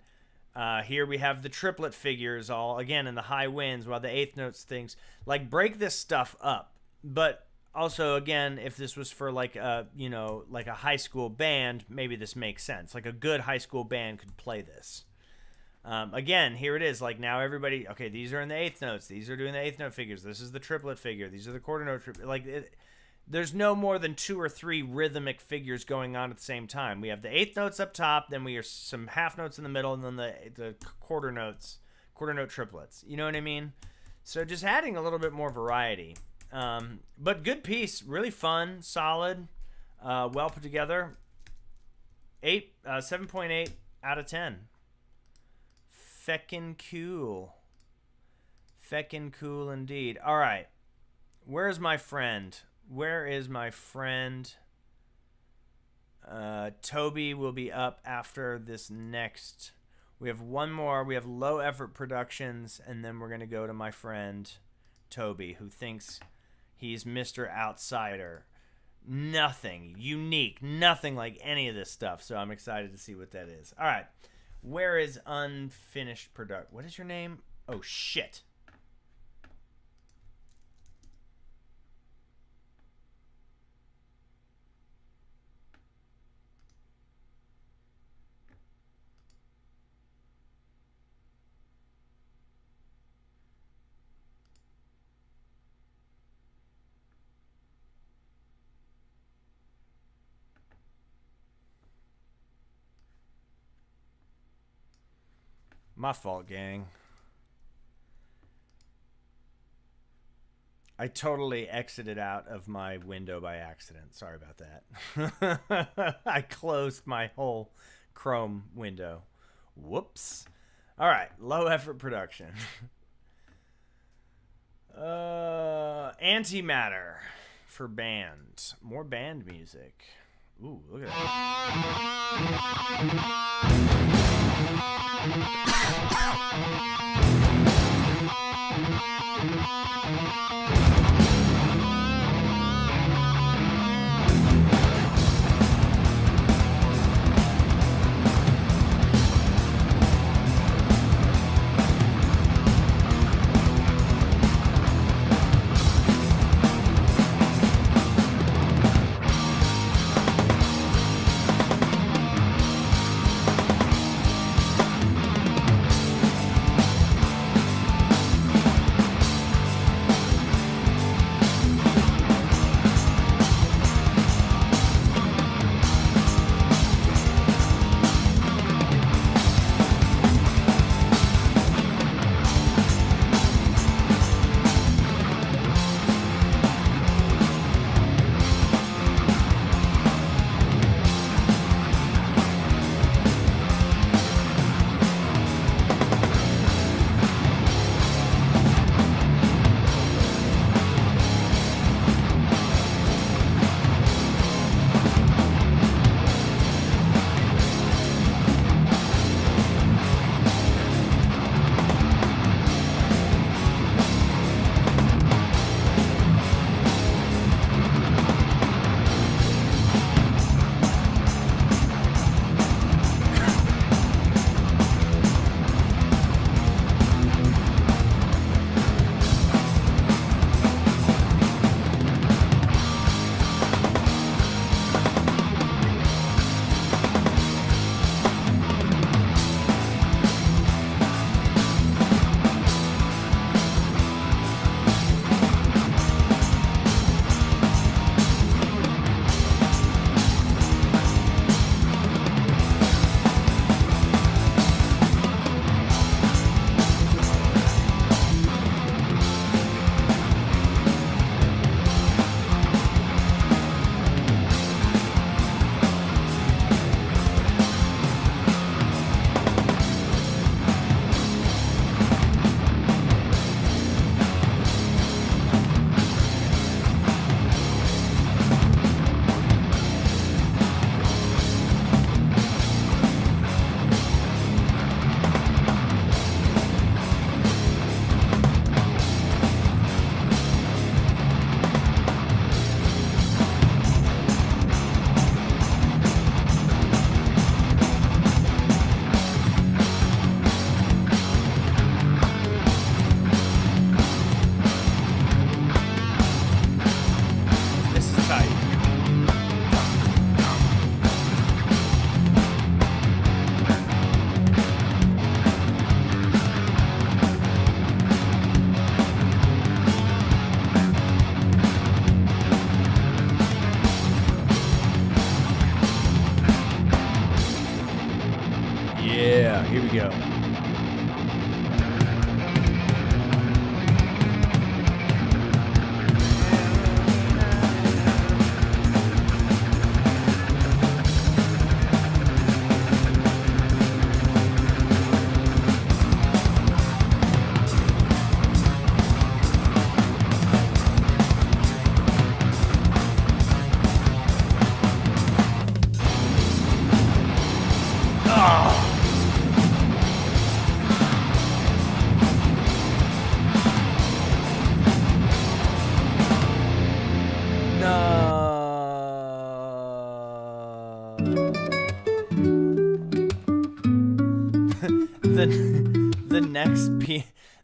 Here we have the triplet figures all again in the high winds, while the 8th notes things like break this stuff up. But also, again, if this was for like a, you know, like a high school band, maybe this makes sense. Like a good high school band could play this. Again, here it is. Like now everybody, okay, these are in the 8th notes. These are doing the 8th note figures. This is the triplet figure. These are the quarter note like it. There's no more than 2 or 3 rhythmic figures going on at the same time. We have the 8th notes up top, then we have some half notes in the middle, and then the quarter note triplets. You know what I mean? So just adding a little bit more variety. But good piece, really fun, solid, well put together. 7.8 out of 10. Feckin' cool. Feckin' cool indeed. All right. Where's my friend? Where is my friend? Toby will be up after this next. We have one more. We have Low Effort Productions, and then we're going to go to my friend Toby, who thinks he's Mr. Outsider. Nothing unique, nothing like any of this stuff, so I'm excited to see what that is. All right. Where is Unfinished Product? What is your name? Oh, shit. My fault, gang. I totally exited out of my window by accident. Sorry about that. I closed my whole Chrome window. Whoops. All right, Low Effort Production. Antimatter for band. More band music. Ooh, look at that. we go.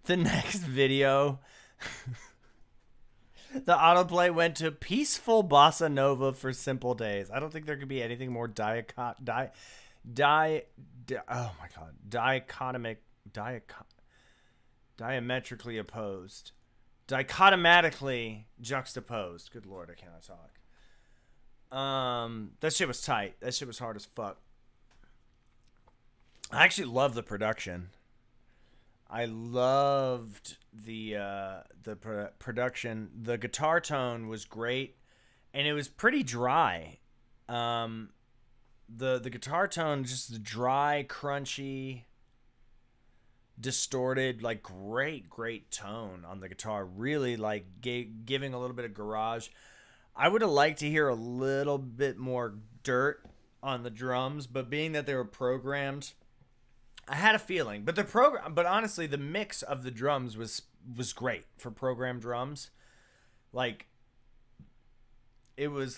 The next video, the autoplay went to peaceful bossa nova for simple days. I don't think there could be anything more diametrically opposed, dichotomatically juxtaposed. Good Lord, I cannot talk. That shit was tight. That shit was hard as fuck. I actually love the production. I loved the production. The guitar tone was great, and it was pretty dry. The guitar tone, just the dry, crunchy, distorted, like great tone on the guitar. Really like giving a little bit of garage. I would have liked to hear a little bit more dirt on the drums, but being that they were programmed, I had a feeling, but honestly, the mix of the drums was great for programmed drums. Like, it was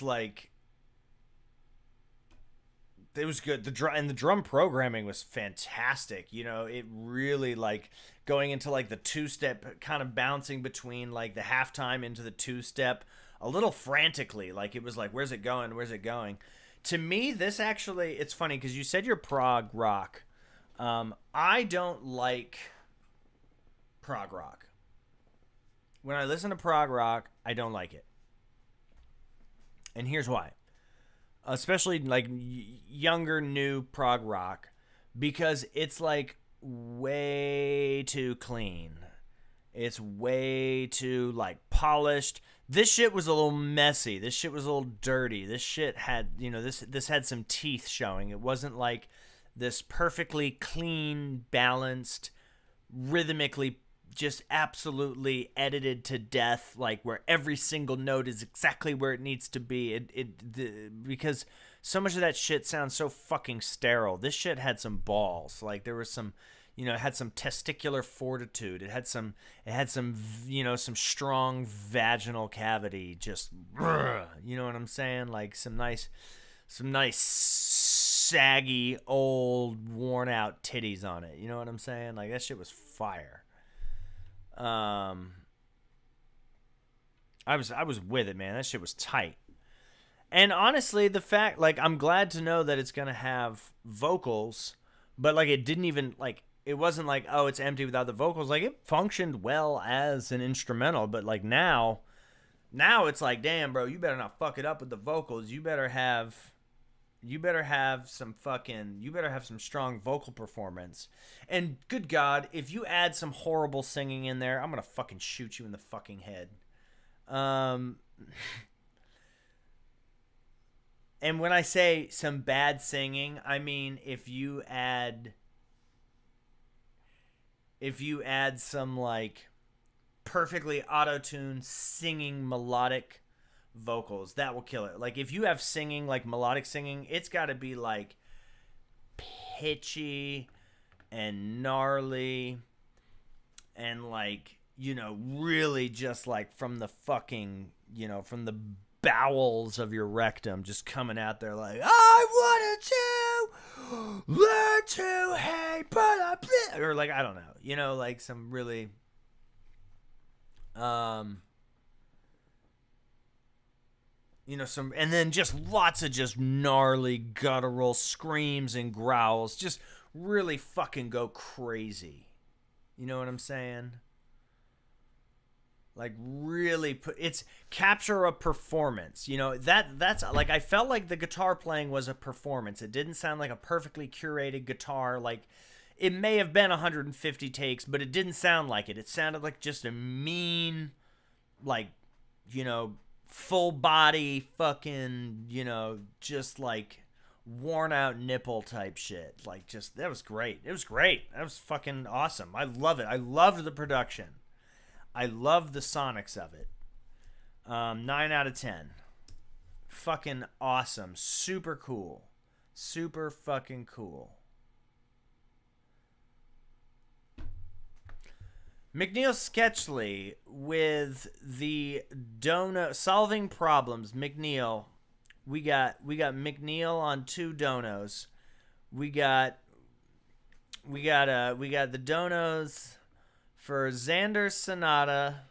good. The drum programming was fantastic. You know, it really like going into like the two-step, kind of bouncing between like the halftime into the two-step a little frantically. Like it was like, where's it going? Where's it going? To me, this actually, it's funny because you said you're prog rock. I don't like prog rock. When I listen to prog rock, I don't like it. And here's why. Especially like younger, new prog rock. Because it's like way too clean. It's way too like polished. This shit was a little messy. This shit was a little dirty. This shit had, this had some teeth showing. It wasn't like this perfectly clean, balanced, rhythmically just absolutely edited to death, like where every single note is exactly where it needs to be. Because so much of that shit sounds so fucking sterile. This shit had some balls. Like there was some, it had some testicular fortitude. It had some, some strong vaginal cavity. Just, you know what I'm saying? Like some nice saggy, old, worn out titties on it. You know what I'm saying? Like that shit was fire. I was with it, man. That shit was tight. And honestly, the fact, like, I'm glad to know that it's gonna have vocals, but like it didn't even like, it wasn't like, oh, it's empty without the vocals. Like it functioned well as an instrumental, but like now it's like, damn, bro, you better not fuck it up with the vocals. You better have some strong vocal performance. And good God, if you add some horrible singing in there, I'm going to fucking shoot you in the fucking head. And when I say some bad singing, I mean if you add some like perfectly auto-tuned singing melodic vocals, that will kill it. Like if you have singing, like melodic singing, it's got to be like pitchy and gnarly and like, really just like from the fucking, from the bowels of your rectum just coming out there like, I wanted to learn to hate, but I bleed, or like, I don't know, like some really and then just lots of just gnarly guttural screams and growls, just really fucking go crazy. You know what I'm saying? Like really capture a performance. That's like, I felt like the guitar playing was a performance. It didn't sound like a perfectly curated guitar. Like it may have been 150 takes, but it didn't sound like it. It sounded like just a mean, like, you know, full body fucking, you know, just like worn out nipple type shit. Like, just, that was great. It was great. That was fucking awesome. I love it. I loved the production. I loved the sonics of it. 9 out of 10. Fucking awesome. Super cool. Super fucking cool. McNeil Sketchley with the dono solving problems. McNeil, we got McNeil on 2 donos. We got the donos for Xander's Sonata,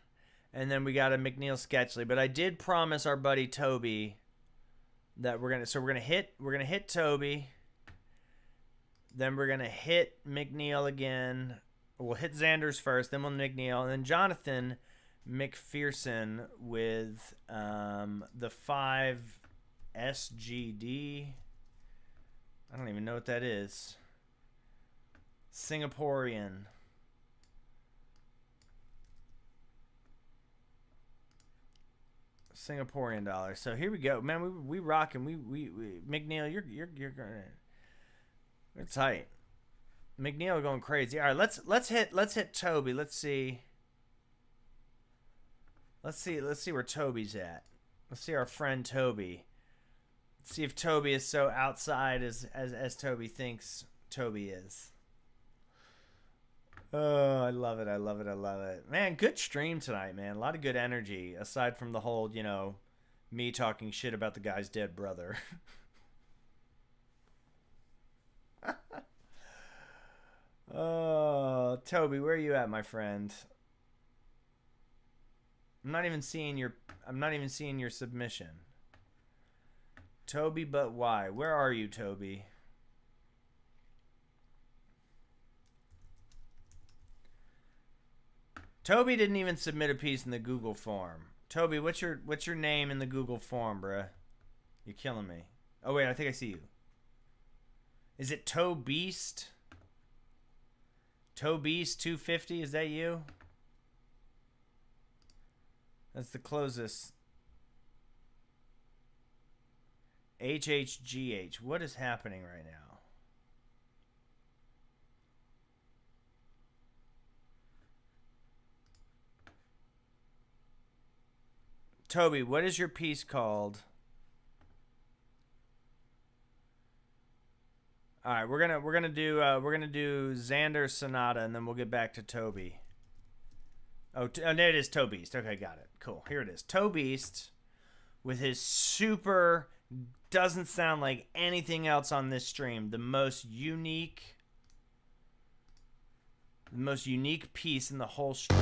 and then we got a McNeil Sketchley. But I did promise our buddy Toby that we're gonna hit Toby, then we're gonna hit McNeil again. We'll hit Xander's first, then we'll McNeil, and then Jonathan McPherson with the 5 SGD. I don't even know what that is. Singaporean. Singaporean dollar. So here we go, man. We rocking. We McNeil, you're gonna. We're tight. McNeil going crazy. All right, let's hit Toby. Let's see where Toby's at. Let's see our friend Toby. Let's see if Toby is so outside as Toby thinks Toby is. Oh, I love it. I love it. I love it. Man, good stream tonight, man. A lot of good energy aside from the whole, you know, me talking shit about the guy's dead brother. Oh, Toby, where are you at, my friend? I'm not even seeing your submission. Toby, but why? Where are you, Toby? Toby didn't even submit a piece in the Google form. Toby, what's your name in the Google form, bruh? You're killing me. Oh wait, I think I see you. Is it Toe Beast? Toe Beast 250, is that you? That's the closest. HHGH. What is happening right now? Toby, what is your piece called? All right, we're gonna do Xander's Sonata, and then we'll get back to Toby. Oh, there it is, Toe Beast. Okay, got it. Cool. Here it is, Toe Beast, with his super, doesn't sound like anything else on this stream. The most unique piece in the whole stream.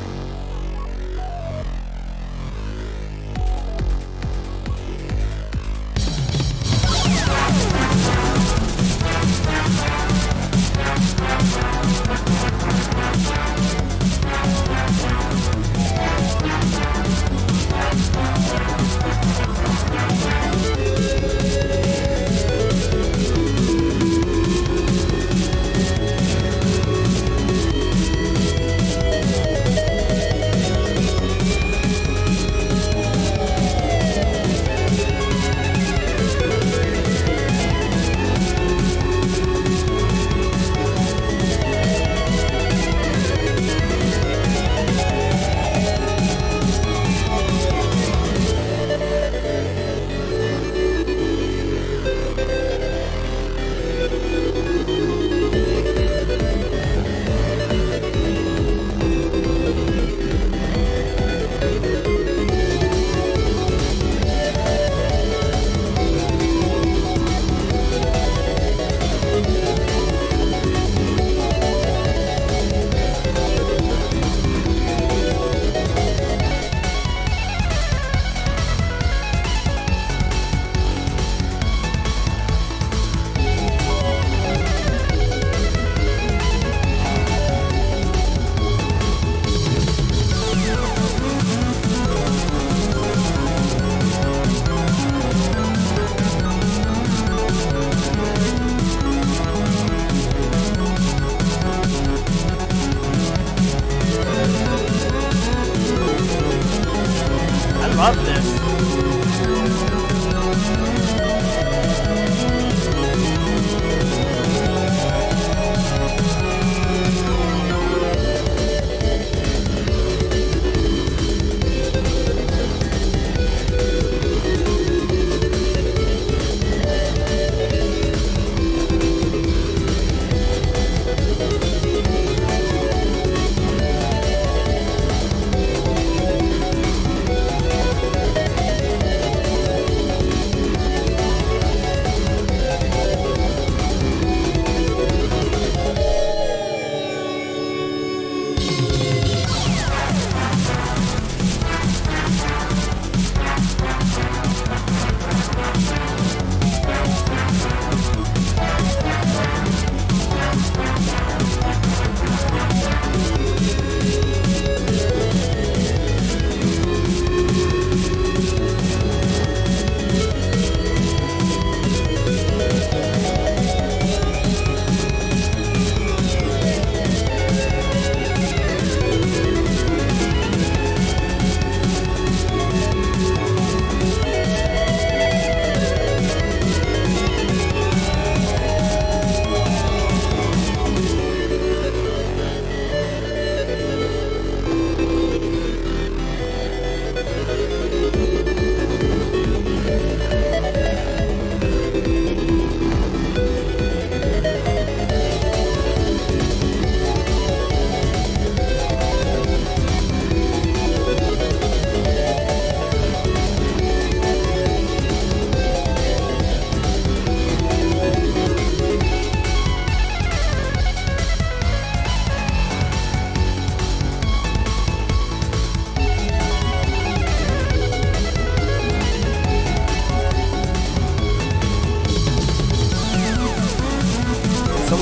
love this.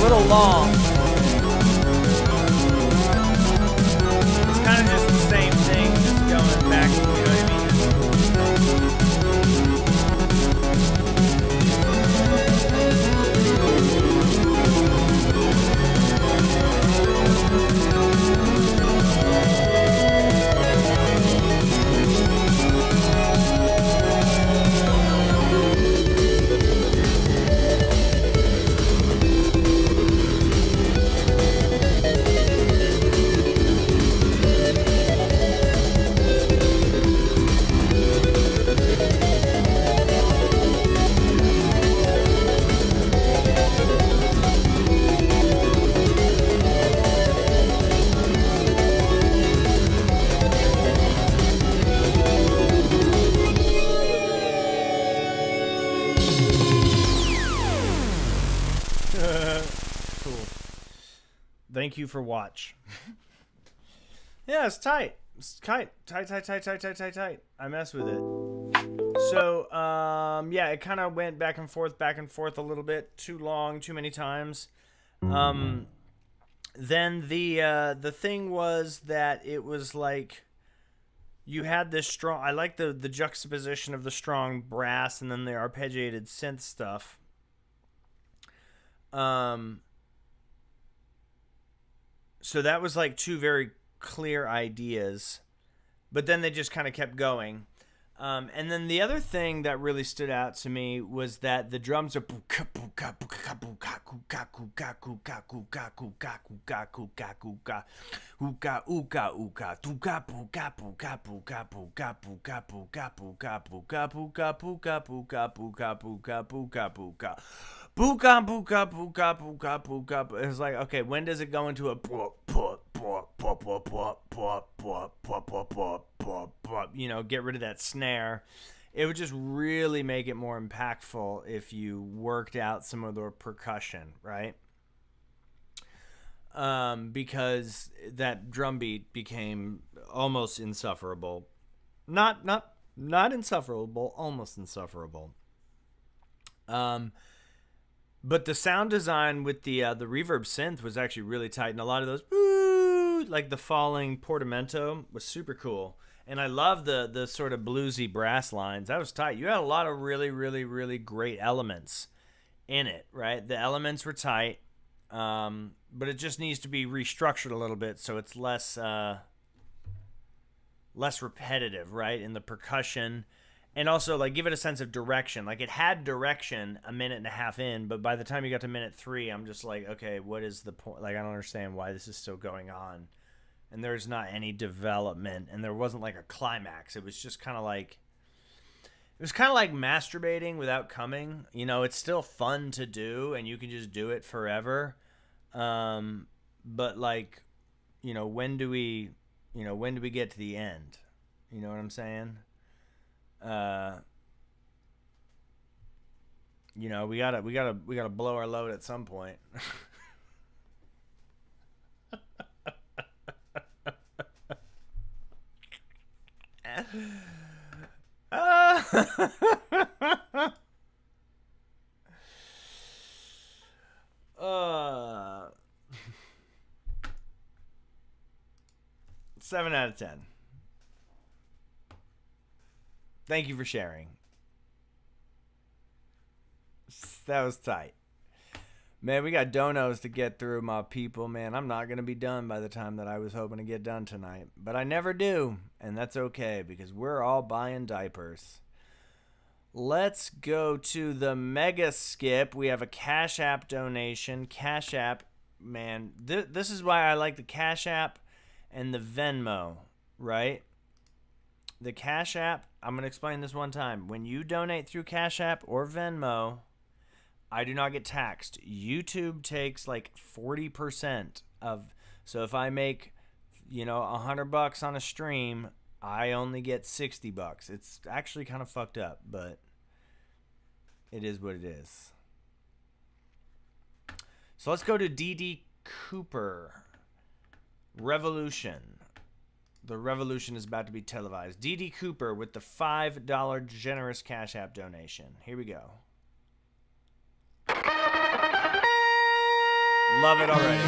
little long. It's kind of just the same thing, just going back, you know what I mean? Thank you for watch. Yeah, it's tight. It's tight. Tight. I mess with it. So, yeah, it kind of went back and forth a little bit. Too long, too many times. Then the thing was that it was like you had this strong. I like the juxtaposition of the strong brass and then the arpeggiated synth stuff. So that was like two very clear ideas, but then they just kind of kept going. And then the other thing that really stood out to me was that the drums are it's like, okay, when does it go into a you know, get rid of that snare? It would just really make it more impactful if you worked out some of the percussion, right? Because that drum beat became almost insufferable. Not insufferable, almost insufferable. But the sound design with the reverb synth was actually really tight, and a lot of those like the falling portamento was super cool. And I love the sort of bluesy brass lines. That was tight. You had a lot of really, really, really great elements in it, right? The elements were tight, but it just needs to be restructured a little bit so it's less less repetitive, right? In the percussion. And also, like, give it a sense of direction. Like, it had direction a minute and a half in, but by the time you got to minute 3, I'm just like, okay, what is the point? Like, I don't understand why this is still going on. And there's not any development, and there wasn't, like, a climax. It was just kind of like, it was kind of like masturbating without coming. You know, it's still fun to do, and you can just do it forever. But, like, you know, when do we get to the end? You know what I'm saying? You know, we gotta blow our load at some point. uh, 7 out of 10. Thank you for sharing. That was tight. Man, we got donos to get through, my people. Man, I'm not going to be done by the time that I was hoping to get done tonight. But I never do, and that's okay because we're all buying diapers. Let's go to the Mega Skip. We have a Cash App donation. Cash App, man, this is why I like the Cash App and the Venmo, right? The Cash App, I'm going to explain this one time. When you donate through Cash App or Venmo, I do not get taxed. YouTube takes like 40% of, so if I make, you know, $100 on a stream, I only get $60. It's actually kind of fucked up, but it is what it is. So let's go to DD Cooper. Revolution. The revolution is about to be televised. DD Cooper with the $5 generous Cash App donation. Here we go. Love it already.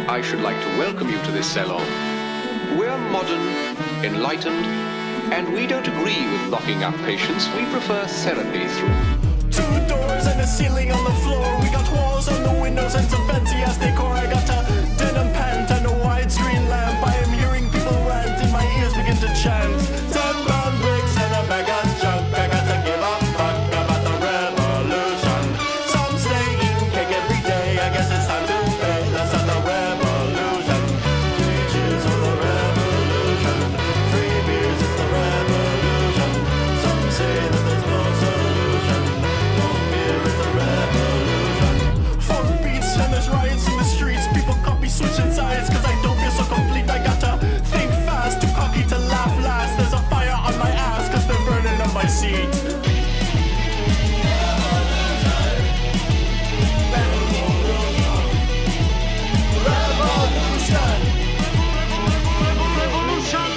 I should like to welcome you to this salon. We're modern, enlightened, and we don't agree with locking up patients. We prefer therapy through 2 doors and a ceiling on the floor. We got walls on the windows and some fancy ass decor. I got a denim pant and a widescreen lamp. I am hearing people rant and my ears begin to chant. 10 pound bricks and a bag of junk. I got to give a fuck about the revolution. Some stay eating cake every day. I guess it's time to pay. That's not the revolution. 3 cheers for the revolution. 3 beers, it's the revolution. Some say that there's no solution. Don't fear, it's the revolution. Funk beats and there's riots in the streets. People copy switching sides cause I don't feel so complete. I gotta think fast, too cocky to laugh last. There's a fire on my ass cause they're burning up my seat. Revolution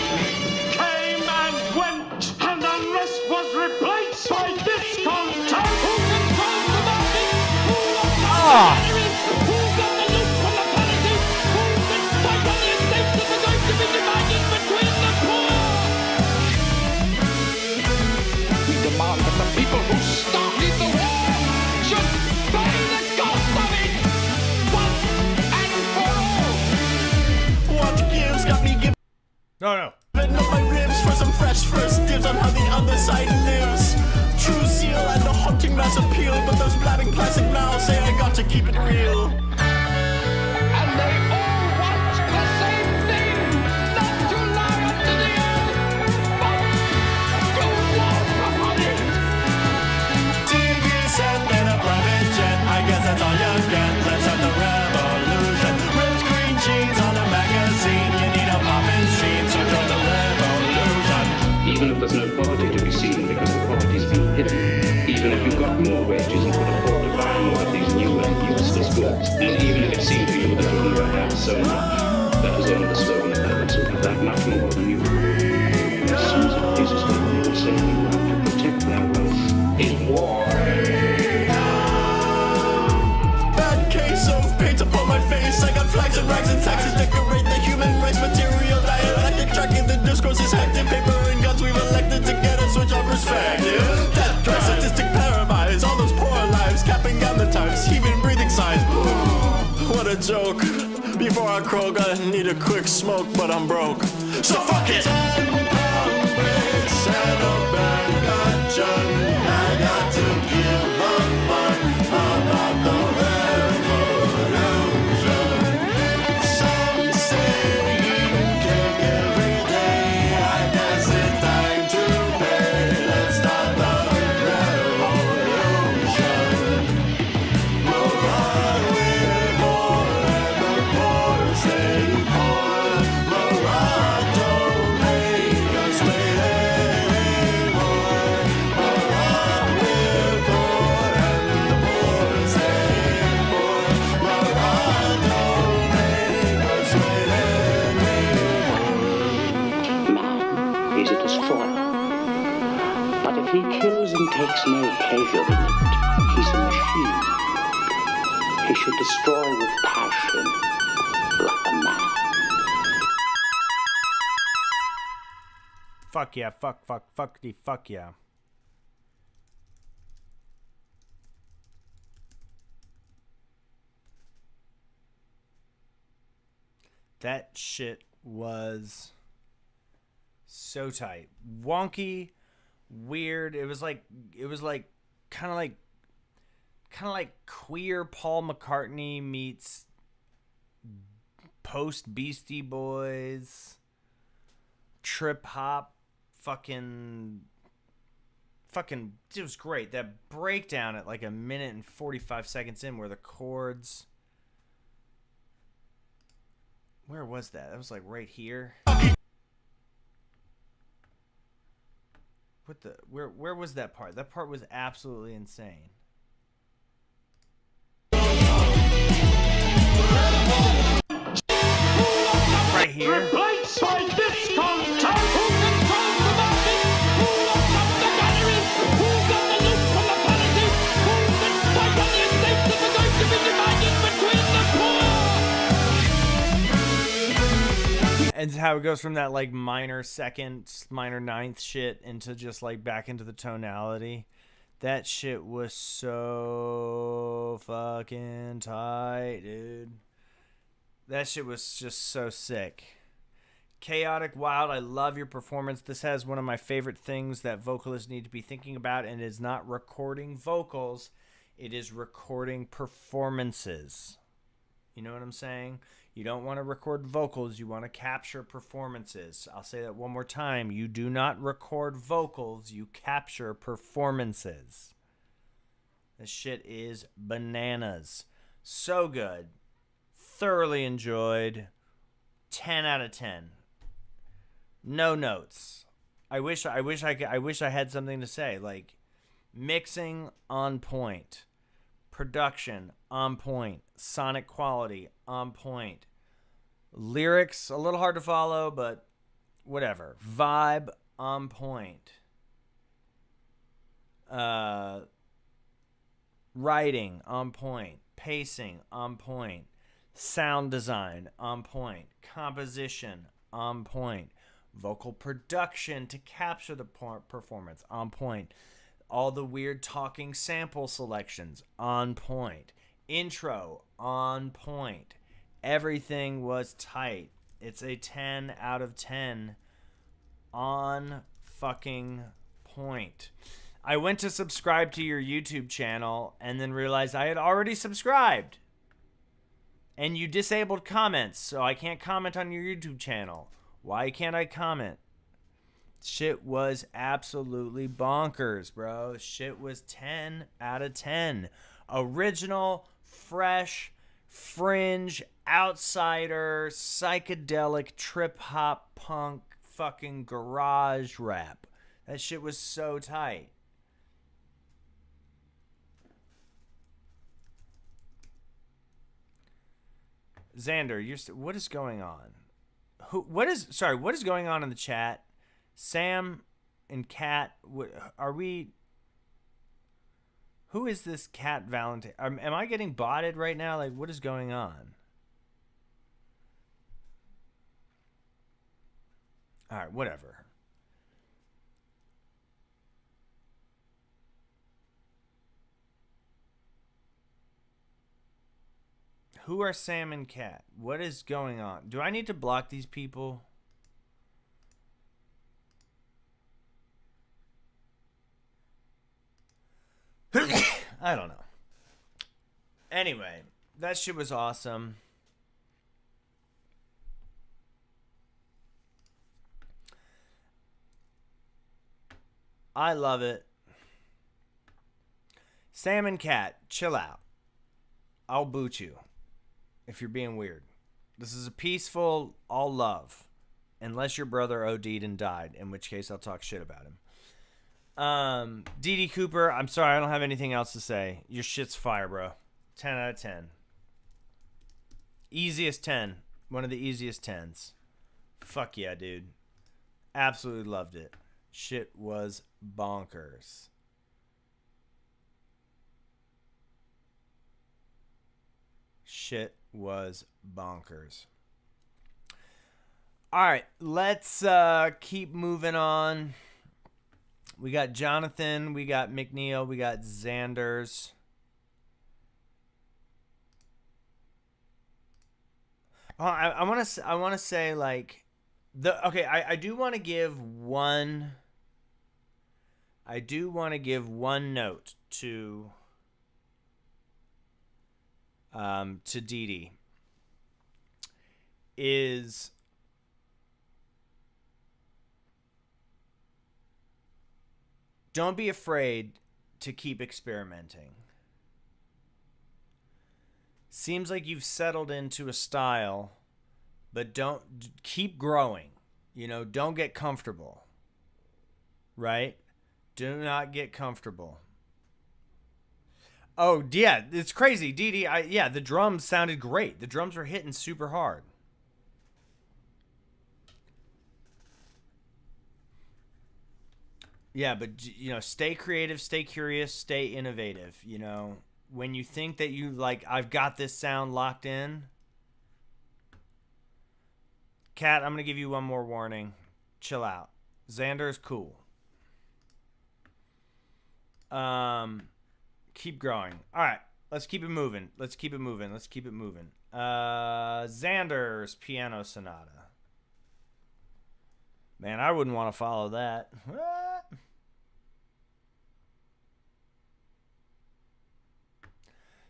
came and went, and the rest was replaced by discontent. Who controls the market? Who locks up the batteries? Who got the loot from the policy? Who can fight on the estates that are going to be divided between the poor? We demand that the people who started the war should pay the cost of it once and for all. What gives got me giving No. up my ribs for some fresh first dibs on how the other side lives. True zeal and a haunting mass appeal, but those blabbing plastic mouths say I got to keep it real. And they all want the same thing, not to lie up to the earth, but to walk upon it. TV set and a private jet, I guess that's all you get. Let's have the revolution. Ripped green jeans on a magazine, you need a poppin' scene, so join the revolution. Even if there's no poverty to be seen because the poverty's been hidden, even if you got more wages and could afford to buy more of these new and useless goods, and even if it seemed to you that you never had so much, that was only the slogan of others who have that much more than you. As soon as it pleases them, they will say you have to protect their wealth in war. Bad case of paint upon my face. I got flags and rags and taxes decorate the human race. Material dialectic tracking the discourse is hectic. Paper and guns we've elected to get a switch on perspective. Death, dry statistic paralyze all those poor lives, capping down the times, heaving breathing sighs. What a joke. before I croak. I need a quick smoke, but I'm broke. So fuck it! 10-pound bricks and a bag of junk. I got to give a fuck about the revolution. Some say eating cake every day. I guess it's time to pay. Let's start the revolution. We'll run with more and the poor stay poor. Marat don't make us wait anymore. Marat will poor and the poor stay poor. Marat don't make us wait anymore. Man is a destroyer. But if he kills and takes no pleasure in it, he's a machine. He should destroy with passion, like a man. Fuck yeah, fuck yeah. That shit was so tight. Wonky, weird. It was like kind of like queer Paul McCartney meets post Beastie Boys, trip hop, fucking it was great. That breakdown at like a minute and 45 seconds in where the chords, where was that? That was like right here. What the, where was that part? That part was absolutely insane. Right here. Replaced by discontent. Who controls the market? Who locks up the galleries? Who got the loot from the quality? Who can fight on the estates that are going to be divided between the poor? And how it goes from that like minor second, minor ninth shit into just like back into the tonality. That shit was so fucking tight, dude. That shit was just so sick. Chaotic, wild, I love your performance. This has one of my favorite things that vocalists need to be thinking about, and it is not recording vocals, it is recording performances. You know what I'm saying? You don't want to record vocals, you want to capture performances. I'll say that one more time. You do not record vocals, you capture performances. This shit is bananas. So good. Thoroughly enjoyed. 10 out of 10. No notes. I wish I had something to say. Like, mixing on point, production on point, sonic quality on point, lyrics a little hard to follow, but whatever. Vibe on point. Writing on point, pacing on point. Sound design on point, composition on point, vocal production to capture the performance on point, all the weird talking sample selections on point, intro on point, everything was tight. It's a 10 out of 10 on fucking point. I went to subscribe to your YouTube channel and then realized I had already subscribed. And you disabled comments, so I can't comment on your YouTube channel. Why can't I comment? Shit was absolutely bonkers, bro. Shit was 10 out of 10. Original, fresh, fringe, outsider, psychedelic, trip-hop, punk, fucking garage rap. That shit was so tight. Xander, what is going on? What is going on in the chat? Sam and Kat, are we? Who is this Kat Valentine? Am I getting botted right now? Like, what is going on? All right, whatever. Who are Sam and Cat? What is going on? Do I need to block these people? I don't know. Anyway, that shit was awesome. I love it. Sam and Cat, chill out. I'll boot you if you're being weird. This is a peaceful, all love. Unless your brother OD'd and died, in which case I'll talk shit about him. D.D. Cooper, I'm sorry, I don't have anything else to say. Your shit's fire, bro. 10 out of 10. Easiest 10. One of the easiest 10s. Fuck yeah, dude. Absolutely loved it. Shit was bonkers. Shit was bonkers. All right, let's keep moving on. We got Jonathan, we got McNeil, we got Xanders. I want to say like I do want to give one. I do want to give one note to Dee is don't be afraid to keep experimenting. Seems like you've settled into a style, but don't keep growing. You know, don't get comfortable. Right? Do not get comfortable. Oh, yeah, it's crazy. Dee, yeah, the drums sounded great. The drums were hitting super hard. Yeah, but, you know, stay creative, stay curious, stay innovative. You know, when you think that you, like, I've got this sound locked in. Kat, I'm going to give you one more warning. Chill out. Xander is cool. Keep growing. All right, let's keep it moving. Xander's Piano Sonata. Man, I wouldn't want to follow that. What?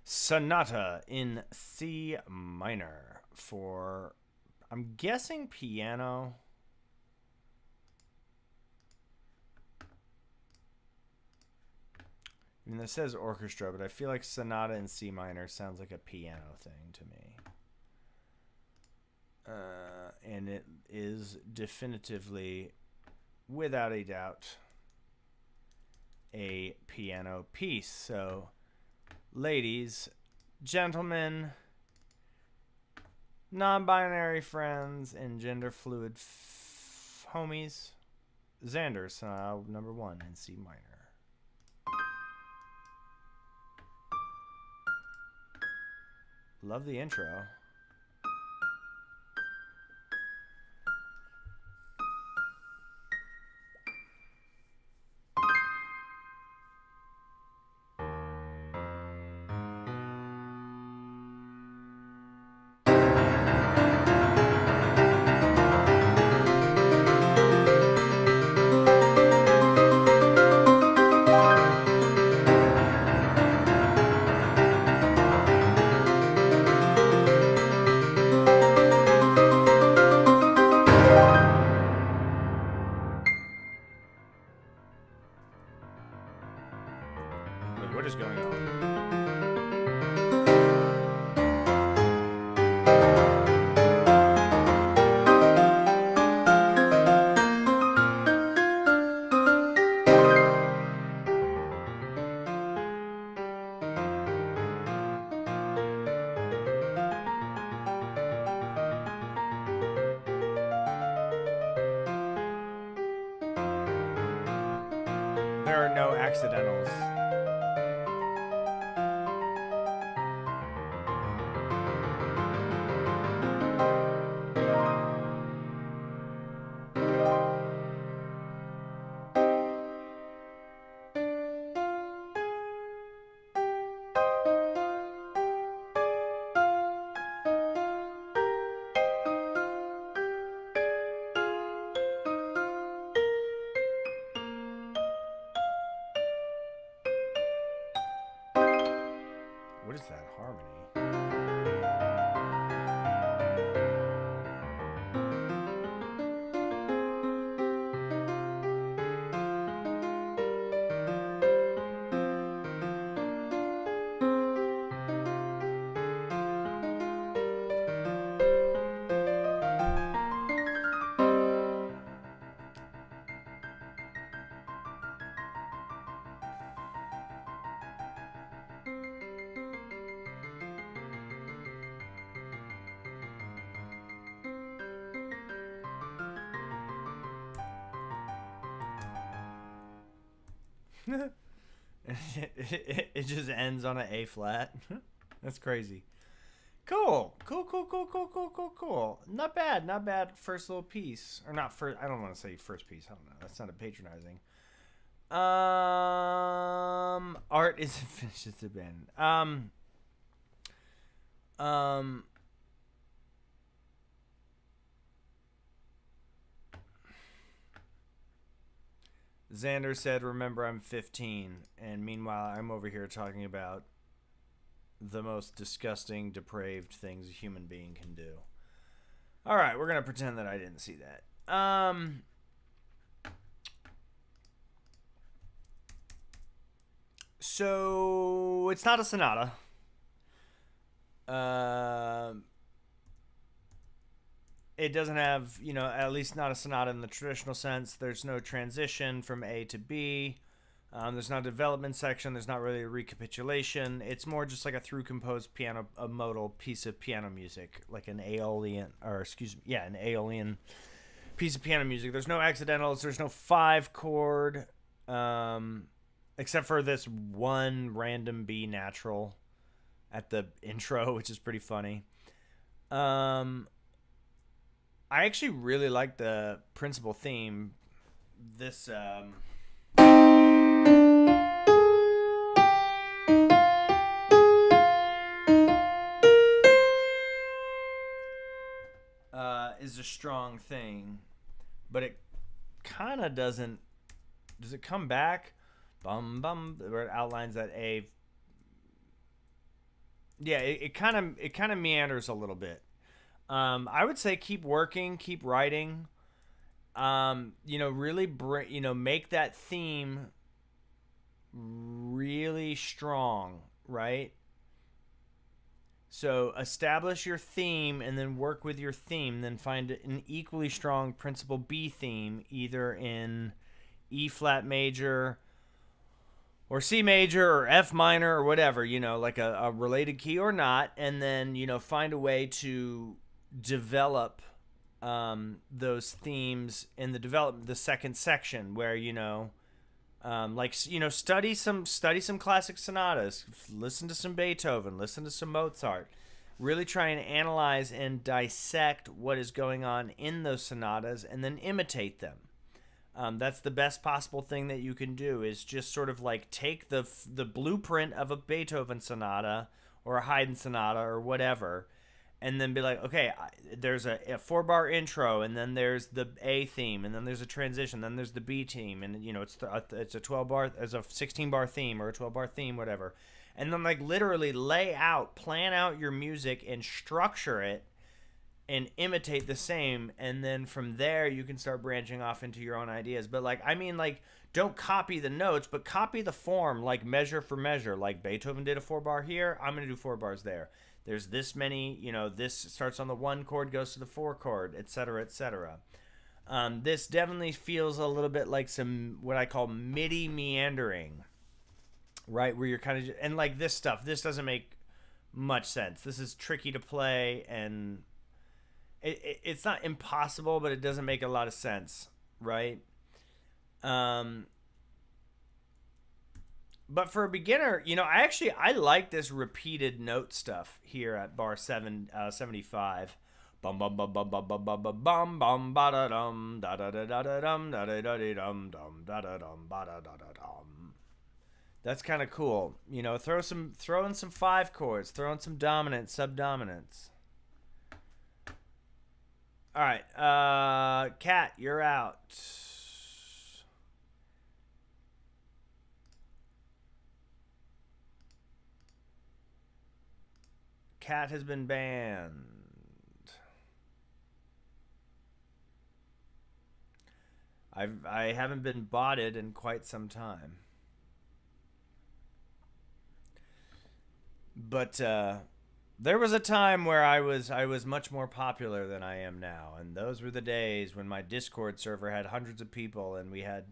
Sonata in C minor for, I'm guessing, piano. I mean, this says orchestra, but I feel like Sonata in C minor sounds like a piano thing to me. And it is definitively, without a doubt, a piano piece. So, ladies, gentlemen, non-binary friends, and gender fluid homies, Xander's Sonata number 1 in C minor. Love the intro. What is going on? There are no accidentals. What is that harmony? It just ends on an A flat. That's crazy. Cool. Not bad. First little piece, or not first. I don't want to say first piece. I don't know. That sounded patronizing. Art isn't finished. It's abandoned. Xander said, remember I'm 15. And meanwhile, I'm over here talking about the most disgusting, depraved things a human being can do. All right, we're going to pretend that I didn't see that. So, it's not a sonata. It doesn't have, at least not a sonata in the traditional sense. There's no transition from A to B. There's not a development section. There's not really a recapitulation. It's more just like a through composed a modal piece of piano music, like an Aeolian piece of piano music. There's no accidentals. There's no 5-chord, except for this one random B natural at the intro, which is pretty funny. I actually really like the principal theme. This is a strong thing, but it kind of doesn't. Does it come back? Bum bum, where it outlines that A. Yeah, it kind of meanders a little bit. I would say keep working, keep writing. Really make that theme really strong, right? So establish your theme and then work with your theme. Then find an equally strong principal B theme, either in E flat major or C major or F minor or whatever, like a related key or not. And then, find a way to develop those themes in the second section where study some classic sonatas, listen to some Beethoven, listen to some Mozart, really try and analyze and dissect what is going on in those sonatas and then imitate them. That's the best possible thing that you can do, is just sort of like take the blueprint of a Beethoven sonata or a Haydn sonata or whatever, and then be like, okay, there's a 4-bar intro, and then there's the A theme, and then there's a transition, then there's the B theme, and it's a 12-bar, as a 16-bar theme or a 12-bar theme, whatever, and then like literally plan out your music and structure it and imitate the same, and then from there you can start branching off into your own ideas. But don't copy the notes, but copy the form, like measure for measure. Like Beethoven did a 4-bar here, I'm going to do 4 bars there. There's this many, this starts on the 1 chord, goes to the 4 chord, etc., etc. This definitely feels a little bit like some, what I call MIDI meandering, right? Where you're kind of, and like this doesn't make much sense. This is tricky to play, and it's not impossible, but it doesn't make a lot of sense, right? But for a beginner, I like this repeated note stuff here at bar 75. Bum bum bum bum bum bum bum bum bum bum ba da dum da da da da da dum da da da da dum dum da da dum ba da da da dum. That's kind of cool. Throw in some 5 chords, throw in some dominants, subdominants. All right, Kat, you're out. Cat has been banned. I haven't been botted in quite some time. But there was a time where I was much more popular than I am now, and those were the days when my Discord server had hundreds of people and we had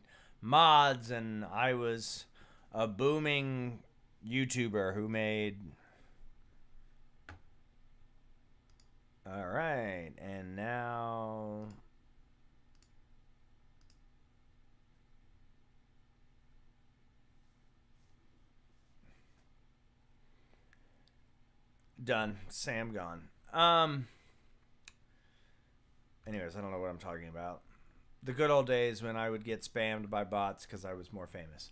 mods, and I was a booming YouTuber who made... All right, and now... Done. Sam gone. Anyways, I don't know what I'm talking about. The good old days when I would get spammed by bots because I was more famous.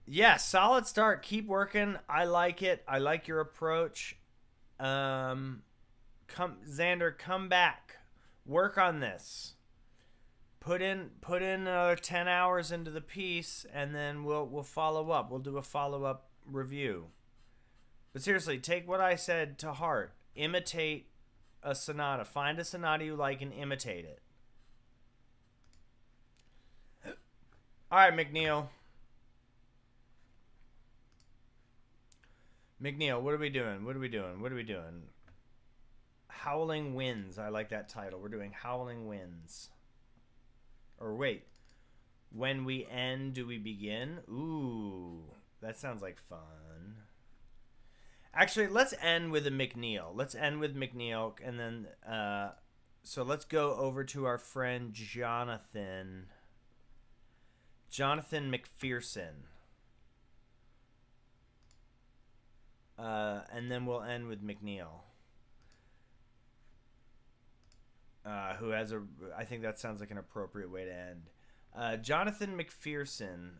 Yeah, solid start. Keep working. I like it. I like your approach. Xander, come back. Work on this. Put in another 10 hours into the piece, and then we'll follow up. We'll do a follow-up review. But seriously, take what I said to heart. Imitate a sonata. Find a sonata you like and imitate it. All right, McNeil. McNeil, what are we doing? What are we doing? What are we doing? Howling Winds. I like that title. We're doing Howling Winds. Or wait, when we end, do we begin? Ooh, that sounds like fun. Actually, let's end with a McNeil. Let's end with McNeil, and then, so let's go over to our friend Jonathan McPherson. And then we'll end with McNeil. Who has I think that sounds like an appropriate way to end. Jonathan McPherson,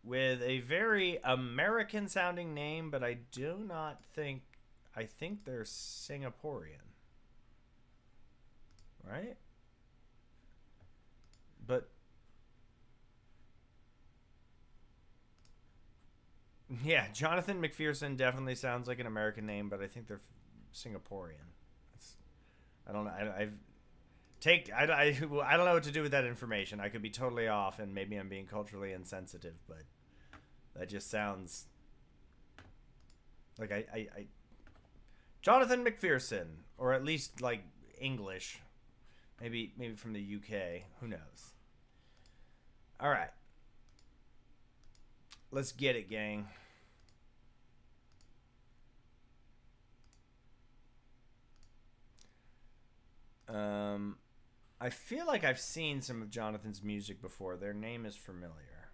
with a very American-sounding name, but I think they're Singaporean. Right? But, yeah, Jonathan McPherson definitely sounds like an American name, but I think they're Singaporean. I don't know. I don't know what to do with that information. I could be totally off, and maybe I'm being culturally insensitive, but that just sounds like I Jonathan McPherson, or at least like English, maybe from the UK. Who knows? All right, let's get it, gang. I feel like I've seen some of Jonathan's music before. Their name is familiar.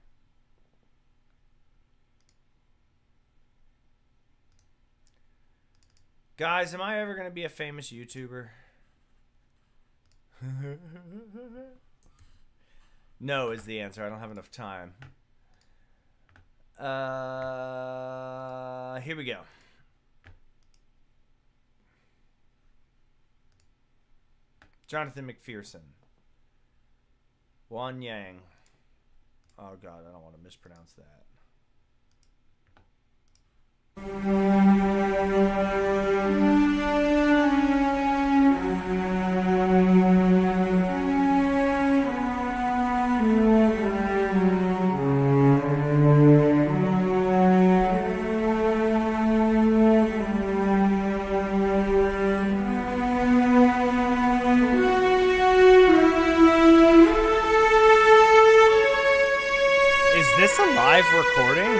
Guys, am I ever going to be a famous YouTuber? No is the answer. I don't have enough time. Here we go. Jonathan McPherson. Wan Yang. Oh, God, I don't want to mispronounce that. Recording?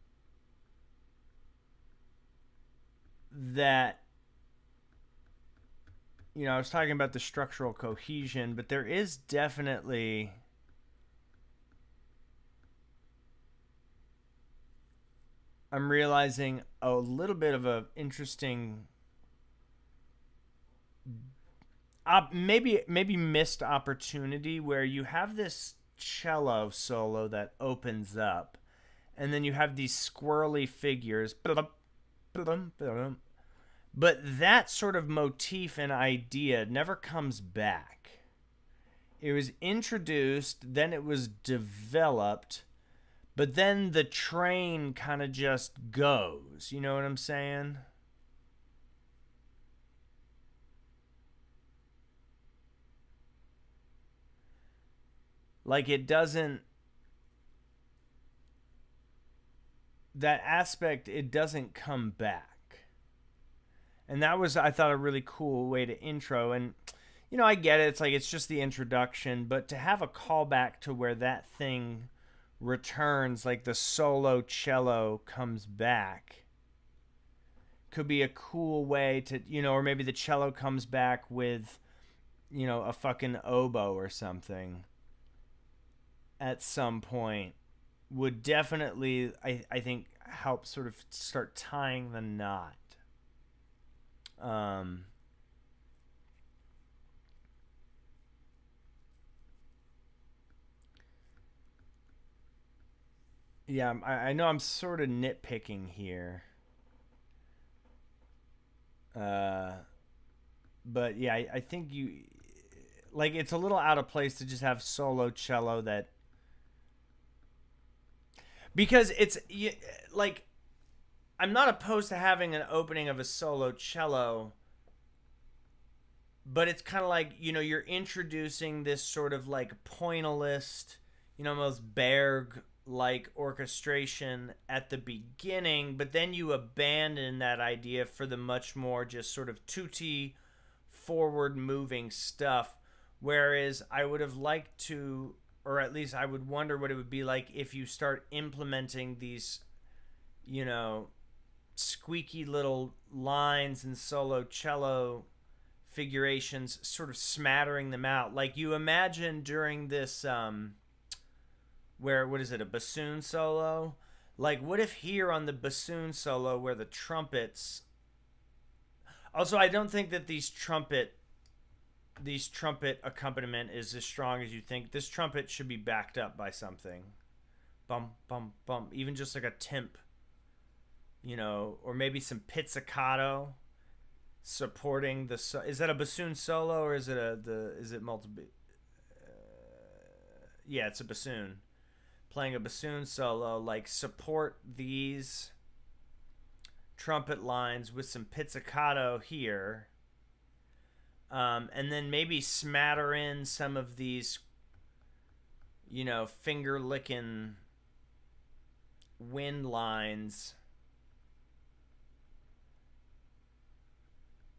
that, you know, I was talking about the structural cohesion, but there is definitely I'm realizing a little bit of a interesting maybe missed opportunity where you have this cello solo that opens up, and then you have these squirrely figures, but that sort of motif and idea never comes back. It was introduced, then it was developed, but then the train kind of just goes. You know what I'm saying? Like it doesn't, that aspect, it doesn't come back. And that was, I thought, a really cool way to intro. And, you know, I get it. It's like, it's just the introduction. But to have a callback to where that thing returns, like the solo cello comes back, could be a cool way to, you know, or maybe the cello comes back with, you know, a fucking oboe or something at some point, would definitely, I think, help sort of start tying the knot. Yeah, I know I'm sort of nitpicking here. But yeah, I think you, like, it's a little out of place to just have solo cello that, because it's like, I'm not opposed to having an opening of a solo cello, but it's kind of like, you know, you're introducing this sort of like pointillist, you know, almost Berg like orchestration at the beginning, but then you abandon that idea for the much more just sort of tutti forward moving stuff. Whereas I would have liked to, or at least I would wonder what it would be like if you start implementing these, you know, squeaky little lines and solo cello figurations, sort of smattering them out. Like you imagine during this, where, what is it, a bassoon solo? Like, what if here on the bassoon solo where the trumpets... Also, I don't think that these trumpet accompaniment is as strong as you think. This trumpet should be backed up by something. Bum, bum, bum. Even just like a temp, you know, or maybe some pizzicato supporting the... is that a bassoon solo, or is it is it multiple... yeah, it's a bassoon. Playing a bassoon solo, like support these trumpet lines with some pizzicato here, and then maybe smatter in some of these, you know, finger licking wind lines,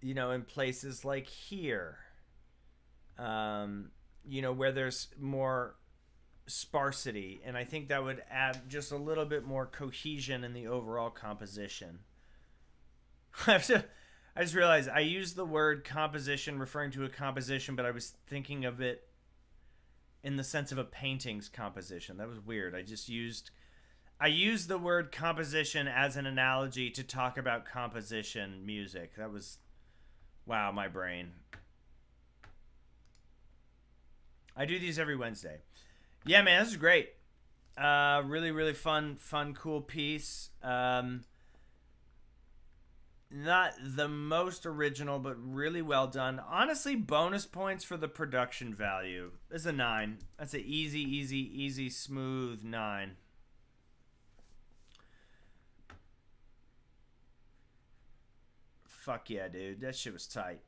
you know, in places like here, you know, where there's more sparsity, and I think that would add just a little bit more cohesion in the overall composition. I just realized I used the word composition referring to a composition, but I was thinking of it in the sense of a painting's composition. That was weird. I used the word composition as an analogy to talk about composition music. That was, wow, my brain. I do these every Wednesday. Yeah, man, this is great. Really, really fun, cool piece. Not the most original, but really well done. Honestly, bonus points for the production value. This is a 9. That's an easy, smooth 9. Fuck yeah, dude. That shit was tight.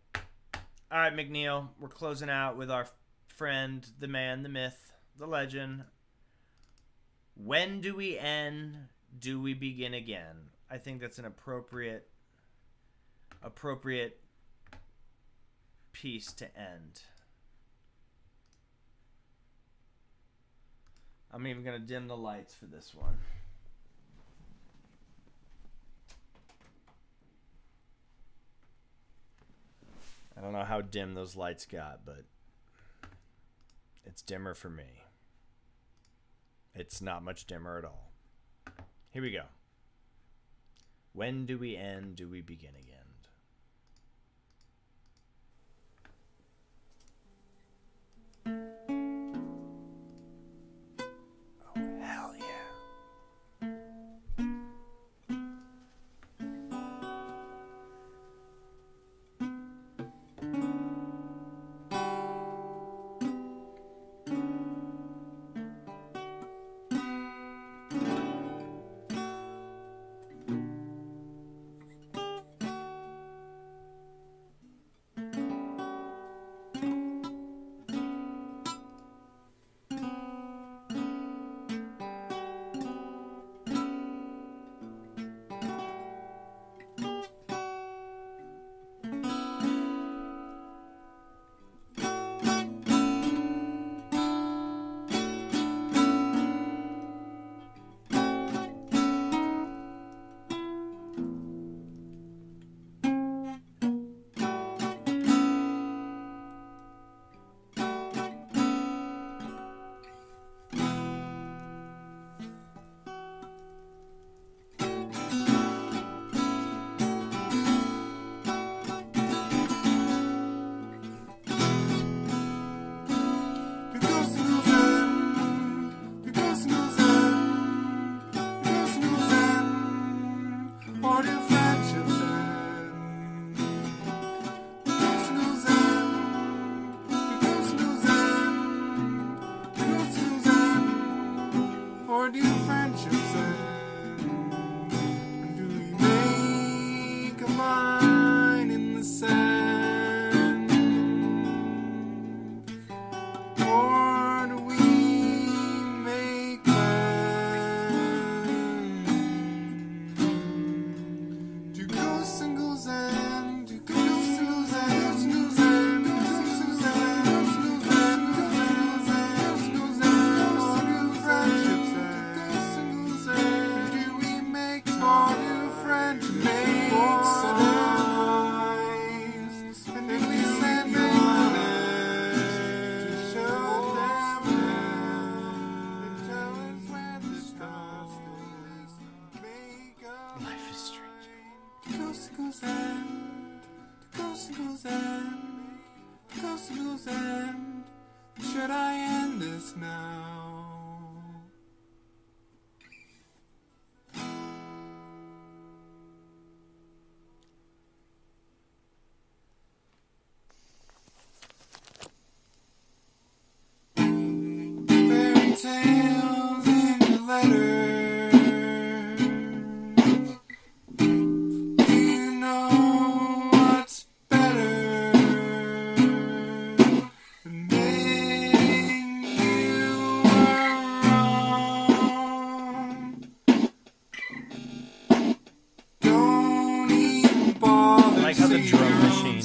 All right, McNeil. We're closing out with our friend, the man, the myth, the legend. When do we end? Do we begin again? I think that's an appropriate piece to end. I'm even going to dim the lights for this one. how dim those lights got, but it's dimmer for me. It's not much dimmer at all. Here we go. When do we end? Do we begin again? Oh, hell yeah. Should I end this now? Fairy tales in your letter. Do you know what's better than admitting you were wrong? Don't even bother. I like how the drum machine.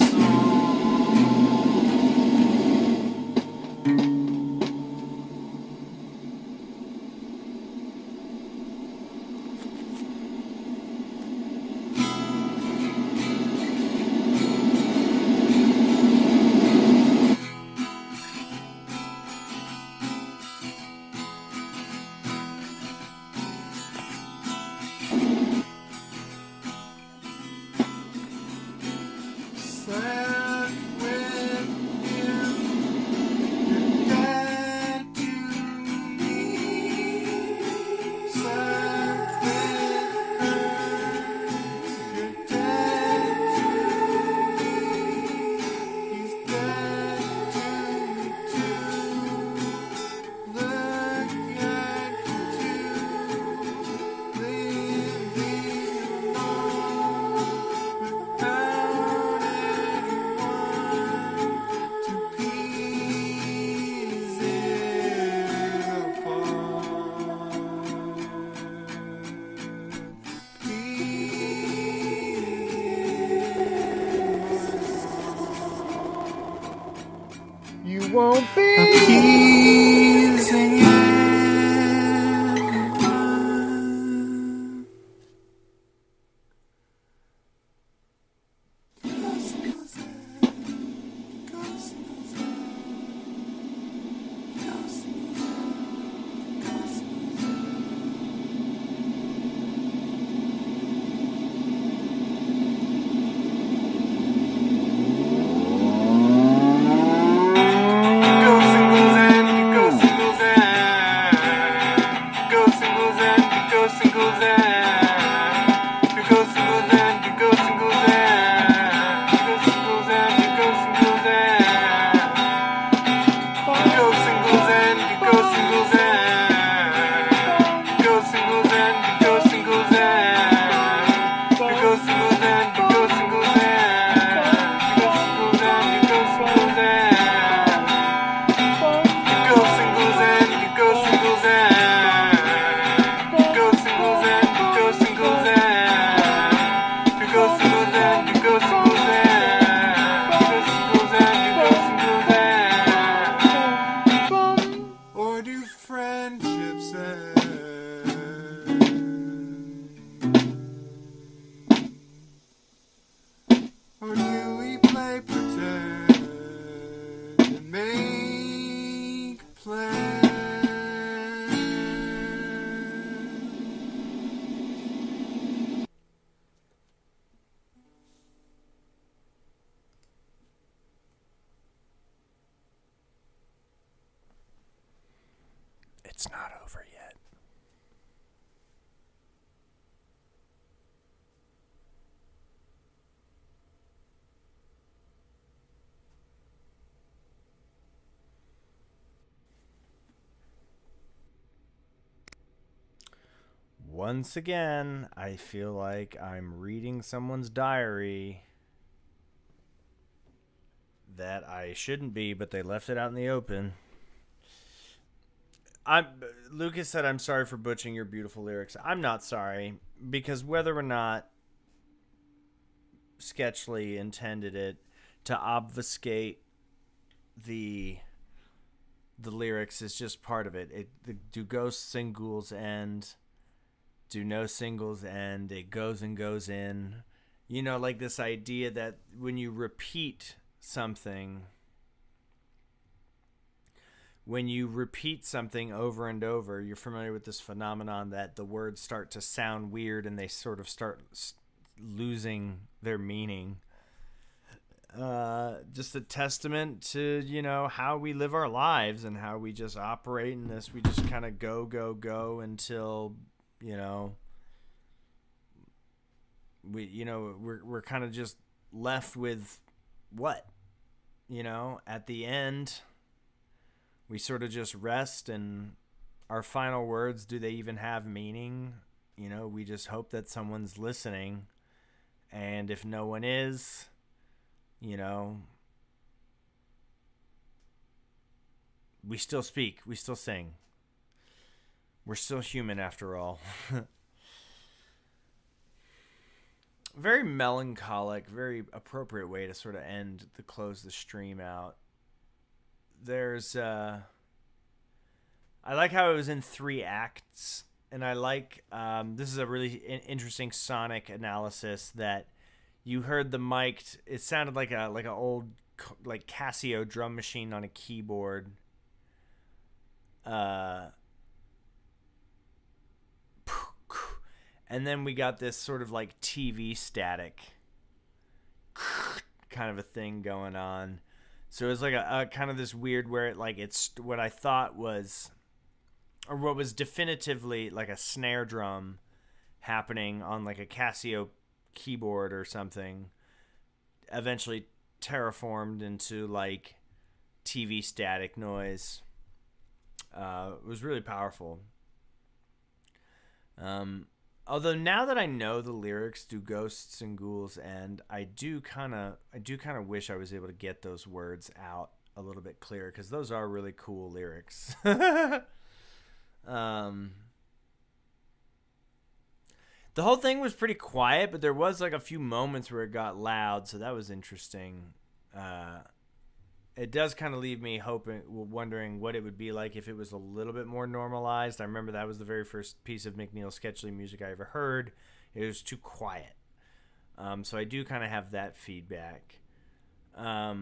Sat with him, you're dead to me. Sat with her, you're dead to me. He's dead to me too. Look at you two, living alone without anyone to piece it apart. You won't be appeasing anyone. It's not over yet. Once again, I feel like I'm reading someone's diary that I shouldn't be, but they left it out in the open. Lucas said, I'm sorry for butchering your beautiful lyrics. I'm not sorry, because whether or not Sketchley intended it to obfuscate the lyrics is just part of it. Do ghosts sing ghouls end? Do no singles end? It goes and goes in. You know, like this idea that when you repeat something, over and over, you're familiar with this phenomenon that the words start to sound weird and they sort of start losing their meaning. Just a testament to, you know, how we live our lives and how we just operate in this. We just kind of go until, you know, we're kind of just left with what, you know, at the end, we sort of just rest, and our final words, do they even have meaning? You know, we just hope that someone's listening, and if no one is, you know, we still speak, we still sing. We're still human after all. Very melancholic, very appropriate way to sort of close the stream out. There's, I like how it was in 3 acts, and I like, this is a really interesting sonic analysis that you heard the mic, it sounded like an old, like Casio drum machine on a keyboard. And then we got this sort of like TV static kind of a thing going on. So it was like a kind of this weird where it's what I thought was, or what was definitively like a snare drum happening on like a Casio keyboard or something, eventually terraformed into like TV static noise. It was really powerful. Although now that I know the lyrics, do ghosts and ghouls end, I do kind of wish I was able to get those words out a little bit clearer, because those are really cool lyrics. The whole thing was pretty quiet, but there was like a few moments where it got loud, so that was interesting. It does kind of leave me wondering what it would be like if it was a little bit more normalized. I remember that was the very first piece of McNeil Sketchley music I ever heard. It was too quiet. So I do kind of have that feedback. I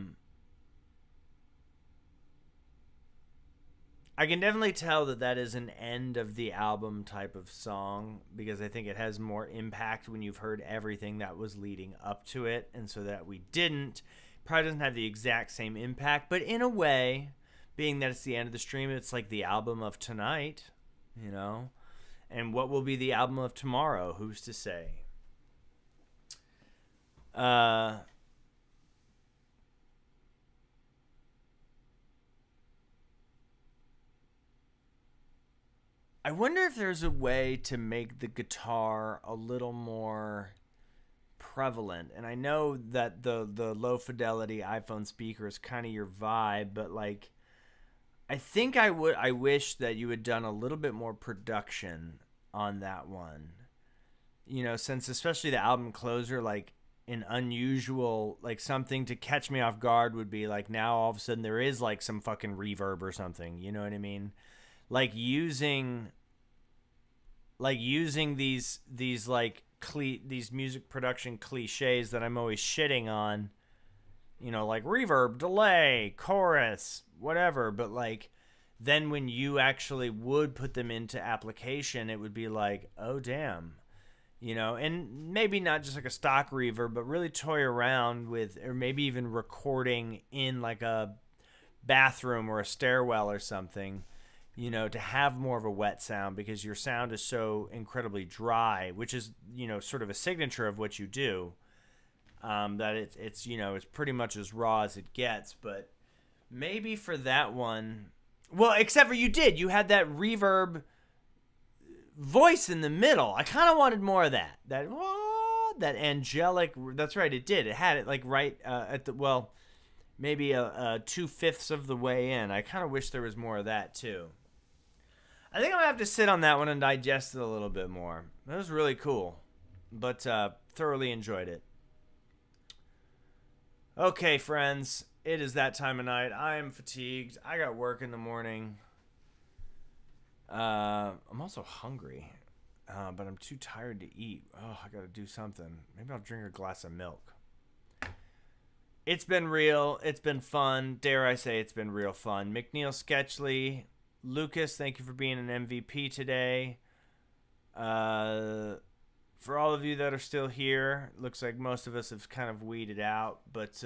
can definitely tell that is an end of the album type of song, because I think it has more impact when you've heard everything that was leading up to it. And so that we didn't. Probably doesn't have the exact same impact, but in a way, being that it's the end of the stream, it's like the album of tonight, you know? And what will be the album of tomorrow? Who's to say? I wonder if there's a way to make the guitar a little more prevalent. And I know that the low fidelity iPhone speaker is kind of your vibe, but like I wish that you had done a little bit more production on that one, you know, since especially the album closer, like an unusual, like something to catch me off guard would be like, now all of a sudden there is like some fucking reverb or something, you know what I mean? Like using these like these music production cliches that I'm always shitting on, you know, like reverb, delay, chorus, whatever. But like, then when you actually would put them into application, it would be like, oh damn, you know, and maybe not just like a stock reverb, but really toy around with, or maybe even recording in like a bathroom or a stairwell or something. you know, to have more of a wet sound because your sound is so incredibly dry, which is, you know, sort of a signature of what you do. That it's you know, it's pretty much as raw as it gets. But maybe for that one, well, except for you had that reverb voice in the middle. I kind of wanted more of that. That angelic. That's right. It did. It had it like right at the, well, maybe a 2/5 of the way in. I kind of wish there was more of that too. I think I'm gonna have to sit on that one and digest it a little bit more. That was really cool, but thoroughly enjoyed it. Okay, friends, it is that time of night. I am fatigued. I got work in the morning. I'm also hungry, but I'm too tired to eat. Oh, I gotta do something. Maybe I'll drink a glass of milk. It's been real. It's been fun. Dare I say it's been real fun. McNeil Sketchley, Lucas, thank you for being an MVP today. For all of you that are still here, looks like most of us have kind of weeded out, but